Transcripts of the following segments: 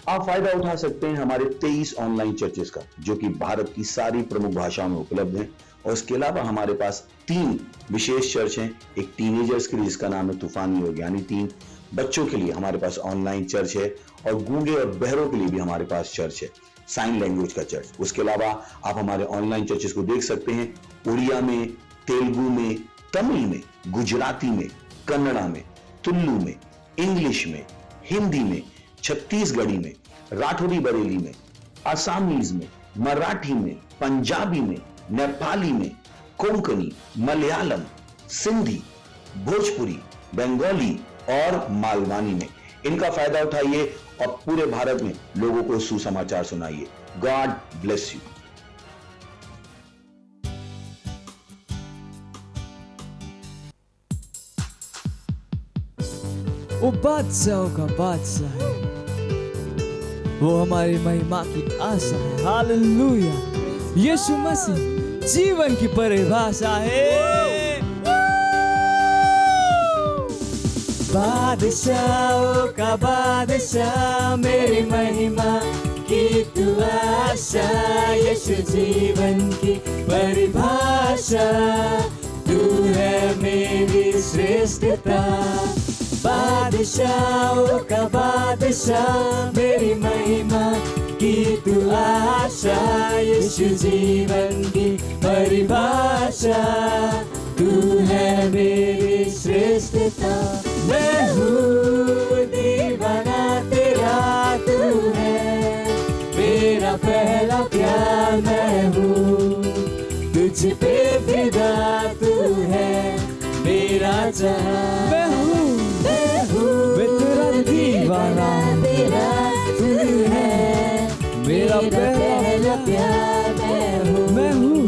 आप फायदा उठा सकते हैं हमारे 23 ऑनलाइन चर्चेस का, जो कि भारत की सारी प्रमुख भाषाओं में उपलब्ध हैं। और इसके अलावा हमारे पास 3 विशेष चर्च हैं। एक टीनेजर्स के लिए जिसका नाम है तूफानी योग यानी 3, बच्चों के लिए हमारे पास ऑनलाइन चर्च है, और गूंगे और बहरों के लिए भी हमारे पास चर्च है, साइन लैंग्वेज का चर्च। उसके अलावा आप हमारे ऑनलाइन चर्चेस को देख सकते हैं उड़िया में, तेलुगु में, तमिल में, गुजराती में, कन्नड़ा में, तुलु में, इंग्लिश में, हिंदी में, छत्तीसगढ़ी में, राठौरी बरेली में, असमीज में, मराठी में, पंजाबी में, नेपाली में, कोंकणी, मलयालम, सिंधी, भोजपुरी, बंगाली और मालवानी में। इनका फायदा उठाइए और पूरे भारत में लोगों को सुसमाचार सुनाइए। God bless you. वो बादशाहों का बादशाह है, वो हमारी महिमा की आशा है। हालेलुया। यीशु मसीह जीवन की परिभाषा है। बादशाहों का बादशाह, मेरी महिमा की तू आशा। यीशु जीवन की परिभाषा, तू है मेरी श्रेष्ठता। बादशाहों का बादशाह, मेरी महिमा की तू आशा। यीशु जीवन की परिभाषा, तू है मेरी श्रेष्ठता। मैं हूँ दीवाना तेरा, तू है मेरा पहला प्यार। मैं हूँ तुझ पे फिदा, तू है मेरा जहां। मैं तेरा दीवाना, तेरा तू है मेरा पहला प्यार। मैं हूँ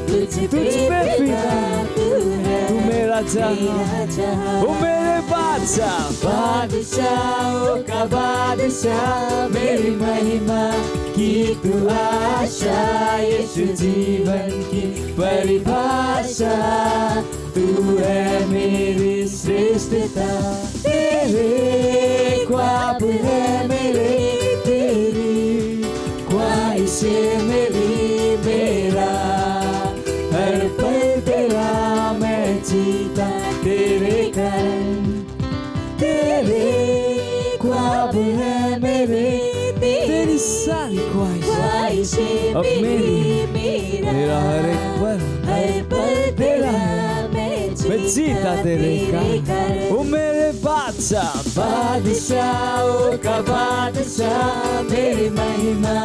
तुझ पे फिदा, तू मेरा जहां। ओ मेरे बादशाह, बादशाहों का बादशाह, मेरी महिमा की तू आशा। यीशु जीवन की परिभाषा, तू है मेरी श्रेष्ठता। तेरे ख्वाब है मेरे, तेरी ख्वाहिशें मेरी, मेरा हर पल तेरा मैं जीता तेरे कारण। तेरे ख्वाब है मेरे, तेरी सारी ख्वाहिशें अब मेरी, मेरा हर एक पल तेरा मैं जीता तेरे कारण। ओ मेरे बादशाह, बादशाहों का बादशाह, मेरी महिमा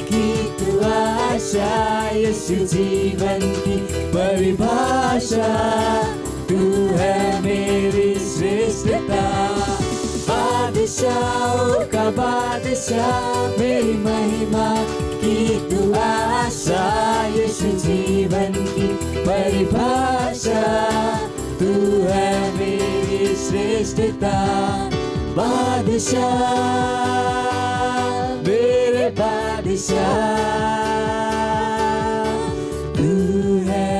की तू आशा। यीशु जीवन की परिभाषा, तू है मेरी श्रेष्ठता। बादशाहों का बादशाह, मेरी महिमा की तू आशा। यीशु जीवन की परिभाषा, तू है मेरी श्रेष्ठता। बादशाह, मेरे बादशाह, तू है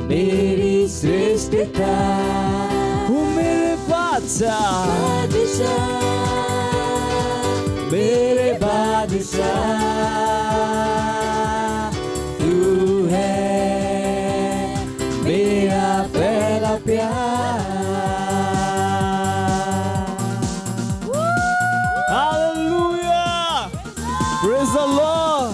मेरी श्रेष्ठता। वो मेरे बादशाह, मेरे बादशाह, तू है मेरा पहला प्यार। Hallelujah! Praise the Lord!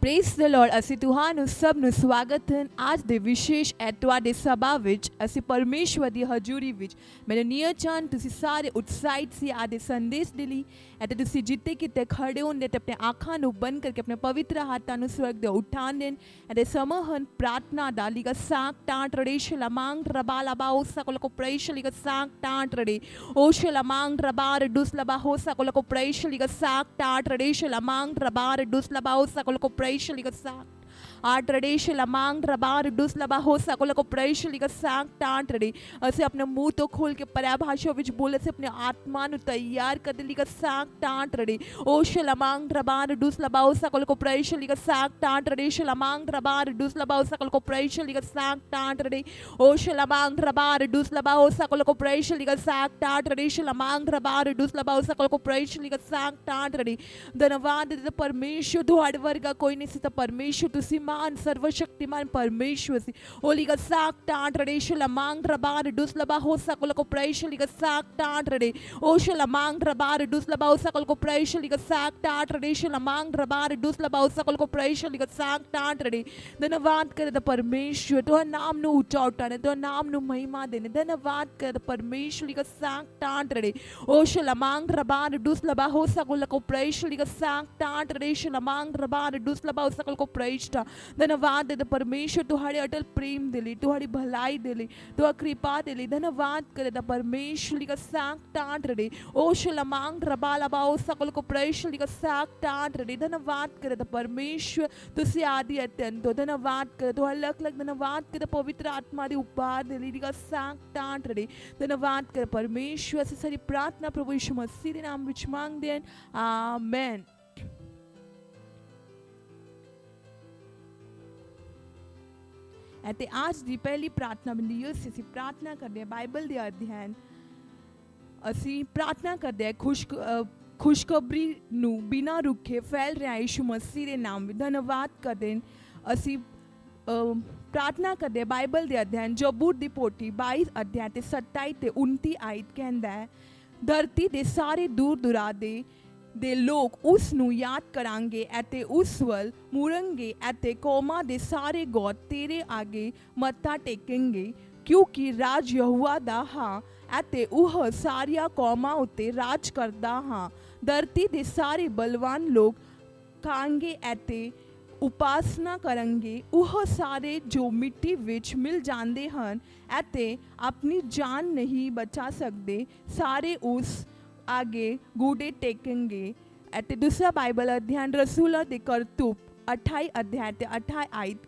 Praise the Lord. ਅਸੀਂ ਤੁਹਾਨੂੰ ਸਭ ਨੂੰ ਸਵਾਗਤ ਹਨ ਅੱਜ ਦੇ ਵਿਸ਼ੇਸ਼ ਐਤਵਾਰ ਦੇ ਸਭਾ ਵਿੱਚ। ਅਸੀਂ ਪਰਮੇਸ਼ਵਰ ਦੀ ਹਜ਼ੂਰੀ ਵਿੱਚ। ਮੈਨੂੰ ਨੀਅਤ ਚਾਹਨ ਤੁਸੀਂ ਸਾਰੇ ਉਤਸ਼ਾਹਿਤ ਸੀ ਅੱਜ ਦੇ ਸੰਦੇਸ਼ ਦੇ ਲਈ। ਅਤੇ ਤੁਸੀਂ ਜਿੱਥੇ ਕਿਤੇ ਖੜੇ ਹੁੰਦੇ ਤੇ ਆਪਣੇ ਅੱਖਾਂ ਨੂੰ ਬੰਦ ਕਰਕੇ ਆਪਣੇ ਪਵਿੱਤਰ ਹੱਥਾਂ ਨੂੰ ਸਵਰਗ ਦੇ ਉਠਾਉਣ ਦੇਣ। ਅਤੇ ਸਮਾਂ ਹਨ ਪ੍ਰਾਰਥਨਾ ਦਾ ਲਿਗਾ ਸਾਕ ਟਾਂਟ ਰੜੇ ਸ਼ਲਮਾਂਗ ਰਬਾ ਲਬਾ ਹੋ ਸਕਲ ਕੋ ਪ੍ਰੇਸ਼ ਲਿਗਾ ਸਾਕ ਟਾਂਟ ਰੜੇ ਓ ਸ਼ਲਮਾਂਗ ਰਬਾ ਰਡੂਸ ਲਬਾ ਹੋ ਸਕਲ ਕੋ ਪ੍ਰੇਸ਼ ਲਿਗਾ ਸਾਕ ਟਾਂਟ ਰੜੇ ਸ਼ਲਮਾਂਗ ਰਬਾ ਰਡੂਸ ਲਬਾ ਹੋ ਸਕਲ ਕੋ ਪ੍ਰੇਸ਼ ਲਿਗਾ ਸਾਕ आटरडेश लमांग रबार डुस लबा हो सकल को प्रैश लिगा सांग टांटरे असे अपने मुंह तो खोल के पराभाषा विच बोले से अपने आत्मा नु तैयार कर लिगा सांग टांटरे ओश लमांग रबार डुस लबा हो सकल को प्रैश लिगा सांग टांटरे लमांग रबार डुस लबा हो सकल को प्रैश लिगा सांग टांटरे ओश लमांग रबार डुस लबा हो सकल को प्रैश लिगा सांग टांटरे लमांग रबार डुस लबा हो सकल को प्रैश लिगा सांग टांटरे धन्यवाद परमेश्वर ਤੁਹਾਡੇ ਵਰਗਾ ਕੋਈ ਨਹੀਂ ਸੀ ਤਾਂ ਪਰਮੇਸ਼ਵਰ ਤੁਸੀਂ ਮਾਨ ਸਰਵਸ਼ਕਤੀਮਾਨ ਪਰਮੇਸ਼ਵਰ ਸੀ ਉਹ ਲਿਗਾ ਸਾਕ ਟਾਂਟ ਰੜੇ ਸ਼ਲਮਾਂਗ ਰਬਾਰ ਡੁਸ ਲਬਾ ਹੋ ਸਕਲ ਕੋ ਪ੍ਰੈਸ਼ ਲਿਗਾ ਸਾਕ ਟਾਂਟ ਰੜੇ ਉਹ ਸ਼ਲਮਾਂਗ ਰਬਾਰ ਡੁਸ ਲਬਾ ਹੋ ਸਕਲ ਕੋ ਪ੍ਰੈਸ਼ ਲਿਗਾ ਸਾਕ ਟਾਂਟ ਰੜੇ ਸ਼ਲਮਾਂਗ ਰਬਾਰ ਡੁਸ ਲਬਾ ਹੋ ਸਕਲ ਕੋ ਪ੍ਰੈਸ਼ ਲਿਗਾ ਸਾਕ ਟਾਂਟ ਰੜੇ ਧੰਨਵਾਦ ਕਰੇ ਤਾਂ ਪਰਮੇਸ਼ਵਰ ਤੁਹਾਡੇ ਨਾਮ ਨੂੰ ਉੱਚਾ ਉਠਾਣੇ ਤੁਹਾਡੇ ਨਾਮ ਨੂੰ ਮਹਿਮਾ ਦੇਣੇ ਧੰਨਵਾਦ ਕਰੇ ਤਾਂ ਪਰਮੇਸ਼ਵਰ ਲਿਗਾ ਸਾਕ ਟਾਂਟ ਰੜੇ ਉਹ ਸ਼ਲਮਾਂਗ ਰਬਾਰ ਡੁਸ ਲਬਾ ਹੋ ਸਕਲ ਕੋ ਪ੍ਰੈਸ਼ ਲਿਗਾ ਸਾਕ ਟਾਂਟ ਰੜੇ ਸ਼ਲਮਾਂਗ रबार डुस लबा हो सकल को प्रैष्ठा धन्यवाद दे परमेश्वर तुम्हारे अटल प्रेम दिली तुम्हारी भलाई दिली तुम्हारी कृपा दिली धन्यवाद करे दा परमेश्वर का साक टांट रे ओ शलमांग रबा लबा हो सकल को प्रैष्ठा का साक टांट रे धन्यवाद करे दा परमेश्वर तुसी आदि अत्यंत धन्यवाद करे तो अलग अलग धन्यवाद करे पवित्र आत्मा दी उपहार दिली का साक टांट रे धन्यवाद करे परमेश्वर से सारी प्रार्थना प्रभु यीशु मसीह के नाम विच मांग दें आमेन। ਅਤੇ ਅੱਜ ਦੀ ਪਹਿਲੀ ਪ੍ਰਾਰਥਨਾ ਬੰਦੀ ਅਸੀਂ ਪ੍ਰਾਰਥਨਾ ਕਰਦੇ ਹਾਂ ਬਾਈਬਲ ਦੇ ਅਧਿਐਨ ਅਸੀਂ ਪ੍ਰਾਰਥਨਾ ਕਰਦੇ ਹਾਂ ਖੁਸ਼ਖਬਰੀ ਨੂੰ ਬਿਨਾਂ ਰੁਕੇ ਫੈਲ ਰਿਹਾ ਯਿਸੂ ਮਸੀਹ ਦੇ ਨਾਮ ਵਿੱਚ ਧੰਨਵਾਦ ਕਰਦੇ ਹਾਂ ਅਸੀਂ ਪ੍ਰਾਰਥਨਾ ਕਰਦੇ ਹਾਂ ਬਾਈਬਲ ਦੇ ਅਧਿਐਨ ਜਬੂਰ ਦੀ ਪੋਥੀ 22 ਅਧਿਆਇ ਤੇ 27 ਤੇ 29 ਆਇਤ ਕਹਿੰਦਾ ਹੈ ਧਰਤੀ ਦੇ ਸਾਰੇ ਦੂਰ ਦੁਰਾਡੇ ਦੇ ਲੋਕ ਉਸ ਨੂੰ ਯਾਦ ਕਰਾਂਗੇ ਅਤੇ ਉਸ ਵੱਲ ਮੁੜਨਗੇ ਅਤੇ ਕੌਮਾਂ ਦੇ ਸਾਰੇ ਗੋਤ ਤੇਰੇ ਅੱਗੇ ਮੱਥਾ ਟੇਕਣਗੇ ਕਿਉਂਕਿ ਰਾਜ ਯਹੋਵਾ ਦਾ ਹਾਂ ਅਤੇ ਉਹ ਸਾਰੀਆਂ ਕੌਮਾਂ ਉੱਤੇ ਰਾਜ ਕਰਦਾ ਹਾਂ ਧਰਤੀ ਦੇ ਸਾਰੇ ਬਲਵਾਨ ਲੋਕ ਖਾਣਗੇ ਅਤੇ ਉਪਾਸਨਾ ਕਰਨਗੇ ਉਹ ਸਾਰੇ ਜੋ ਮਿੱਟੀ ਵਿੱਚ ਮਿਲ ਜਾਂਦੇ ਹਨ ਅਤੇ ਆਪਣੀ ਜਾਨ ਨਹੀਂ ਬਚਾ ਸਕਦੇ ਸਾਰੇ ਉਸ आगे गूढ़े टेकेंगे ਅਤੇ दूसरा बाइबल अध्ययन रसूलों ਦੇ ਕਰਤੂਬ 28 ਅਧਿਆਇ ਤੇ 28 ਆਇਤ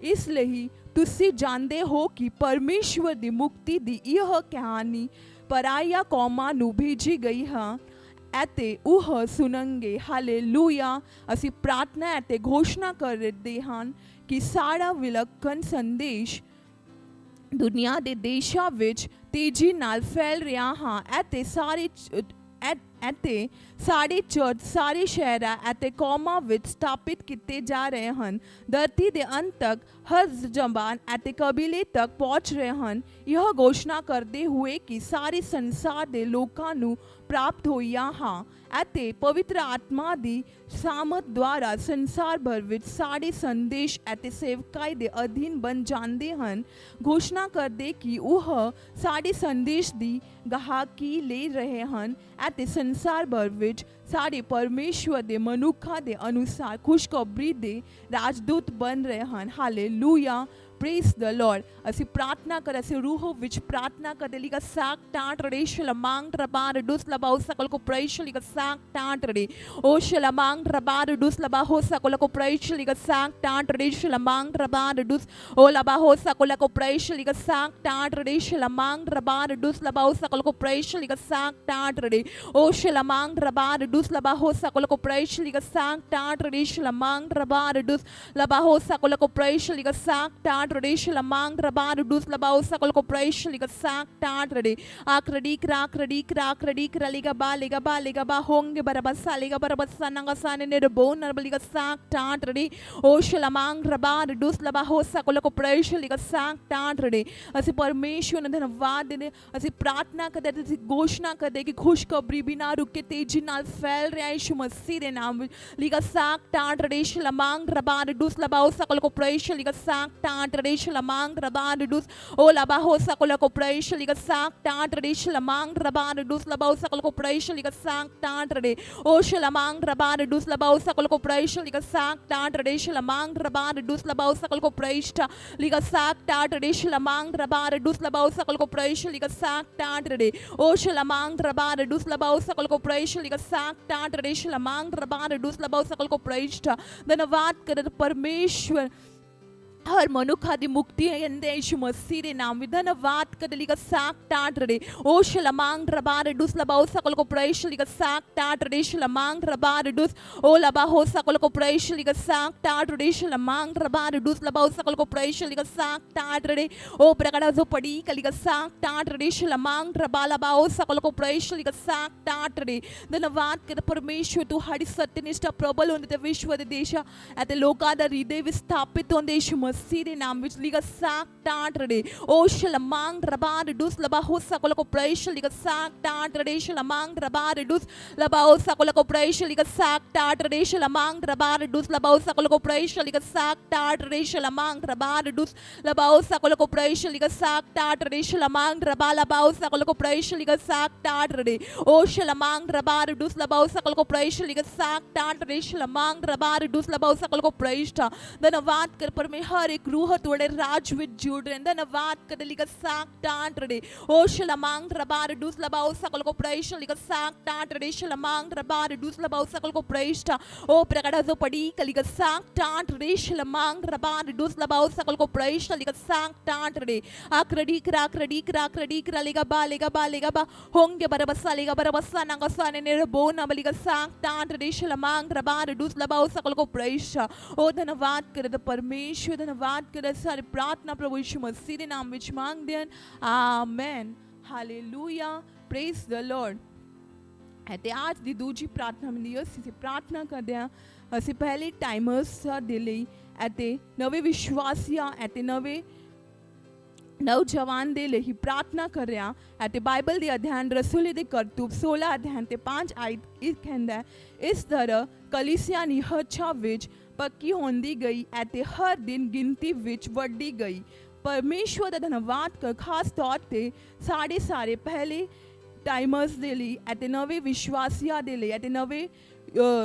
ਇਸ ਲਈ ਤੁਸੀਂ ਜਾਣਦੇ ਹੋ ਕਿ ਪਰਮੇਸ਼ਵਰ ਦੀ ਮੁਕਤੀ ਦੀ ਇਹ ਕਹਾਣੀ ਪਰਾਇਆ ਕੌਮਾਂ ਨੂੰ ਭੇਜੀ ਗਈ ਹੈ ਅਤੇ ਉਹ ਸੁਣਨਗੇ ਹਾਲੇਲੂਇਆ ਅਸੀਂ ਪ੍ਰਾਰਥਨਾ ਅਤੇ ਘੋਸ਼ਣਾ ਕਰਦੇ ਹਾਂ ਕਿ ਸਾਡਾ ਵਿਲੱਖਣ ਸੰਦੇਸ਼ ਦੁਨੀਆ ਦੇ ਦੇਸ਼ਾਂ ਵਿੱਚ ਤੇਜ਼ੀ ਨਾਲ ਫੈਲ ਰਿਹਾ ਹਾਂ ਅਤੇ ਸਾਡੇ ਚਰਚ ਸਾਰੇ ਸ਼ਹਿਰਾਂ ਅਤੇ ਕੌਮਾਂ ਵਿੱਚ ਸਥਾਪਿਤ ਕੀਤੇ ਜਾ ਰਹੇ ਹਨ ਧਰਤੀ ਦੇ ਅੰਤ ਤੱਕ ਹਰ ਜ਼ਬਾਨ ਅਤੇ ਕਬੀਲੇ ਤੱਕ ਪਹੁੰਚ ਰਹੇ ਹਨ ਇਹ ਘੋਸ਼ਣਾ ਕਰਦੇ ਹੋਏ ਕਿ ਸਾਰੇ ਸੰਸਾਰ ਦੇ ਲੋਕਾਂ ਨੂੰ ਪ੍ਰਾਪਤ ਹੋਈਆਂ ਹਾਂ ਅਤੇ ਪਵਿੱਤਰ ਆਤਮਾ ਦੀ ਸਾਮਰਥ ਦੁਆਰਾ ਸੰਸਾਰ ਭਰ ਵਿੱਚ ਸਾਡੇ ਸੰਦੇਸ਼ ਅਤੇ ਸੇਵਕਾਈ ਦੇ ਅਧੀਨ ਬਣ ਜਾਂਦੇ ਹਨ ਘੋਸ਼ਣਾ ਕਰਦੇ ਕਿ ਉਹ ਸਾਡੇ ਸੰਦੇਸ਼ ਦੀ ਗਾਹਕੀ ਲੈ ਰਹੇ ਹਨ ਅਤੇ ਸੰਸਾਰ ਭਰ ਵਿੱਚ ਸਾਡੇ ਪਰਮੇਸ਼ਵਰ ਦੇ ਮਨੁੱਖਾਂ ਦੇ ਅਨੁਸਾਰ ਖੁਸ਼ਖਬਰੀ ਦੇ ਰਾਜਦੂਤ ਬਣ ਰਹੇ ਹਨ ਹਾਲੇਲੂਇਆ प्रेज द लॉर्ड ਅਸੀਂ ਪ੍ਰਾਰਥਨਾ ਕਰ ਅਸੀਂ ਰੂਹ ਵਿੱਚ ਪ੍ਰਾਰਥਨਾ ਕਰਦੇ ਲਈ ਸਾਕ ਟਾਂਟ ਰੜੇ ਸ਼ਲਮਾਂਗ ਰਬਾਰ ਡੁਸ ਲਬਾ ਹੋ ਸਕਲ ਕੋ ਪ੍ਰੈਸ਼ ਲਈ ਸਾਕ ਟਾਂਟ ਰੜੇ ਉਹ ਸ਼ਲਮਾਂਗ ਰਬਾਰ ਡੁਸ ਲਬਾ ਹੋ ਸਕਲ ਕੋ ਪ੍ਰੈਸ਼ ਲਈ ਸਾਕ ਟਾਂਟ ਰੜੇ ਸ਼ਲਮਾਂਗ ਰਬਾਰ ਡੁਸ ਉਹ ਲਬਾ ਹੋ ਸਕਲ ਕੋ ਪ੍ਰੈਸ਼ ਲਈ ਸਾਕ ਟਾਂਟ ਰੜੇ ਸ਼ਲਮਾਂਗ ਰਬਾਰ ਡੁਸ ਲਬਾ ਹੋ ਸਕਲ ਕੋ ਪ੍ਰੈਸ਼ ਲਈ ਸਾਕ ਟਾਂਟ ਰੜੇ ਉਹ ਸ਼ਲਮਾਂਗ ਰਬਾਰ ਡੁਸ ਲਬਾ ਹੋ ਸਕਲ ਕੋ ਪ੍ਰੈਸ਼ ਲਈ ਸਾਕ ਟਾਂਟ ਰੜੇ ਸ਼ਲਮਾਂਗ ਰਬਾਰ ਡੁਸ ਲਬਾ ਹੋ ਸਕਲ ਕੋ ਪ੍ਰੈਸ਼ ਲਈ ਸਾਕ ਟਾਂਟ रड़े शलमांग रबार डुस लबाओ सकल को प्रैश लिगा साक टांट रड़े आक रड़ी क्राक रड़ी क्राक रड़ी क्रलिगा बा होंगे बरबसा लेगा बरबसा नंगा साने ने बोन नरबलिगा साक टांट रड़े ओ शलमांग रबार डुस लबा हो सकल को प्रैश लिगा साक टांट रड़े ਅਸੀਂ ਪਰਮੇਸ਼ਵਰ ਨੂੰ ਧੰਨਵਾਦ ਦਿੰਦੇ ਅਸੀਂ ਪ੍ਰਾਰਥਨਾ ਕਰਦੇ ਅਸੀਂ ਘੋਸ਼ਣਾ ਕਰਦੇ ਕਿ ਖੁਸ਼ਖਬਰੀ ਬਿਨਾਂ ਰੁਕੇ ਤੇਜ਼ੀ ਨਾਲ ਫੈਲ ਰਿਹਾ ਯਿਸੂ ਮਸੀਹ ਦੇ ਨਾਮ ਵਿੱਚ ਲਿਗਾ ਸਾਕ ਟਾਂਟ ਰੜੇ ਸ਼ਲਮਾਂਗ ਰਬਾਰ ਡੁਸ ਲਬਾਓ ਸਕਲ ਕੋ ਪ੍ਰੈਸ਼ ਲਿਗਾ ਸਾਕ taunt tradition among rabandus o labaho sakula ko praise liga sakta tradition among rabandus labaho sakula ko praise liga sakta trade o shalamang rabandus labaho sakula ko praise liga sakta tradition among rabandus labaho sakula ko praise liga sakta tradition among rabandus labaho sakula ko praise liga sakta trade o shalamang rabandus labaho sakula ko praise liga sakta tradition among rabandus labaho sakula ko praise धन्यवाद कर परमेश्वर हर मनुखा दी मुक्ति है यंदे यीशु मसीह रे नाम में धन्यवाद कर लिगा साक टाट रे ओ शलमांग रबार दुस लबाओ सकल को प्रैश लिगा साक टाट रे शलमांग रबार दुस ओ लबा हो सकल को प्रैश लिगा साक टाट रे शलमांग रबार दुस लबाओ सकल को प्रैश लिगा साक टाट रे ओ प्रकड़ा जो पड़ी कलिगा साक टाट रे शलमांग रबा लबाओ सकल को प्रैश लिगा साक टाट रे धन्यवाद कर परमेश्वर तू हरी सत्यनिष्ठा प्रबल होने विश्व देश ऐते लोका दा हृदय विस्थापित होने यीशु सीरे नाम विच लिगा साक टाट रे ओ शलमांग रबार दुस लबा हो सकल को प्रैश लिगा साक टाट रे शलमांग रबार दुस लबा हो सकल को प्रैश लिगा साक टाट रे शलमांग रबार दुस लबा हो सकल को प्रैश लिगा साक टाट रे शलमांग रबार दुस लबा हो सकल को प्रैश लिगा साक टाट रे शलमांग रबा लबा हो सकल को प्रैश लिगा साक टाट रे ओ शलमांग रबार दुस लबा हो सकल को प्रैश लिगा साक टाट रे शलमांग रबार दुस लबा हो सकल को प्रैश धन्यवाद कर पर में हर एक रूह तोड़े राज विच जुड़ रहे धन्यवाद कर लिगा साक टाट रे ओ शलमांग रबार दुस लबाओ सकल को प्रैश लिगा साक टाट रे शलमांग रबार दुस लबाओ सकल को प्रैश ओ प्रकड़ा जो पड़ी कलिगा साक टाट रे शलमांग रबार दुस लबाओ सकल को प्रैश लिगा साक टाट रे आक्रडी करा लिगा बा होंगे बरबसा नंगा साने ने बो न बलिगा साक टाट रे शलमांग रबार दुस लबाओ सकल को प्रैश ओ धन्यवाद कर परमेश्वर धन्यवाद कर सारी प्रार्थना प्रभु यीशु मसीह के नाम विच मांगदे हैं amen hallelujah praise the Lord ਅਤੇ ਅੱਜ ਦੀ ਦੂਜੀ ਪ੍ਰਾਰਥਨਾ ਲਈ ਅਸੀਂ ਪ੍ਰਾਰਥਨਾ ਕਰਦੇ ਹਾਂ ਅਸੀਂ ਪਹਿਲੇ ਟਾਈਮਰਸ ਦੇ ਲਈ ਅਤੇ ਨਵੇਂ ਵਿਸ਼ਵਾਸੀਆਂ ਅਤੇ ਨਵੇਂ नौजवान दे लिए प्रार्थना कर रहे हैं ਅਤੇ ਬਾਈਬਲ ਦੇ ਅਧਿਐਨ ਰਸੂਲੀ ਦੇ ਕਰਤੂਬ 16 ਅਧਿਐਨ ਤੇ 5 ਆਇਤ ਇਹ ਕਹਿੰਦਾ ਇਸ ਤਰ੍ਹਾਂ ਕਲੀਸਿਆ ਨਿਹਚਾ ਵਿੱਚ ਪੱਕੀ ਹੁੰਦੀ ਗਈ ਅਤੇ ਹਰ ਦਿਨ ਗਿਣਤੀ ਵਿੱਚ ਵੱਧਦੀ ਗਈ ਪਰਮੇਸ਼ਵਰ ਦਾ ਧੰਨਵਾਦ ਕਰ ਖਾਸ ਤੌਰ ਤੇ ਸਾਡੇ ਸਾਰੇ ਪਹਿਲੇ ਟਾਈਮਰਸ ਦੇ ਲਈ ਅਤੇ ਨਵੇਂ ਵਿਸ਼ਵਾਸੀਆਂ ਦੇ ਲਈ ਅਤੇ ਨਵੇਂ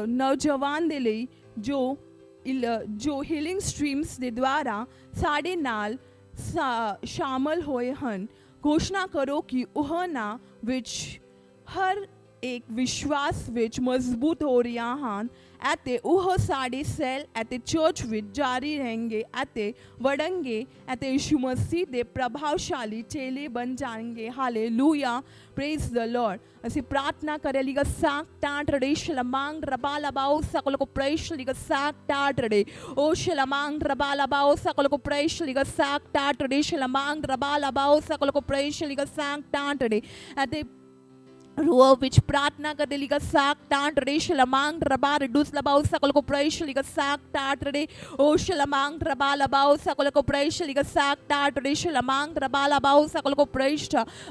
ਨੌਜਵਾਨ ਦੇ ਲਈ ਜੋ ਹੀਲਿੰਗ ਸਟ੍ਰੀਮਸ ਦੇ ਦੁਆਰਾ ਸਾਡੇ ਨਾਲ शामिल होए हन घोषणा करो कि उहना विच हर एक विश्वास विच मजबूत हो रहा ਹਨ ਅਤੇ ਉਹ ਸਾਡੇ ਸੈਲ ਅਤੇ ਚਰਚ ਵਿੱਚ ਜਾਰੀ ਰਹਿਣਗੇ ਅਤੇ ਵੜਨਗੇ ਅਤੇ ਯਿਸੂ ਮਸੀਹ ਦੇ ਪ੍ਰਭਾਵਸ਼ਾਲੀ ਚੇਲੇ ਬਣ ਜਾਣਗੇ ਹਾਲੇਲੂਇਆ ਪ੍ਰੇਜ਼ ਦ ਲਾਰਡ ਅਸੀਂ ਪ੍ਰਾਰਥਨਾ ਕਰੇ ਲਿਗਾ ਸਾਕ ਟਾਟ ਰੜੇ ਸ਼ਲਮਾਂਗ ਰਬਾ ਲਬਾਓ ਸਕਲ ਕੋ ਪ੍ਰੇਸ਼ ਲਿਗਾ ਸਾਕ ਟਾਟ ਰੜੇ ਉਹ ਸ਼ਲਮਾਂਗ ਰਬਾ ਲਬਾਓ ਸਕਲ ਕੋ ਪ੍ਰੇਸ਼ ਲਿਗਾ ਸਾਕ ਟਾਟ ਰੜੇ ਸ਼ਲਮਾਂਗ ਰਬਾ ਲਬਾਓ ਸਕਲ ਕੋ ਪ੍ਰੇਸ਼ ਲਿਗਾ ਸਾਕ ਟਾਟ ਰੜੇ ਅਤੇ रूह विच प्रार्थना कर लिगा साक टाट रे शलमांग रबा दुस लबाओ सकल को प्रैश लिगा साक टाट रे ओ शलमांग रबा लबाओ सकल को प्रैश लिगा साक टाट रे शलमांग रबा लबाओ सकल को प्रैश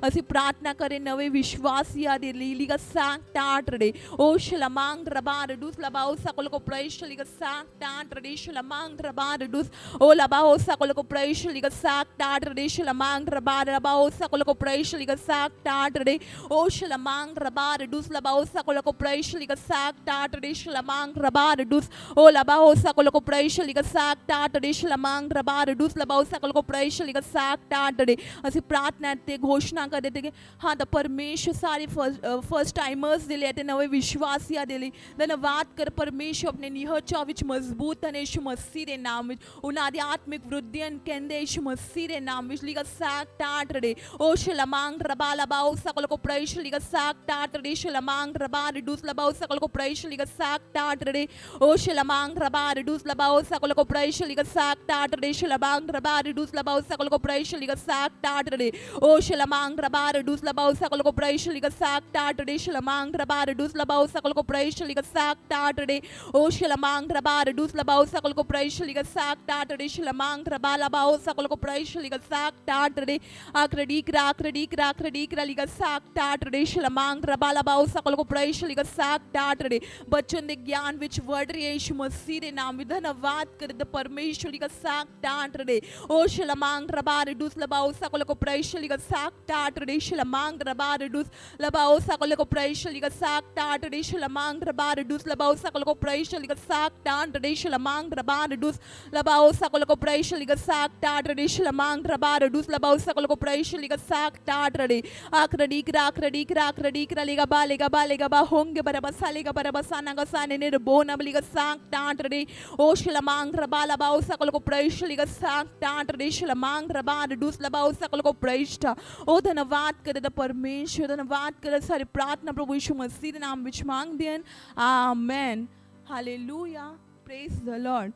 ਅਸੀਂ प्रार्थना करे नवे विश्वासिया दे लिगा साक टाट रे ओ शलमांग रबा दुस लबाओ सकल को प्रैश लिगा साक टाट रे शलमांग रबा दुस ओ लबाओ सकल को प्रैश लिगा साक टाट रे शलमांग रबा लबाओ सकल को प्रैश लिगा साक टाट रे ओ शलमांग रबार दुस लबाओ सकल को प्रैश लिगा साक टाट रे शलमांग रबार दुस ओ लबाओ सकल को प्रैश लिगा साक टाट रे शलमांग रबार दुस लबाओ सकल को प्रैश लिगा साक टाट रे ਅਸੀਂ ਪ੍ਰਾਰਥਨਾ ਤੇ ਘੋਸ਼ਣਾ ਕਰਦੇ ਤੇ ਕਿ ਹਾਂ ਤਾਂ ਪਰਮੇਸ਼ਵਰ ਸਾਰੇ ਫਸਟ ਟਾਈਮਰਸ ਦੇ ਲਈ ਤੇ ਨਵੇਂ ਵਿਸ਼ਵਾਸੀਆਂ ਦੇ ਲਈ ਧੰਨਵਾਦ ਕਰ ਪਰਮੇਸ਼ਵਰ ਆਪਣੇ ਨਿਹਚਾ ਵਿੱਚ ਮਜ਼ਬੂਤ ਹਨ ਯਿਸੂ ਮਸੀਹ ਦੇ ਨਾਮ ਵਿੱਚ ਉਹਨਾਂ ਦੀ ਆਤਮਿਕ ਵਰੁੱਧੀ ਕਹਿੰਦੇ ਯਿਸੂ ਮਸੀਹ ਦੇ ਨਾਮ ਵਿੱਚ ਲਿਗਾ ਸਾਕ ਟਾਟ ਰੇ ਉਹ ਸ਼ਲਮਾਂਗ ਰਬਾ ਲਬਾਓ ਸਕਲ ਕੋ ਪ੍ਰੈਸ਼ ਲਿਗਾ साक टाट रे शलमांग रबा रिडूस लबाओ सकल को प्रैश लिगा साक टाट रे ओ शलमांग रबा रिडूस लबाओ सकल को प्रैश लिगा साक टाट रे शलमांग रबा रिडूस लबाओ सकल को प्रैश लिगा साक टाट रे ओ शलमांग रबा रिडूस लबाओ सकल को प्रैश लिगा साक टाट रे शलमांग रबा रिडूस लबाओ सकल को प्रैश लिगा साक टाट रे ओ शलमांग रबा रिडूस लबाओ सकल को प्रैश लिगा साक टाट रे शलमांग रबा लबाओ सकल को प्रैश लिगा साक टाट रे आक्रडी करा लिगा साक टाट रे ਸ਼ਲਮਾਂਗ ਰਬਾਲਾ ਬਾਉ ਸਕਲ ਕੋ ਪ੍ਰੇਸ਼ ਲਿਗਾ ਸਾਕ ਟਾਟੜੇ ਬਚਨ ਦੇ ਗਿਆਨ ਵਿੱਚ ਵੜ ਰਹੇ ਯਿਸੂ ਮਸੀਹ ਦੇ ਨਾਮ ਵਿੱਚ ਧੰਨਵਾਦ ਕਰਦੇ ਪਰਮੇਸ਼ਵਰ ਲਿਗਾ ਸਾਕ ਟਾਟੜੇ ਓ ਸ਼ਲਮਾਂਗ ਰਬਾਰ ਡੂਸ ਲਬਾਉ ਸਕਲ ਕੋ ਪ੍ਰੇਸ਼ ਲਿਗਾ ਸਾਕ ਟਾਟੜੇ ਸ਼ਲਮਾਂਗ ਰਬਾਰ ਡੂਸ ਲਬਾਉ ਸਕਲ ਕੋ ਪ੍ਰੇਸ਼ ਲਿਗਾ ਸਾਕ ਟਾਟੜੇ ਸ਼ਲਮਾਂਗ ਰਬਾਰ ਡੂਸ ਲਬਾਉ ਸਕਲ ਕੋ ਪ੍ਰੇਸ਼ ਲਿਗਾ ਸਾਕ ਟਾਟੜੇ ਸ਼ਲਮਾਂਗ ਰਬਾਰ ਡੂਸ ਲਬਾਉ ਸਕਲ ਕੋ ਪ੍ਰੇਸ਼ ਲਿਗਾ ਸਾਕ ਟਾਟੜੇ ਸ਼ਲਮਾਂਗ ਰਬਾਰ ਡੂਸ ਲਬਾਉ ਸਕਲ ਕੋ ਪ੍ਰੇਸ਼ ਲਿਗਾ ਸਾਕ ਟਾਟੜੇ ਆਕਰੜੀ ਕਰਾਕਰੜੀ ਕਰਾਕਰੜੀ ਕਰਲੇਗਾ ਬਾਲੇਗਾ ਬਾ ਹੋਂਗੇ ਬਰਬਾ ਸਾਲੇਗਾ ਬਰਬਾ ਸਾਨਾਗਾ ਸਾਨੇ ਨੇ ਰਬੋਨਾ ਬਲੀਗਾ ਸਾਕ ਟਾਟੜੇ ਓ ਸ਼ਲਮਾਂਗ ਰਬਾਲਾ ਬਾਉ ਸਕਲ ਕੋ ਪ੍ਰੇਸ਼ ਲਿਗਾ ਸਾਕ ਟਾਟੜੇ ਸ਼ਲਮਾਂਗ ਰਬਾਰ ਡੂਸ ਲਬਾਉ ਸਕਲ ਕੋ ਪ੍ਰੇਸ਼ਟਾ ਓ ਧੰਨਵਾਦ ਕਰਦੇ ਦਾ ਪਰਮੇਸ਼ਵਰ ਧੰਨਵਾਦ ਕਰਦੇ ਸਾਰੀ ਪ੍ਰਾਰਥਨਾ ਪ੍ਰਭੂ ਯਿਸੂ ਮਸੀਹ ਦੇ ਨਾਮ ਵਿੱਚ ਮੰਗਦੇ ਹਨ amen hallelujah praise the Lord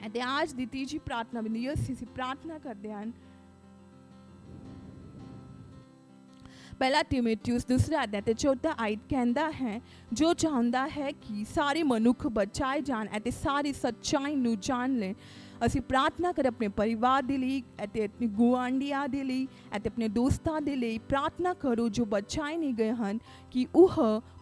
ਅਤੇ ਅੱਜ ਦੀ ਤੀਜੀ ਪ੍ਰਾਰਥਨਾ ਵਿੱਚ ਅਸੀਂ ਪ੍ਰਾਰਥਨਾ ਕਰਦੇ ਹਾਂ ਪਹਿਲਾ ਤਿਮੋਥਿਉਸ ਦੂਸਰਾ ਅਧਿਆਇ ਤੇ ਚੌਥਾ ਆਇਤ ਕਹਿੰਦਾ ਹੈ ਜੋ ਚਾਹੁੰਦਾ ਹੈ ਕਿ ਸਾਰੇ ਮਨੁੱਖ ਬਚਾਏ ਜਾਣ ਅਤੇ ਸਾਰੀ ਸੱਚਾਈ ਨੂੰ ਜਾਣ ਲੈਣ ਅਸੀਂ ਪ੍ਰਾਰਥਨਾ ਕਰ ਆਪਣੇ ਪਰਿਵਾਰ ਦੇ ਲਈ ਅਤੇ ਆਪਣੇ ਗੁਆਂਢੀਆਂ ਦੇ ਲਈ ਅਤੇ ਆਪਣੇ ਦੋਸਤਾਂ ਦੇ ਲਈ ਪ੍ਰਾਰਥਨਾ ਕਰੋ ਜੋ ਬਚਾਏ ਨਹੀਂ ਗਏ ਹਨ ਕਿ ਉਹ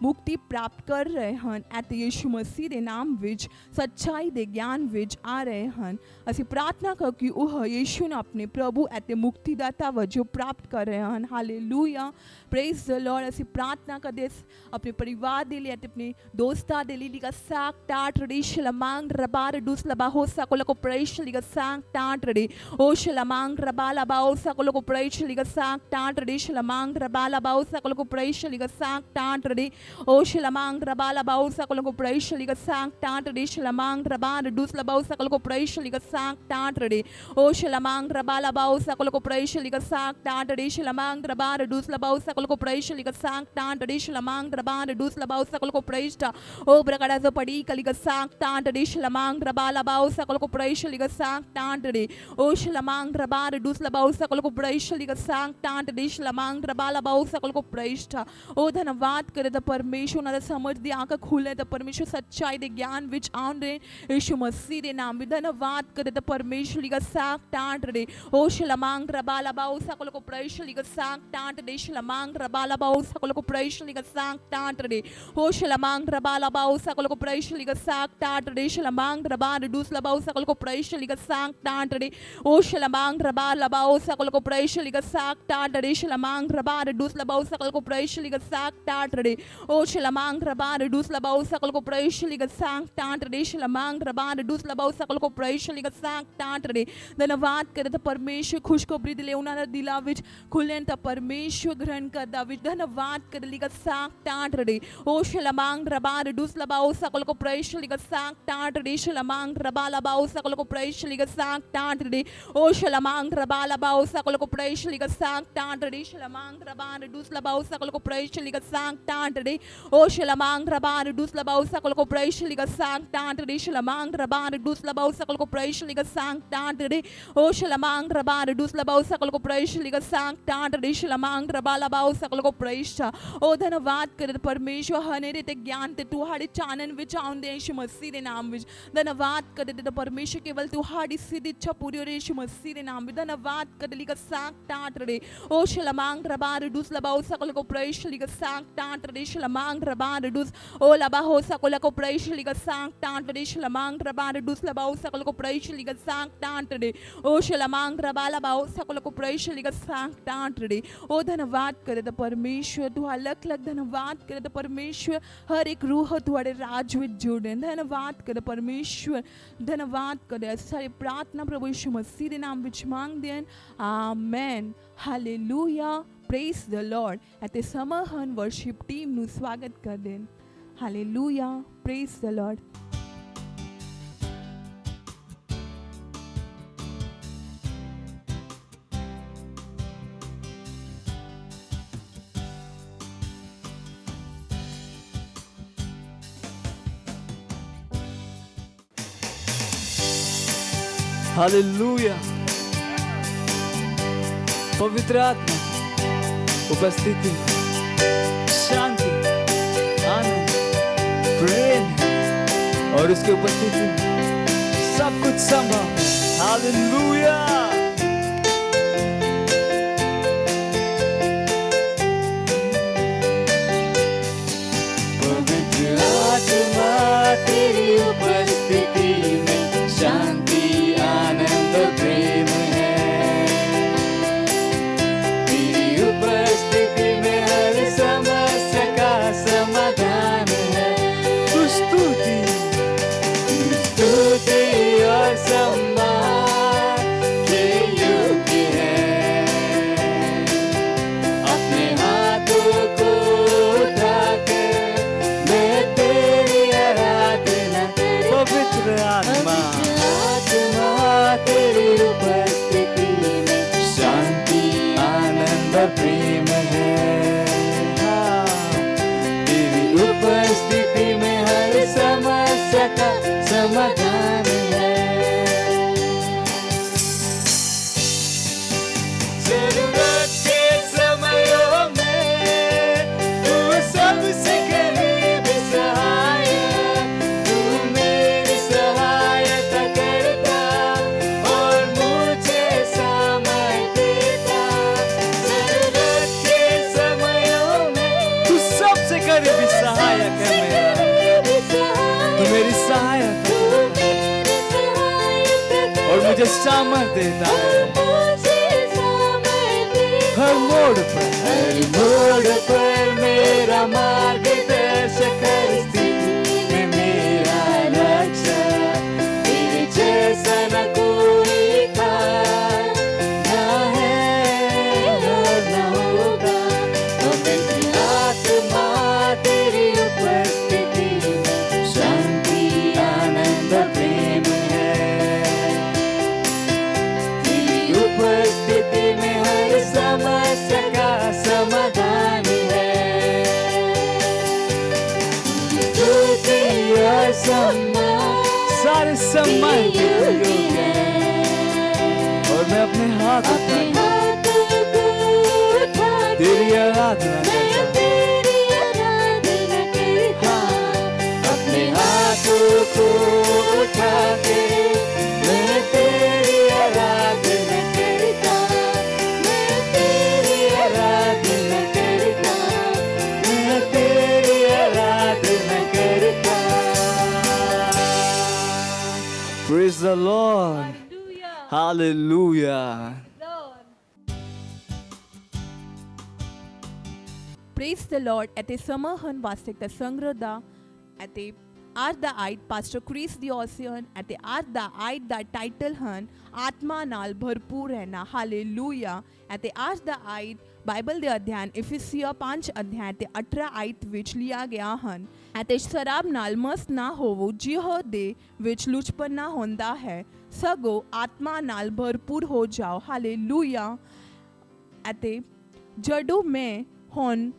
ਮੁਕਤੀ ਪ੍ਰਾਪਤ ਕਰ ਰਹੇ ਹਨ ਅਤੇ ਯਿਸੂ ਮਸੀਹ ਦੇ ਨਾਮ ਵਿੱਚ ਸੱਚਾਈ ਦੇ ਗਿਆਨ ਵਿੱਚ ਆ ਰਹੇ ਹਨ ਅਸੀਂ ਪ੍ਰਾਰਥਨਾ ਕਰੋ ਕਿ ਉਹ ਯਿਸੂ ਨੂੰ ਆਪਣੇ ਪ੍ਰਭੂ ਅਤੇ ਮੁਕਤੀਦਾਤਾ ਵਜੋਂ ਪ੍ਰਾਪਤ ਕਰ ਰਹੇ ਹਨ ਹਾਲੇਲੂਇਆ ਪ੍ਰੇਜ਼ ਦ ਲਾਰਡ ਅਸੀਂ ਪ੍ਰਾਰਥਨਾ ਕਰਦੇ ਆਪਣੇ ਪਰਿਵਾਰ ਦੇ ਲਈ ਅਤੇ ਆਪਣੇ ਦੋਸਤਾਂ ਦੇ ਲਈ ਲਿਗਾ ਸਾਕ ਟਾਟ ਰੜੀਸ਼ ਲਮਾਂਗ ਰਬਾਰ ਡੂਸ ਲਬਾ ਹੋ ਸਕੋ ਕੋ ਪ੍ਰੇਸ਼ ਲਿਗਾ ਸਾਕ ਟਾਟ ਰੜੀ ਓ ਸ਼ਲਮਾਂਗ ਰਬਾ ਲਬਾ ਓ ਸਕੋ ਕੋ ਪ੍ਰੇਸ਼ ਲਿਗਾ ਸਾਕ ਟਾਟ ਰੜੀਸ਼ ਲਮਾਂਗ ਰਬਾ ਲਬਾ ਓ ਸਕੋ ਕੋ ਪ੍ਰੇਸ਼ ਲਿਗਾ ਸਾਕ ਟਾਟ ਰੜੀ ਓ ਸ਼ਲਮਾਂਗ ਰਬਾ ਲਬਾ ਓ ਸਕੋ ਕੋ ਪ੍ਰੇਸ਼ ਲਿਗਾ ਸਾਕ ਟਾਟ ਰੜੀ ਸ਼ਲਮਾਂਗ ਰਬਾ ਡੂਸ ਲਬਾ ਓ ਸਕੋ ਕੋ ਪ੍ਰੇਸ਼ ਲਿਗਾ ਸਾਕ ਟਾਟ ਰੜੀ ਓ ਸ਼ਲਮਾਂਗ ਰਬਾ ਲਬਾ ਓ ਸਕੋ ਕੋ ਪ੍ਰੇਸ਼ ਲਿਗਾ ਸਾਕ ਟਾਟ ਰੜੀ ਸ਼ਲਮਾਂਗ ਰਬਾ ਡੂਸ ਲਬਾ ਓ ਸਕੋ ਕੋ ਪ੍ਰੇਸ਼ ਲਿਗਾ ਸਾਕ ਟਾਟ ਰੜੀ ਸ਼ਲਮਾਂਗ ਰਬਾ ਡੂਸ ਲਬਾ ਓ ਸਕੋ ਕੋ ਪ੍ਰੇਸ਼ਟਾ ਓ ਬਰਕੜਾ ਜੋ ਪੜੀ ਕਲਿਗਾ ਸਾਕ ਟਾਟ ਰੜੀ ਸ਼ਲਮਾਂਗ ਰਬਾ ਲਬਾ ਓ ਸਕੋ ਕੋ ਪ੍ਰੇਸ਼ ਲਿਗਾ ਸਾਕ ਟਾਟ ਰੜੀ ਓ ਸ਼ਲਮਾਂਗ ਰਬਾ ਡੂਸ ਲਬਾ ਓ ਸਕੋ ਕੋ ਪ੍ਰੇਸ਼ ਲਿਗਾ ਸਾਕ ਟਾਟ ਰੜੀ ਸ਼ਲਮਾਂਗ ਰਬਾ ਲਬਾ ਓ ਸਕੋ ਕੋ ਪ੍ਰੇਸ਼ਟਾ ਓ ਧੰਨਵਾਦ ਕਰੇ ਤਾਂ ਪਰਮੇਸ਼ਵਰ ਉਹਨਾਂ ਦਾ ਸਮਝ ਦੀ ਅੱਖ ਖੁੱਲੇ ਤਾਂ ਪਰਮੇਸ਼ਵਰ ਸੱਚਾਈ ਦੇ ਗਿਆਨ ਵਿੱਚ ਆਉਣ ਰਹੇ ਯਿਸੂ ਮਸੀਹ ਦੇ ਨਾਮ ਵਿੱਚ ਧੰਨਵਾਦ ਕਰੇ ਤਾਂ ਪਰਮੇਸ਼ਵਰ ਲਿਗਾ ਸਾਕ ਟਾਟ ਰੜੀ ਓ ਸ਼ਲਮਾਂਗ ਰਬਾ ਲਬਾ ਓ ਸਕੋ ਕੋ ਪ੍ਰੇਸ਼ ਲਿਗਾ ਸਾਕ ਟਾਟ ਰੜੀ ਸ਼ਲਮਾਂਗ ਰਬਾ ਲਬਾ ਓ ਸਕੋ ਕੋ ਪ੍ਰੇਸ਼ ਲਿਗਾ ਸਾਕ ਟਾਟ ਰੜੀ ਓ ਸ਼ਲਮਾਂਗ ਰਬਾ ਲਬਾ ਓ ਸਕੋ ਕੋ ਪ੍ਰੇਸ਼ ਲਿਗਾ ਸਾਕ ਟਾਟ ਰੜੀ ਸ਼ਲਮਾਂਗ ਰਬਾ ਡੂਸ ਲਬਾ ਓ ਸਕੋ ਕੋ ਪ੍ਰੇਸ਼ ਲਿਗਾ ਸਾਕ ਟਾਟ ਰੜੀ ਓ ਸ਼ਲਮਾਂਗ ਰਬਾ ਲਬਾ ਓ ਸਕੋ ਕੋ ਪ੍ਰੇਸ਼ ਲਿਗਾ ਸਾਕ ਟਾਟ ਰੜੀ ਸ਼ਲਮਾਂਗ ਰਬਾ ਡੂਸ ਲਬਾ ਓ ਸਕੋ ਕੋ ਪ੍ਰੇਸ਼ ਲਿਗਾ ਸਾਕ ਟਾਟ ਰੜੀ ਓ ਸ਼ਲਮਾਂਗ ਰਬਾ ਡੂਸ ਲਬਾ ਓ ਸਕੋ ਕੋ ਪ੍ਰੇਸ਼ ਲਿਗਾ ਸਾਕ ਟਾਟ ਰੜੀ ਸ਼ਲਮਾਂਗ ਰਬਾ ਡੂਸ ਲਬਾ ਓ ਸਕੋ ਕੋ ਪ੍ਰੇਸ਼ ਲਿਗਾ ਸਾਕ ਟਾਟ ਰੜੀ ਧੰਨਵਾਦ ਕਰੇ ਤਾਂ ਪਰਮੇਸ਼ਵਰ ਖੁਸ਼ਖਬਰੀ ਦੇ ਲਈ ਉਹਨਾਂ ਦੇ ਦਿਲਾਂ ਵਿੱਚ ਖੁੱਲ੍ਹਣ ਤਾਂ ਪਰਮੇਸ਼ਵਰ ਗ੍ਰਹਿਣ ਕਰਦਾ ਵਿੱਚ ਧੰਨਵਾਦ ਕਰ ਲਿਗਾ ਸਾਕ ਟਾਟ ਰੜੀ ਓ ਸ਼ਲਮਾਂਗ ਰਬਾ ਡੂਸ ਲਬਾ ਓ ਸਕੋ ਕੋ ਪ੍ਰੇਸ਼ ਲਿਗਾ ਸਾਕ ਟਾਟ ਰੜੀ ਸ਼ਲਮਾਂਗ ਰਬਾ ਲਬਾ ਓ ਸਕੋ ਕੋ ਪ੍ਰੇਸ਼ ਲਿਗਾ ਸਾਕ ਟਾਟ ਰੜੀ ਓ ਸ਼ਲਮਾਂਗ ਰਬਾ ਲਬਾ ਓ ਸਕੋ ਕੋ ਪ੍ਰੇਸ਼ ਲਿਗਾ ਸਾਕ ਟਾਟ ਰੜੀ ਸ਼ਲਮਾਂਗ ਰਬਾ ਡੂਸ ਲਬਾ ਓ ਸਕੋ ਕੋ ਪ੍ਰੇਸ਼ ਲਿਗਾ ਸਾਕ ਟਾਟ ਰੜੀ ਓ ਸ਼ਲਮਾਂਗ ਰਬਾ ਡੂਸ ਲਬਾ ਓ ਸਕੋ ਕੋ ਪ੍ਰੇਸ਼ ਲਿਗਾ ਸਾਕ ਟਾਟ ਰੜੀ ਸ਼ਲਮਾਂਗ ਰਬਾ ਡੂਸ ਲਬਾ ਓ ਸਕੋ ਕੋ ਪ੍ਰੇਸ਼ ਲਿਗਾ ਸਾਕ ਟਾਟ ਰੜੀ ਓ ਸ਼ਲਮਾਂਗ ਰਬਾ ਡੂਸ ਲਬਾ ਓ ਸਕੋ ਕੋ ਪ੍ਰੇਸ਼ ਲਿਗਾ ਸਾਕ ਟਾਟ ਰੜੀ ਸ਼ਲਮਾਂਗ ਰਬਾ ਲਬਾ ਓ ਸਕੋ ਕੋ ਪ੍ਰੇਸ਼ ਓ ਧੰਨਵਾਦ ਕਰੇ ਪਰਮੇਸ਼ਵਰ ਹਨੇਰੇ ਤੇ ਗਿਆਨ ਤੇ ਤੁਹਾਡੇ ਚਾਨਣ ਵਿੱਚ ਆਉਂਦੇ ਯਿਸੂ ਮਸੀਹ ਦੇ ਨਾਮ ਵਿੱਚ ਧੰਨਵਾਦ ਕਰੇ ਤੇ ਪਰਮੇਸ਼ਵਰ ਕੇਵਲ ਤੁਹਾਡੀ ਸਿੱਧ ਇੱਛਾ ਪੂਰੀ ਹੋ ਰਹੀ ਯਿਸੂ ਮਸੀਹ ਦੇ ਨਾਮ ਵਿੱਚ ਧੰਨਵਾਦ ਕਰੇ ਲਿਗਾ ਸਾਕ ਟਾਟ ਰੜੀ ਓ ਸ਼ਲਮਾਂਗ ਰਬਾ ਡੂਸ ਲਬਾ ਓ ਸਕੋ ਕੋ ਪ੍ਰੇਸ਼ ਲਿਗਾ ਸਾਕ ਟਾਟ ਰੜੀ ਸ਼ਲਮਾਂਗ ਰਬਾ ਡੂਸ ਓ ਲਬਾ ਹੋ ਸਕੋ ਕੋ ਪ੍ਰੇਸ਼ ਲਿਗਾ ਸਾਕ ਟਾਟ ਰੜੀ ਸ਼ਲਮਾਂਗ ਰਬਾ ਡੂਸ ਲਬਾ ਓ ਸਕੋ ਕੋ ਪ੍ਰੇਸ਼ ਲਿਗਾ ਸਾਕ ਟਾਟ ਰੜੀ ਓ ਸ਼ਲਮਾਂਗ ਰਬਾ ਲਬਾ ਓ ਸਕੋ ਕੋ ਪ੍ਰੇਸ਼ ਲਿਗਾ ਸਾਕ ਟਾਟ ਰੜੀ ਓ ਧੰਨਵਾਦ ਕਰੇ ਤਾਂ ਪਰਮੇਸ਼ਵਰ ਤੁਹਾਡਾ ਲੱਖ ਲੱਖ ਧੰਨਵਾਦ ਕਰੇ ਤਾਂ ਪਰਮੇਸ਼ਵਰ ਹਰ ਇੱਕ ਰੂਹ ਤੁਹਾਡੇ ਰਾਜ ਵਿੱਚ ਜੁੜੇ ਧੰਨਵਾਦ ਕਰੇ ਪਰਮੇਸ਼ਵਰ ਧੰਨਵਾਦ ਕਰੇ ਸਾਰੀ ਪ੍ਰਾਰਥਨਾ ਪ੍ਰਭੂ ਯਿਸੂ ਮਸੀਹ ਦੇ ਨਾਮ ਵਿੱਚ ਮੰਗਦੇ ਹਨ amen hallelujah praise the Lord ਅਤੇ ਸਮਹਨ ਵਰਸ਼ਿਪ ਟੀਮ ਨੂੰ ਸਵਾਗਤ ਕਰਦੇ ਹਨ hallelujah praise the Lord hallelujah पवित्र आत्मा उपस्थिति शांति आनंद प्रेम और उसके उपस्थिति में सब कुछ संभव है हालेलुया। मुझे सामर्थ देता है। हर मोड़ पर मेरा मार्गदर्शक, हर स्थिति में मेरा रक्षक। तेरे जैसा न कोई था, ना है और न होगा। पवित्र आत्मा तेरी उपस्थिति में शांति आनंद प्रेम है। तेरी उपस्थिति में हर समस्या का समाधान है। स्तुति और सम्मान, सारे सम्मान के योग्य है। और मैं अपने हाथ तेरी आराधना करता हूं। अपने हाथों को उठा के मैं तेरी आराधना करता। मैं तेरी आराधना करता। मैं तेरी आराधना करता। Praise the Lord. Hallelujah. Praise the Lord. ਅਤੇ ਸਮਾਂ ਹਨ ਵਾਸਤਵਿਕਤਾ ਸੰਗ੍ਰਹ ਦਾ ਅਤੇ ਅੱਜ ਦਾ ਆਇਤ ਪਾਸਟਰ ਕ੍ਰਿਸ ਦਿਓਸਿਅਨ ਅਤੇ ਅੱਜ ਦਾ ਆਇਤ ਦਾ ਟਾਈਟਲ ਹਨ ਆਤਮਾ ਨਾਲ ਭਰਪੂਰ ਰਹਿਣਾ। ਹਾਲੇਲੂਇਆ। ਅਤੇ ਅੱਜ ਦਾ ਆਇਤ ਬਾਈਬਲ ਦੇ ਅਧਿਐਨ ਇਫਿਸੀਆ 5 ਅਧਿਆਇ ਤੇ 18 ਆਇਤ ਵਿੱਚ ਲਿਆ ਗਿਆ ਹਨ। ਅਤੇ ਸ਼ਰਾਬ ਨਾਲ ਮਸਤ ਨਾ ਹੋਵੋ, ਜਿਹੋ ਦੇ ਵਿੱਚ ਲੁਚਪਨਾ ਹੁੰਦਾ ਹੈ, ਸਗੋਂ ਆਤਮਾ ਨਾਲ ਭਰਪੂਰ ਹੋ ਜਾਓ। ਹਾਲੇਲੂਇਆ। ਅਤੇ ਜਦੋਂ ਮੈਂ ਹੁਣ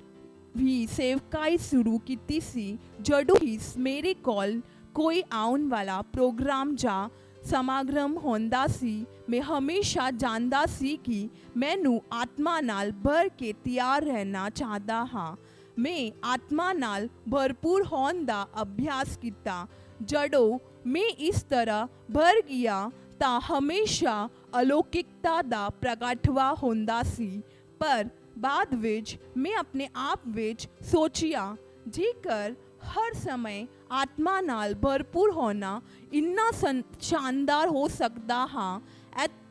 ਵੀ ਸੇਵਕਾਈ ਸ਼ੁਰੂ ਕੀਤੀ ਸੀ, ਜਦੋਂ ਹੀ ਮੇਰੇ ਕੋਲ ਕੋਈ ਆਉਣ ਵਾਲਾ ਪ੍ਰੋਗਰਾਮ ਜਾਂ ਸਮਾਗਮ ਹੁੰਦਾ ਸੀ, ਮੈਂ ਹਮੇਸ਼ਾ ਜਾਣਦਾ ਸੀ ਕਿ ਮੈਨੂੰ ਆਤਮਾ ਨਾਲ ਭਰ ਕੇ ਤਿਆਰ ਰਹਿਣਾ ਚਾਹੁੰਦਾ ਹਾਂ। ਮੈਂ ਆਤਮਾ ਨਾਲ ਭਰਪੂਰ ਹੋਣ ਦਾ ਅਭਿਆਸ ਕੀਤਾ। ਜਦੋਂ ਮੈਂ ਇਸ ਤਰ੍ਹਾਂ ਭਰ ਗਿਆ ਤਾਂ ਹਮੇਸ਼ਾ ਅਲੌਕਿਕਤਾ ਦਾ ਪ੍ਰਗਟਾਵਾ ਹੁੰਦਾ ਸੀ। ਪਰ ਬਾਅਦ ਵਿੱਚ ਮੈਂ ਆਪਣੇ ਆਪ ਵਿੱਚ ਸੋਚਿਆ, ਜੇਕਰ ਹਰ ਸਮੇਂ ਆਤਮਾ ਨਾਲ ਭਰਪੂਰ ਹੋਣਾ ਇੰਨਾ ਸ਼ਾਨਦਾਰ ਹੋ ਸਕਦਾ ਹਾਂ,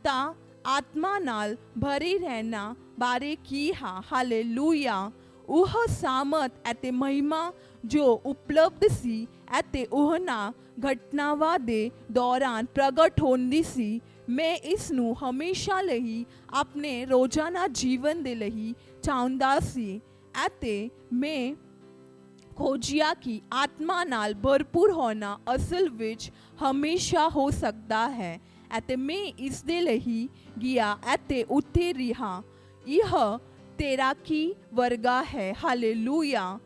ਤਾਂ ਆਤਮਾ ਨਾਲ ਭਰੇ ਰਹਿਣਾ ਬਾਰੇ ਕੀ ਹੈ। ਹਾਲੇਲੂਇਆ। ਉਹ ਸਾਮਰਥ ਅਤੇ ਮਹਿਮਾ ਜੋ ਉਪਲਬਧ ਸੀ ਅਤੇ ਉਹਨਾਂ ਘਟਨਾਵਾਂ ਦੇ ਦੌਰਾਨ ਪ੍ਰਗਟ ਹੁੰਦੀ ਸੀ, ਮੈਂ ਇਸ ਨੂੰ ਹਮੇਸ਼ਾ ਲਈ ਆਪਣੇ ਰੋਜ਼ਾਨਾ ਜੀਵਨ ਦੇ ਲਈ ਚਾਹੁੰਦਾ ਸੀ। ਅਤੇ ਮੈਂ ਖੋਜਿਆ ਕਿ ਆਤਮਾ ਨਾਲ ਭਰਪੂਰ ਹੋਣਾ ਅਸਲ ਵਿੱਚ ਹਮੇਸ਼ਾ ਹੋ ਸਕਦਾ ਹੈ। ਅਤੇ ਮੈਂ ਇਸ ਦੇ ਲਈ ਗਿਆ ਅਤੇ ਉੱਥੇ ਰਿਹਾ। ਇਹ ਤੈਰਾਕੀ ਵਰਗਾ ਹੈ। ਹਾਲੇਲੂਇਆ।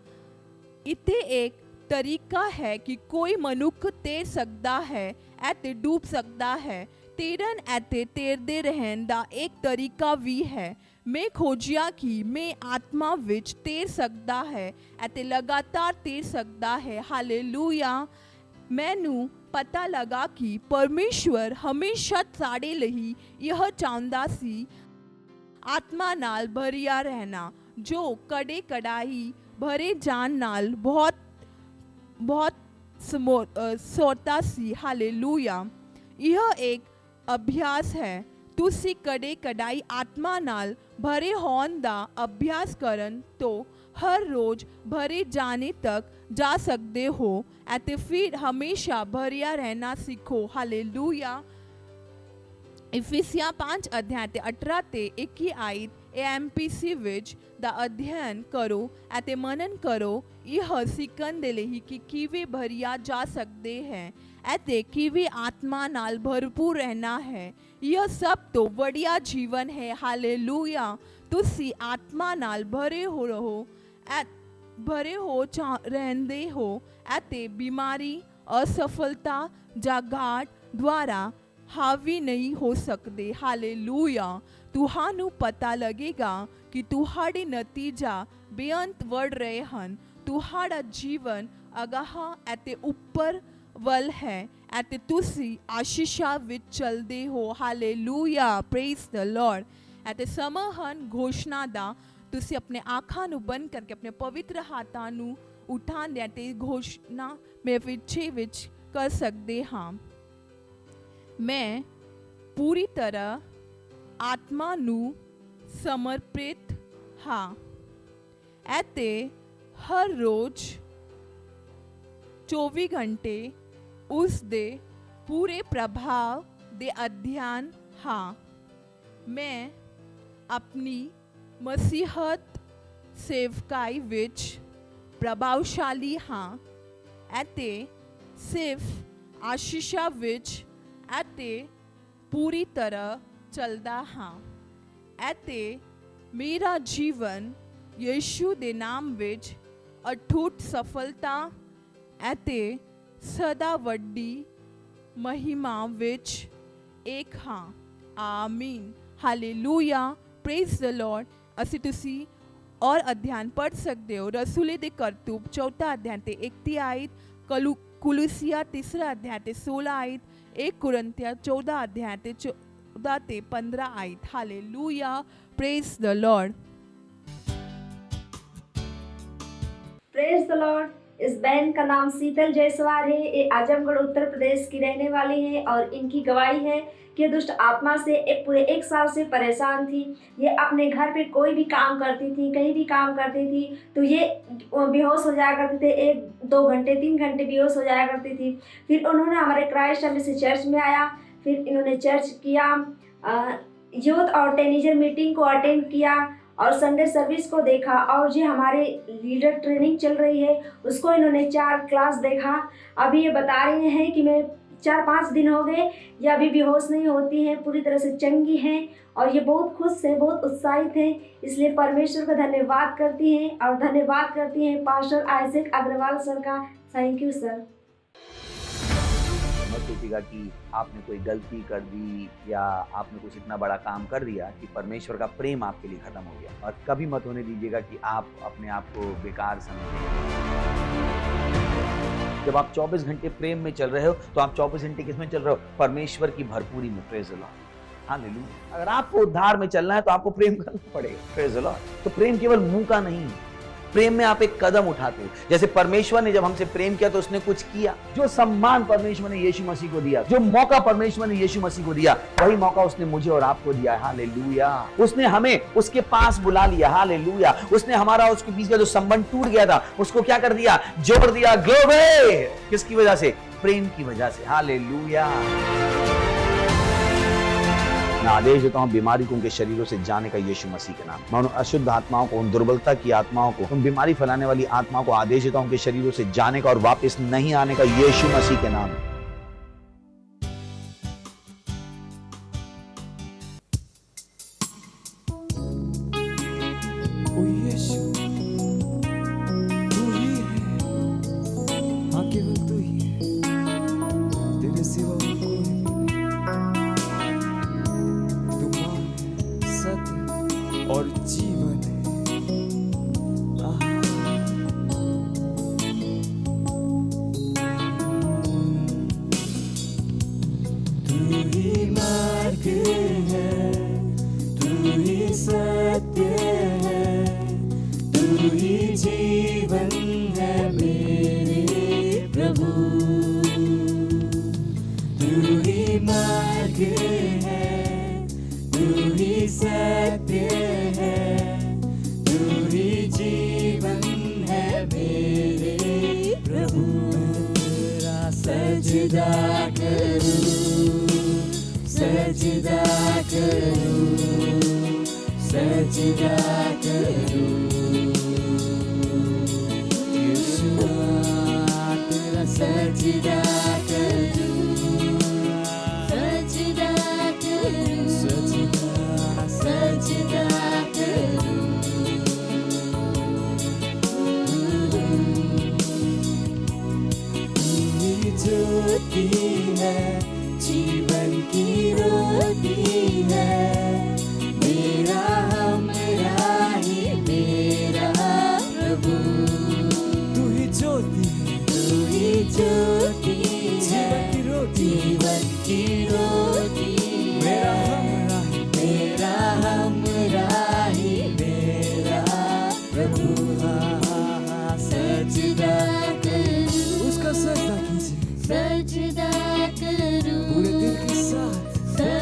ਇੱਥੇ ਇੱਕ ਤਰੀਕਾ ਹੈ ਕਿ ਕੋਈ ਮਨੁੱਖ ਤੈਰ ਸਕਦਾ ਹੈ ਅਤੇ ਡੁੱਬ ਸਕਦਾ ਹੈ। ਤੈਰਨ ਅਤੇ ਤੈਰਦੇ ਰਹਿਣ ਦਾ ਇੱਕ ਤਰੀਕਾ ਵੀ ਹੈ। ਮੈਂ ਖੋਜਿਆ ਕਿ ਮੈਂ ਆਤਮਾ ਵਿੱਚ ਤੈਰ ਸਕਦਾ ਹੈ ਅਤੇ ਲਗਾਤਾਰ ਤੈਰ ਸਕਦਾ ਹੈ। ਹਾਲੇਲੂਇਆ। ਮੈਨੂੰ ਪਤਾ ਲੱਗਾ ਕਿ ਪਰਮੇਸ਼ਵਰ ਹਮੇਸ਼ਾ ਸਾਡੇ ਲਈ ਇਹ ਚਾਹੁੰਦਾ ਸੀ, ਆਤਮਾ ਨਾਲ ਭਰਿਆ ਰਹਿਣਾ, ਜੋ ਕਦੇ ਕਦਾਈ ਭਰੇ ਜਾਣ ਨਾਲ ਬਹੁਤ ਸੋਤਾ ਸੀ। ਹਾਲੇਲੂਇਆ। ਇਹ ਇੱਕ ਅਭਿਆਸ ਹੈ। ਤੁਸੀਂ ਕਦੇ ਕਦਾਈ ਆਤਮਾ ਨਾਲ ਭਰੇ ਹੋਣ ਦਾ ਅਭਿਆਸ ਕਰਨ ਤੋਂ ਹਰ ਰੋਜ਼ ਭਰੇ ਜਾਣੇ ਤੱਕ ਜਾ ਸਕਦੇ ਹੋ ਅਤੇ ਫਿਰ ਹਮੇਸ਼ਾ ਭਰਿਆ ਰਹਿਣਾ ਸਿੱਖੋ। ਹਾਲੇਲੂਇਆ। ਇਫਿਸੀਆ 5 ਅਧਿਆਇ ਤੇ 18 ਤੇ 21 ਆਇਤ AMPC ਵਿੱਚ ਦਾ ਅਧਿਐਨ ਕਰੋ ਅਤੇ ਮਨਨ ਕਰੋ। ਇਹ ਸਿੱਖਣ ਦੇ ਲਈ ਕਿ ਕਿਵੇਂ ਭਰਿਆ ਜਾ ਸਕਦੇ ਹੈ ਅਤੇ ਕਿਵੇਂ ਆਤਮਾ ਨਾਲ ਭਰਪੂਰ ਰਹਿਣਾ ਹੈ। ਇਹ ਸਭ ਤੋਂ ਵਧੀਆ ਜੀਵਨ ਹੈ। ਹਾਲੇਲੂਇਆ। ਤੁਸੀਂ ਆਤਮਾ ਨਾਲ ਭਰੇ ਹੋ ਰਹਿੰਦੇ ਹੋ ਅਤੇ ਬਿਮਾਰੀ, ਅਸਫਲਤਾ ਜਾਂ ਘਾਟ ਦੁਆਰਾ ਹਾਵੀ ਨਹੀਂ ਹੋ ਸਕਦੇ। ਹਾਲੇਲੂਇਆ। ਤੁਹਾਨੂੰ ਪਤਾ ਲੱਗੇਗਾ ਕਿ ਤੁਹਾਡੇ ਨਤੀਜਾ ਬੇਅੰਤ ਵਧ ਰਹੇ ਹਨ। ਤੁਹਾਡਾ ਜੀਵਨ ਅਗਾਹ ਅਤੇ ਉੱਪਰ ਵੱਲ ਹੈ ਅਤੇ ਤੁਸੀਂ ਆਸ਼ੀਸ਼ਾਂ ਵਿੱਚ ਚੱਲਦੇ ਹੋ। ਹਾਲੇਲੂਇਆ। Praise the Lord. ਅਤੇ ਸਮਾਂ ਹਨ ਘੋਸ਼ਣਾ ਦਾ। ਤੁਸੀਂ ਆਪਣੇ ਅੱਖਾਂ ਨੂੰ ਬੰਦ ਕਰਕੇ ਆਪਣੇ ਪਵਿੱਤਰ ਹੱਥਾਂ ਨੂੰ ਉਠਾਉਂਦੇ ਅਤੇ ਘੋਸ਼ਣਾ ਮੇਰੇ ਪਿੱਛੇ ਵਿੱਚ ਕਰ ਸਕਦੇ ਹਾਂ। ਮੈਂ પૂરી તરહ આત્માનું સમર્પિત હા ਐਤੇ ਹਰ ਰੋਜ਼ 24 ਘੰਟੇ ਉਸ ਦੇ ਪੂਰੇ ਪ੍ਰਭਾਵ ਦੇ ਅਧਿਐਨ ਹਾਂ ਮੈਂ ਆਪਣੀ ਮਸੀਹਤ ਸੇਵਕਾਈ ਵਿੱਚ ਪ੍ਰਭਾਵਸ਼ਾਲੀ ਹਾਂ ਅਤੇ ਸਿਰਫ ਆਸ਼ੀਸ਼ਾ ਵਿੱਚ ਅਤੇ ਪੂਰੀ ਤਰ੍ਹਾਂ ਚੱਲਦਾ ਹਾਂ ਅਤੇ ਮੇਰਾ ਜੀਵਨ ਯਿਸੂ ਦੇ ਨਾਮ ਵਿੱਚ ਅਟੁੱਟ ਸਫਲਤਾ ਅਤੇ ਸਦਾ ਵੱਡੀ ਮਹਿਮਾ ਵਿੱਚ ਇੱਕ ਹਾਂ ਆਮੀਨ ਹਾਲੇਲੂਇਆ ਪ੍ਰੇਜ਼ ਦ ਲਾਰਡ ਅਸੀਂ ਤੁਸੀਂ और अध्ययन पढ़ सकते हो रसूले दे करतूब 4 अध्याय ते 1 आयत कुलुसिया 3 अध्याय ते 16 आयत 1 कुरिन्थिया 14 अध्याय ते 14 ते 15 आयत hallelujah praise the Lord praise the Lord. इस बहन का नाम शीतल जायसवाल है। ये आजमगढ़ उत्तर प्रदेश की रहने वाली है और इनकी गवाही है कि दुष्ट आत्मा से पूरे 1 साल से परेशान थी। ये अपने घर पे कोई भी काम करती थी, कहीं भी काम करती थी तो ये बेहोश हो जाया करते थे। 1-2 घंटे 3 घंटे बेहोश हो जाया करती थी। फिर उन्होंने हमारे क्राइस्ट से चर्च में आया। फिर इन्होंने चर्च किया, यूथ और टीनेजर मीटिंग को अटेंड किया और संडे सर्विस को देखा और जो हमारे लीडर ट्रेनिंग चल रही है उसको इन्होंने 4 क्लास देखा। अभी ये बता रहे हैं कि मैं 4-5 दिन हो गए, ये अभी बेहोश नहीं होती हैं, पूरी तरह से चंगी हैं और ये बहुत खुश हैं, बहुत उत्साहित हैं। इसलिए परमेश्वर का धन्यवाद करती हैं और धन्यवाद करती हैं पास्टर आइजैक अग्रवाल सर का। Thank you sir. मत सोचिएगा कि आपने कोई गलती कर दी या आपने कुछ इतना बड़ा काम कर दिया कि परमेश्वर का प्रेम आपके लिए खत्म हो गया, और कभी मत होने दीजिएगा कि आप अपने आप को बेकार समझें। जब आप 24 घंटे प्रेम में चल रहे हो तो आप 24 घंटे किस में चल रहे हो? परमेश्वर की भरपूरी में। Praise the Lord, hallelujah. अगर आपको उद्धार में चलना है तो आपको प्रेम करना पड़ेगा। Praise the Lord. तो प्रेम केवल मुंह का नहीं है, प्रेम में आप एक कदम उठाते हो। जैसे परमेश्वर ने जब हमसे प्रेम किया तो उसने कुछ किया। जो सम्मान परमेश्वर ने यीशु मसीह को दिया, जो मौका परमेश्वर ने यीशु मसीह को दिया, वही मौका उसने मुझे और आपको दिया है। हालेलुया। उसने हमें उसके पास बुला लिया। हालेलुया। उसने हमारा उसके बीच का जो संबंध टूट गया था उसको क्या कर दिया? जोड़ दिया। ग्लोरी। किसकी वजह से? प्रेम की वजह से। हालेलुया। मैं आदेश देता हूं बीमारी को उनके शरीरों से जाने का यीशु मसीह के नाम। मैं उन अशुद्ध आत्माओं को, उन दुर्बलता की आत्माओं को, उन बीमारी फैलाने वाली आत्माओं को आदेश देता हूं उनके शरीरों से जाने का और वापस नहीं आने का यीशु मसीह के नाम। ओ यीशु तू ही है, हाँ केवल तू ही है, तेरे सिवा और कोई भी नहीं। तू मार्ग है, सत्य और जीवन है। आहा। तू ही मार्ग है, तू ही सत्य है, तू ही जीवन है मेरे प्रभु। तू ही मार्ग है, तू ही सत्य है, तू ही जीवन है मेरे प्रभु। तेरा सजदा करूं, सजदा करूं, सजदा करूं। यीशुआ तेरा सजदा करूं, सजदा करूं, सजदा सजदा करूं। तू ज्योति है, जीवन की रोटी है, मेरा हमरा ही मेरा प्रभु। तू ही ज्योति है, तू ही ज्योति है, जीवन की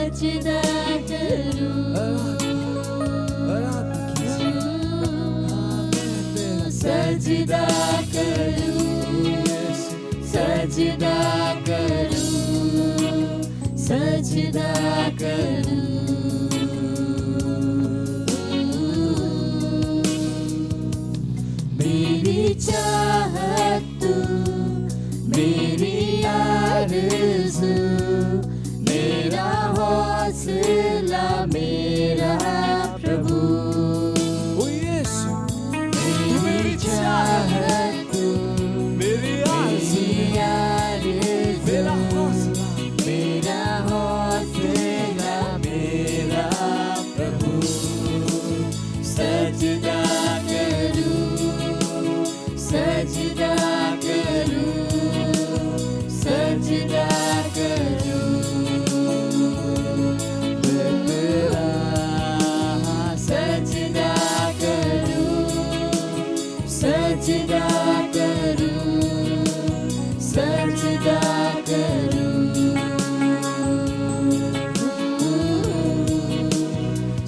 सजदा करूं, आराधना कीजिए। हाँ, मैं तेरा सजदा करूं, सजदा करूं, सजदा करूं। मेरी चाहत तू, मेरी आरज़ू, मेरा हौसला, मेरा प्रभु। ओ यीशु, मेरी चाहत तू, मेरी आरज़ू, मेरा हौसला, मेरा हौसला, मेरा प्रभु। सजदा करूं, सजदा करूं, सजदा करूं। मैं तेरा सजदा करूं, सजदा करूं, सजदा करूं।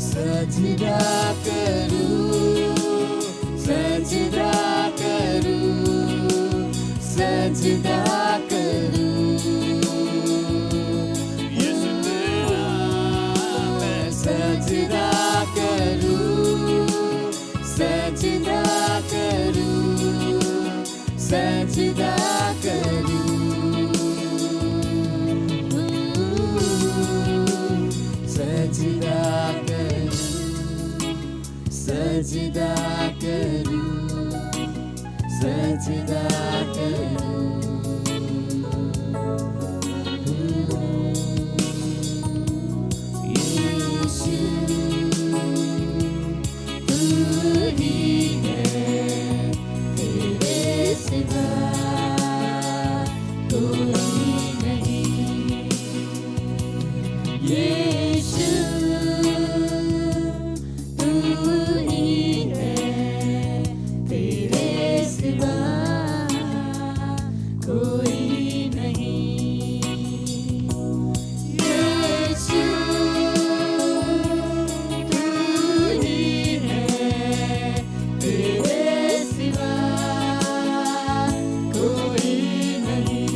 सजदा करूं, सजदा करूं, सजदा करूं। यीशु तेरा मैं सजदा करूं, सजदा करूं, सजदा करूं। सजदा करूं, सजदा करूं, सजदा करूं। यीशु तू ही है, तेरे सिवा कोई नहीं। यीशु तू ही है, तेरे सिवा कोई नहीं। यीशु तू ही है, तेरे सिवा कोई नहीं।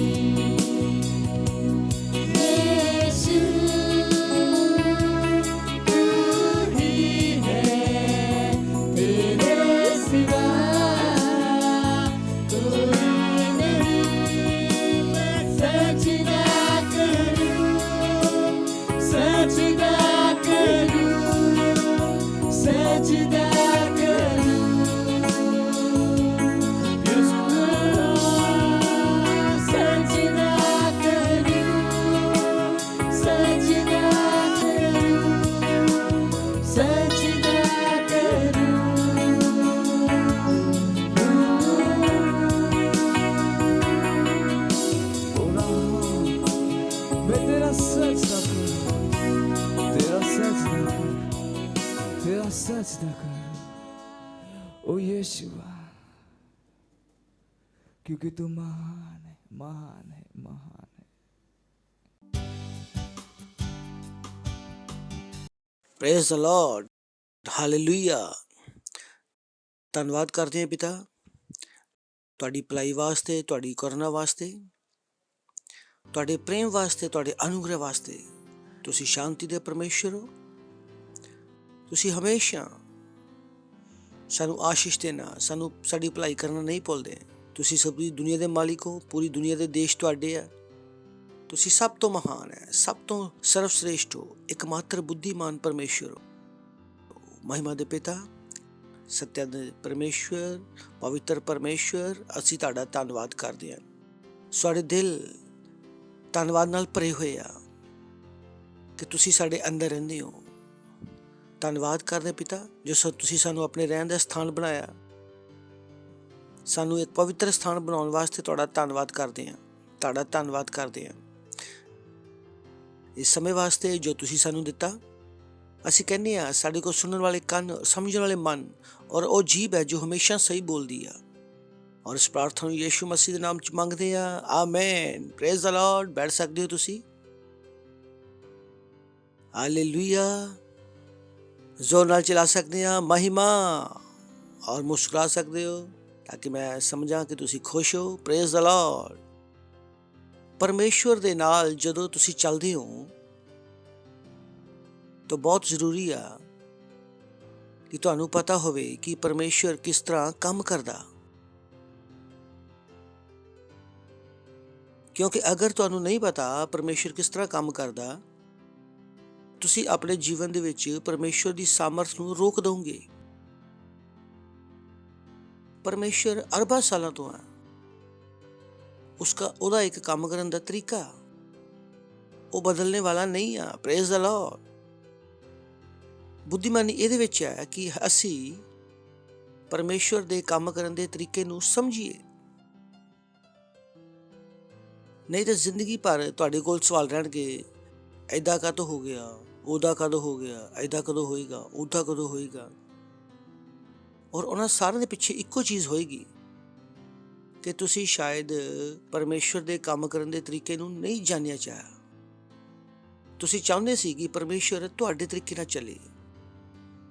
यीशु तू ही है, तेरे सिवा कोई नहीं। मैं सजदा करूं, सजदा करूं, सजदा करूं। यीशु सजदा करूं, सजदा करूं, सजदा करूं। मैं तेरा सजदा करूं, तेरा सजदा करूं, तेरा सजदा करूं। ओ यीशुआ, क्योंकि तू महान है, महान है, महान है। Praise the Lord, hallelujah. ਧੰਨਵਾਦ ਕਰਦੇ ਹਾਂ ਪਿਤਾ ਤੁਹਾਡੀ ਭਲਾਈ ਵਾਸਤੇ, ਤੁਹਾਡੀ ਕਰੁਣਾ ਵਾਸਤੇ, ਤੁਹਾਡੇ ਪ੍ਰੇਮ ਵਾਸਤੇ, ਤੁਹਾਡੇ ਅਨੁਗ੍ਰਹ ਵਾਸਤੇ। ਤੁਸੀਂ ਸ਼ਾਂਤੀ ਦੇ ਪਰਮੇਸ਼ਰ ਹੋ। ਤੁਸੀਂ ਹਮੇਸ਼ਾ ਸਾਨੂੰ ਆਸ਼ੀਸ਼ ਦੇਣਾ, ਸਾਨੂੰ ਸਾਡੀ ਭਲਾਈ ਕਰਨਾ ਨਹੀਂ ਭੁੱਲਦੇ। ਤੁਸੀਂ ਸਭੀ ਦੁਨੀਆ ਦੇ ਮਾਲਿਕ ਹੋ, ਪੂਰੀ ਦੁਨੀਆ ਦੇ ਦੇਸ਼ ਤੁਹਾਡੇ ਆ। ਤੁਸੀਂ ਸਭ ਤੋਂ ਮਹਾਨ ਹੈ, ਸਭ ਤੋਂ ਸਰਵਸ਼੍ਰੇਸ਼ਟ ਹੋ, ਇੱਕਮਾਤਰ ਬੁੱਧੀਮਾਨ ਪਰਮੇਸ਼ਰ ਹੋ। ਮਹਿਮਾ ਦੇ ਪਿਤਾ, ਸੱਤਿਆ ਦੇ ਪਰਮੇਸ਼ਰ, ਪਵਿੱਤਰ ਪਰਮੇਸ਼ਰ, ਅਸੀਂ ਤੁਹਾਡਾ ਧੰਨਵਾਦ ਕਰਦੇ ਹਾਂ। ਸਾਡੇ ਦਿਲ ਧੰਨਵਾਦ ਨਾਲ ਭਰੇ ਹੋਏ ਆ ਕਿ ਤੁਸੀਂ ਸਾਡੇ ਅੰਦਰ ਰਹਿੰਦੇ ਹੋ। ਧੰਨਵਾਦ ਕਰਦੇ ਪਿਤਾ, ਜੋ ਤੁਸੀਂ ਸਾਨੂੰ ਆਪਣੇ ਰਹਿਣ ਦਾ ਸਥਾਨ ਬਣਾਇਆ। ਸਾਨੂੰ ਇੱਕ ਪਵਿੱਤਰ ਸਥਾਨ ਬਣਾਉਣ ਵਾਸਤੇ ਤੁਹਾਡਾ ਧੰਨਵਾਦ ਕਰਦੇ ਹਾਂ, ਤੁਹਾਡਾ ਧੰਨਵਾਦ ਕਰਦੇ ਹਾਂ। ਇਸ ਸਮੇਂ ਵਾਸਤੇ ਜੋ ਤੁਸੀਂ ਸਾਨੂੰ ਦਿੱਤਾ, ਅਸੀਂ ਕਹਿੰਦੇ ਹਾਂ ਸਾਡੇ ਕੋਲ ਸੁਣਨ ਵਾਲੇ ਕੰਨ, ਸਮਝਣ ਵਾਲੇ ਮਨ ਔਰ ਉਹ ਜੀਭ ਹੈ ਜੋ ਹਮੇਸ਼ਾ ਸਹੀ ਬੋਲਦੀ ਆ। ਔਰ ਇਸ ਪ੍ਰਾਰਥਨਾ ਨੂੰ ਯੀਸ਼ੂ ਮਸੀਹ ਦੇ ਨਾਮ 'ਚ ਮੰਗਦੇ ਆ, ਆਮੇਨ। Praise the Lord. ਬੈਠ ਸਕਦੇ ਹੋ ਤੁਸੀਂ। ਹਾਲੇਲੂਇਆ। ਜ਼ੋਰ ਨਾਲ ਚਲਾ ਸਕਦੇ ਹਾਂ ਮਹਿਮਾ, ਔਰ ਮੁਸਕਰਾ ਸਕਦੇ ਹੋ ਤਾਂ ਕਿ ਮੈਂ ਸਮਝਾਂ ਕਿ ਤੁਸੀਂ ਖੁਸ਼ ਹੋ। Praise the Lord. ਪਰਮੇਸ਼ਵਰ ਦੇ ਨਾਲ ਜਦੋਂ ਤੁਸੀਂ ਚੱਲਦੇ ਹੋ ਤਾਂ ਬਹੁਤ ਜ਼ਰੂਰੀ ਆ ਕਿ ਤੁਹਾਨੂੰ ਪਤਾ ਹੋਵੇ ਕਿ ਪਰਮੇਸ਼ਵਰ ਕਿਸ ਤਰ੍ਹਾਂ ਕੰਮ ਕਰਦਾ, ਕਿਉਂਕਿ ਅਗਰ ਤੁਹਾਨੂੰ ਨਹੀਂ ਪਤਾ ਪਰਮੇਸ਼ਵਰ ਕਿਸ ਤਰ੍ਹਾਂ ਕੰਮ ਕਰਦਾ, ਤੁਸੀਂ ਆਪਣੇ ਜੀਵਨ ਦੇ ਵਿੱਚ ਪਰਮੇਸ਼ਵਰ ਦੀ ਸਾਮਰਥ ਨੂੰ ਰੋਕ ਦੋਗੇ। ਪਰਮੇਸ਼ਵਰ ਅਰਬਾਂ ਸਾਲਾਂ ਤੋਂ ਹੈ, ਉਹਦਾ ਇੱਕ ਕੰਮ ਕਰਨ ਦਾ ਤਰੀਕਾ, ਉਹ ਬਦਲਣੇ ਵਾਲਾ ਨਹੀਂ ਆ। Praise the Lord. ਬੁੱਧੀਮਾਨੀ ਇਹਦੇ ਵਿੱਚ ਹੈ ਕਿ ਅਸੀਂ ਪਰਮੇਸ਼ਵਰ ਦੇ ਕੰਮ ਕਰਨ ਦੇ ਤਰੀਕੇ ਨੂੰ ਸਮਝੀਏ, ਨਹੀਂ ਤਾਂ ਜ਼ਿੰਦਗੀ ਭਰ ਤੁਹਾਡੇ ਕੋਲ ਸਵਾਲ ਰਹਿਣਗੇ, ਐਦਾਂ ਕਦੋਂ ਹੋ ਗਿਆ, ਉਹਦਾ ਕਦੋਂ ਹੋ ਗਿਆ, ਐਦਾਂ ਕਦੋਂ ਹੋਏਗਾ, ਉਹਦਾ ਕਦੋਂ ਹੋਏਗਾ। ਔਰ ਉਹਨਾਂ ਸਾਰਿਆਂ ਦੇ ਪਿੱਛੇ ਇੱਕੋ ਚੀਜ਼ ਹੋਏਗੀ ਕਿ ਤੁਸੀਂ ਸ਼ਾਇਦ ਪਰਮੇਸ਼ਵਰ ਦੇ ਕੰਮ ਕਰਨ ਦੇ ਤਰੀਕੇ ਨੂੰ ਨਹੀਂ ਜਾਣਿਆ ਚਾਹਿਆ। ਤੁਸੀਂ ਚਾਹੁੰਦੇ ਸੀ ਕਿ ਪਰਮੇਸ਼ਵਰ ਤੁਹਾਡੇ ਤਰੀਕੇ ਨਾਲ ਚੱਲੇ,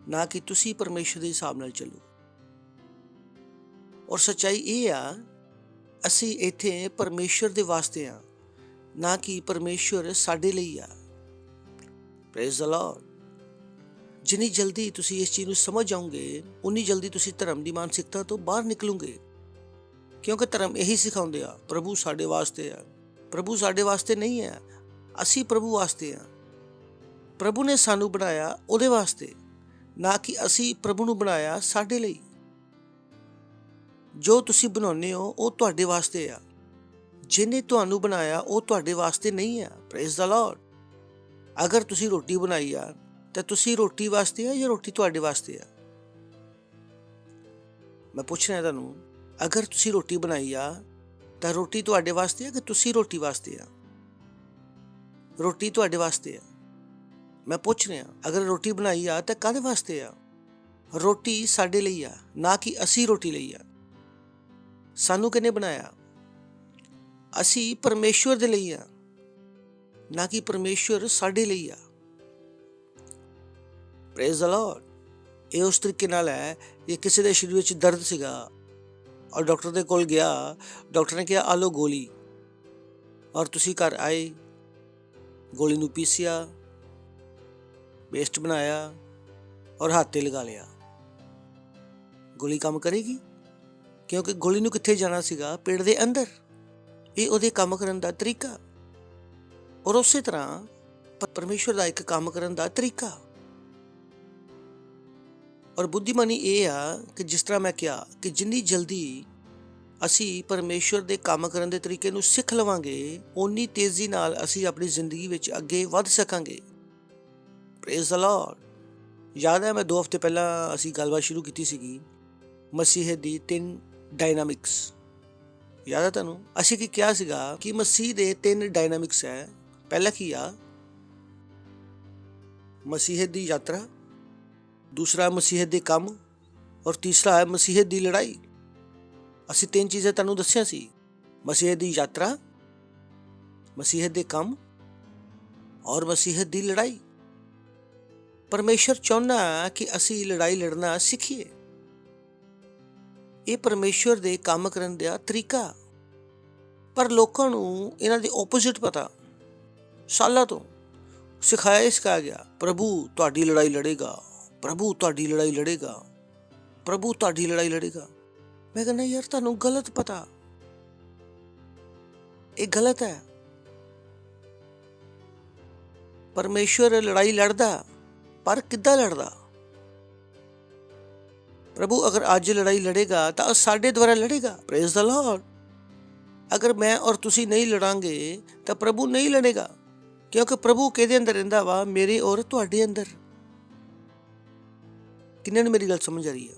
ਨਾ ਕਿ ਤੁਸੀਂ ਪਰਮੇਸ਼ਵਰ ਦੇ ਹਿਸਾਬ ਨਾਲ ਚੱਲੋ। ਔਰ ਸੱਚਾਈ ਇਹ ਆ, ਅਸੀਂ ਇੱਥੇ ਪਰਮੇਸ਼ਵਰ ਦੇ ਵਾਸਤੇ ਆ, ਨਾ ਕਿ ਪਰਮੇਸ਼ਵਰ ਸਾਡੇ ਲਈ ਆ। Praise the Lord. ਜਿੰਨੀ ਜਲਦੀ ਤੁਸੀਂ ਇਸ ਚੀਜ਼ ਨੂੰ ਸਮਝ ਜਾਓਗੇ, ਉਨੀ ਜਲਦੀ ਤੁਸੀਂ ਧਰਮ ਦੀ ਮਾਨਸਿਕਤਾ ਤੋਂ ਬਾਹਰ ਨਿਕਲੋਗੇ, ਕਿਉਂਕਿ ਧਰਮ ਇਹੀ ਸਿਖਾਉਂਦੇ ਆ ਪ੍ਰਭੂ ਸਾਡੇ ਵਾਸਤੇ ਆ। ਪ੍ਰਭੂ ਸਾਡੇ ਵਾਸਤੇ ਨਹੀਂ ਹੈ, ਅਸੀਂ ਪ੍ਰਭੂ ਵਾਸਤੇ ਆ। ਪ੍ਰਭੂ ਨੇ ਸਾਨੂੰ ਬਣਾਇਆ ਉਹਦੇ ਵਾਸਤੇ, ਨਾ ਕਿ ਅਸੀਂ ਪ੍ਰਭੂ ਨੂੰ ਬਣਾਇਆ ਸਾਡੇ ਲਈ। ਜੋ ਤੁਸੀਂ ਬਣਾਉਂਦੇ ਹੋ ਉਹ ਤੁਹਾਡੇ ਵਾਸਤੇ ਆ, ਜਿਹਨੇ ਤੁਹਾਨੂੰ ਬਣਾਇਆ ਉਹ ਤੁਹਾਡੇ ਵਾਸਤੇ ਨਹੀਂ ਆ। Praise the Lord. ਅਗਰ ਤੁਸੀਂ ਰੋਟੀ ਬਣਾਈ ਆ ਤਾਂ ਤੁਸੀਂ ਰੋਟੀ ਵਾਸਤੇ ਆ ਜਾਂ ਰੋਟੀ ਤੁਹਾਡੇ ਵਾਸਤੇ ਆ? ਮੈਂ ਪੁੱਛ ਰਿਹਾ ਤੁਹਾਨੂੰ, ਅਗਰ ਤੁਸੀਂ ਰੋਟੀ ਬਣਾਈ ਆ ਤਾਂ ਰੋਟੀ ਤੁਹਾਡੇ ਵਾਸਤੇ ਆ ਕਿ ਤੁਸੀਂ ਰੋਟੀ ਵਾਸਤੇ ਆ? ਰੋਟੀ ਤੁਹਾਡੇ ਵਾਸਤੇ ਆ। ਮੈਂ ਪੁੱਛ ਰਿਹਾ, ਅਗਰ ਰੋਟੀ ਬਣਾਈ ਆ ਤਾਂ ਕਾਹਦੇ ਵਾਸਤੇ ਆ? ਰੋਟੀ ਸਾਡੇ ਲਈ ਆ, ਨਾ ਕਿ ਅਸੀਂ ਰੋਟੀ ਲਈ ਆ। ਸਾਨੂੰ ਕਿਹਨੇ ਬਣਾਇਆ? ਅਸੀਂ ਪਰਮੇਸ਼ਵਰ ਦੇ ਲਈ ਆ, ਨਾ ਕਿ ਪਰਮੇਸ਼ਵਰ ਸਾਡੇ ਲਈ ਆ। Praise the Lord. ਇਹ ਉਸ ਤਰੀਕੇ ਨਾਲ ਹੈ ਕਿ ਕਿਸੇ ਦੇ ਸਰੀਰ ਵਿੱਚ ਦਰਦ ਸੀਗਾ ਔਰ ਡਾਕਟਰ ਦੇ ਕੋਲ ਗਿਆ, ਡਾਕਟਰ ਨੇ ਕਿਹਾ ਆ ਲਓ ਗੋਲੀ, ਔਰ ਤੁਸੀਂ ਘਰ ਆਏ, ਗੋਲੀ ਨੂੰ ਪੀਸਿਆ, ਪੇਸਟ ਬਣਾਇਆ ਔਰ ਹੱਥ 'ਤੇ ਲਗਾ ਲਿਆ। ਗੋਲੀ ਕੰਮ ਕਰੇਗੀ? ਕਿਉਂਕਿ ਗੋਲੀ ਨੂੰ ਕਿੱਥੇ ਜਾਣਾ ਸੀਗਾ? ਪੇਟ ਦੇ ਅੰਦਰ। ਇਹ ਉਹਦੇ ਕੰਮ ਕਰਨ ਦਾ ਤਰੀਕਾ। ਔਰ ਉਸੇ ਤਰ੍ਹਾਂ ਪਰਮੇਸ਼ਵਰ ਦਾ ਇੱਕ ਕੰਮ ਕਰਨ ਦਾ ਤਰੀਕਾ। ਔਰ ਬੁੱਧੀਮਾਨੀ ਇਹ ਆ ਕਿ ਜਿਸ ਤਰ੍ਹਾਂ ਮੈਂ ਕਿਹਾ ਕਿ ਜਿੰਨੀ ਜਲਦੀ ਅਸੀਂ ਪਰਮੇਸ਼ਵਰ ਦੇ ਕੰਮ ਕਰਨ ਦੇ ਤਰੀਕੇ ਨੂੰ ਸਿੱਖ ਲਵਾਂਗੇ, ਓਨੀ ਤੇਜ਼ੀ ਨਾਲ ਅਸੀਂ ਆਪਣੀ ਜ਼ਿੰਦਗੀ ਵਿੱਚ ਅੱਗੇ ਵੱਧ ਸਕਾਂਗੇ। Praise the Lord. ਯਾਦ ਹੈ, ਮੈਂ 2 ਹਫ਼ਤੇ ਪਹਿਲਾਂ ਅਸੀਂ ਗੱਲਬਾਤ ਸ਼ੁਰੂ ਕੀਤੀ ਸੀਗੀ ਮਸੀਹ ਦੀ 3 ਡਾਇਨਾਮਿਕਸ। ਯਾਦ ਹੈ ਤੁਹਾਨੂੰ? ਅਸੀਂ ਕੀ ਕਿਹਾ ਸੀਗਾ ਕਿ ਮਸੀਹ ਦੇ 3 ਡਾਇਨਾਮਿਕਸ ਹੈ। ਪਹਿਲਾ ਕੀ ਆ? ਮਸੀਹ ਦੀ ਯਾਤਰਾ, ਦੂਸਰਾ ਮਸੀਹ ਦੇ ਕੰਮ, ਔਰ ਤੀਸਰਾ ਹੈ ਮਸੀਹ ਦੀ ਲੜਾਈ। ਅਸੀਂ 3 ਚੀਜ਼ਾਂ ਤੁਹਾਨੂੰ ਦੱਸਿਆ ਸੀ, ਮਸੀਹ ਦੀ ਯਾਤਰਾ, ਮਸੀਹ ਦੇ ਕੰਮ ਔਰ ਮਸੀਹ ਦੀ ਲੜਾਈ। ਪਰਮੇਸ਼ਰ ਚਾਹੁੰਦਾ ਕਿ ਅਸੀਂ ਲੜਾਈ ਲੜਨਾ ਸਿੱਖੀਏ। ਇਹ ਪਰਮੇਸ਼ਰ ਦੇ ਕੰਮ ਕਰਨ ਦਾ ਤਰੀਕਾ। ਪਰ ਲੋਕਾਂ ਨੂੰ ਇਹਨਾਂ ਦੇ ਓਪੋਜ਼ਿਟ ਪਤਾ। ਸਾਲਾਂ ਤੋਂ ਸਿਖਾਇਆ ਗਿਆ, ਪ੍ਰਭੂ ਤੁਹਾਡੀ ਲੜਾਈ ਲੜੇਗਾ, ਪ੍ਰਭੂ ਤੁਹਾਡੀ ਲੜਾਈ ਲੜੇਗਾ, ਪ੍ਰਭੂ ਤੁਹਾਡੀ ਲੜਾਈ ਲੜੇਗਾ। ਮੈਂ ਕਹਿੰਦਾ ਯਾਰ, ਤੁਹਾਨੂੰ ਗਲਤ ਪਤਾ, ਇਹ ਗਲਤ ਹੈ। ਪਰਮੇਸ਼ਵਰ ਲੜਾਈ ਲੜਦਾ, ਪਰ ਕਿੱਦਾਂ ਲੜਦਾ? ਪ੍ਰਭੂ ਅਗਰ ਅੱਜ ਲੜਾਈ ਲੜੇਗਾ ਤਾਂ ਸਾਡੇ ਦੁਆਰਾ ਲੜੇਗਾ। Praise the Lord. ਅਗਰ ਮੈਂ ਔਰ ਤੁਸੀਂ ਨਹੀਂ ਲੜਾਂਗੇ ਤਾਂ ਪ੍ਰਭੂ ਨਹੀਂ ਲੜੇਗਾ, ਕਿਉਂਕਿ ਪ੍ਰਭੂ ਕਿਹਦੇ ਅੰਦਰ ਰਹਿੰਦਾ ਵਾ? ਮੇਰੇ ਔਰ ਤੁਹਾਡੇ ਅੰਦਰ। ਕਿੰਨੇ ਨੂੰ ਮੇਰੀ ਗੱਲ ਸਮਝ ਆ ਰਹੀ ਆ?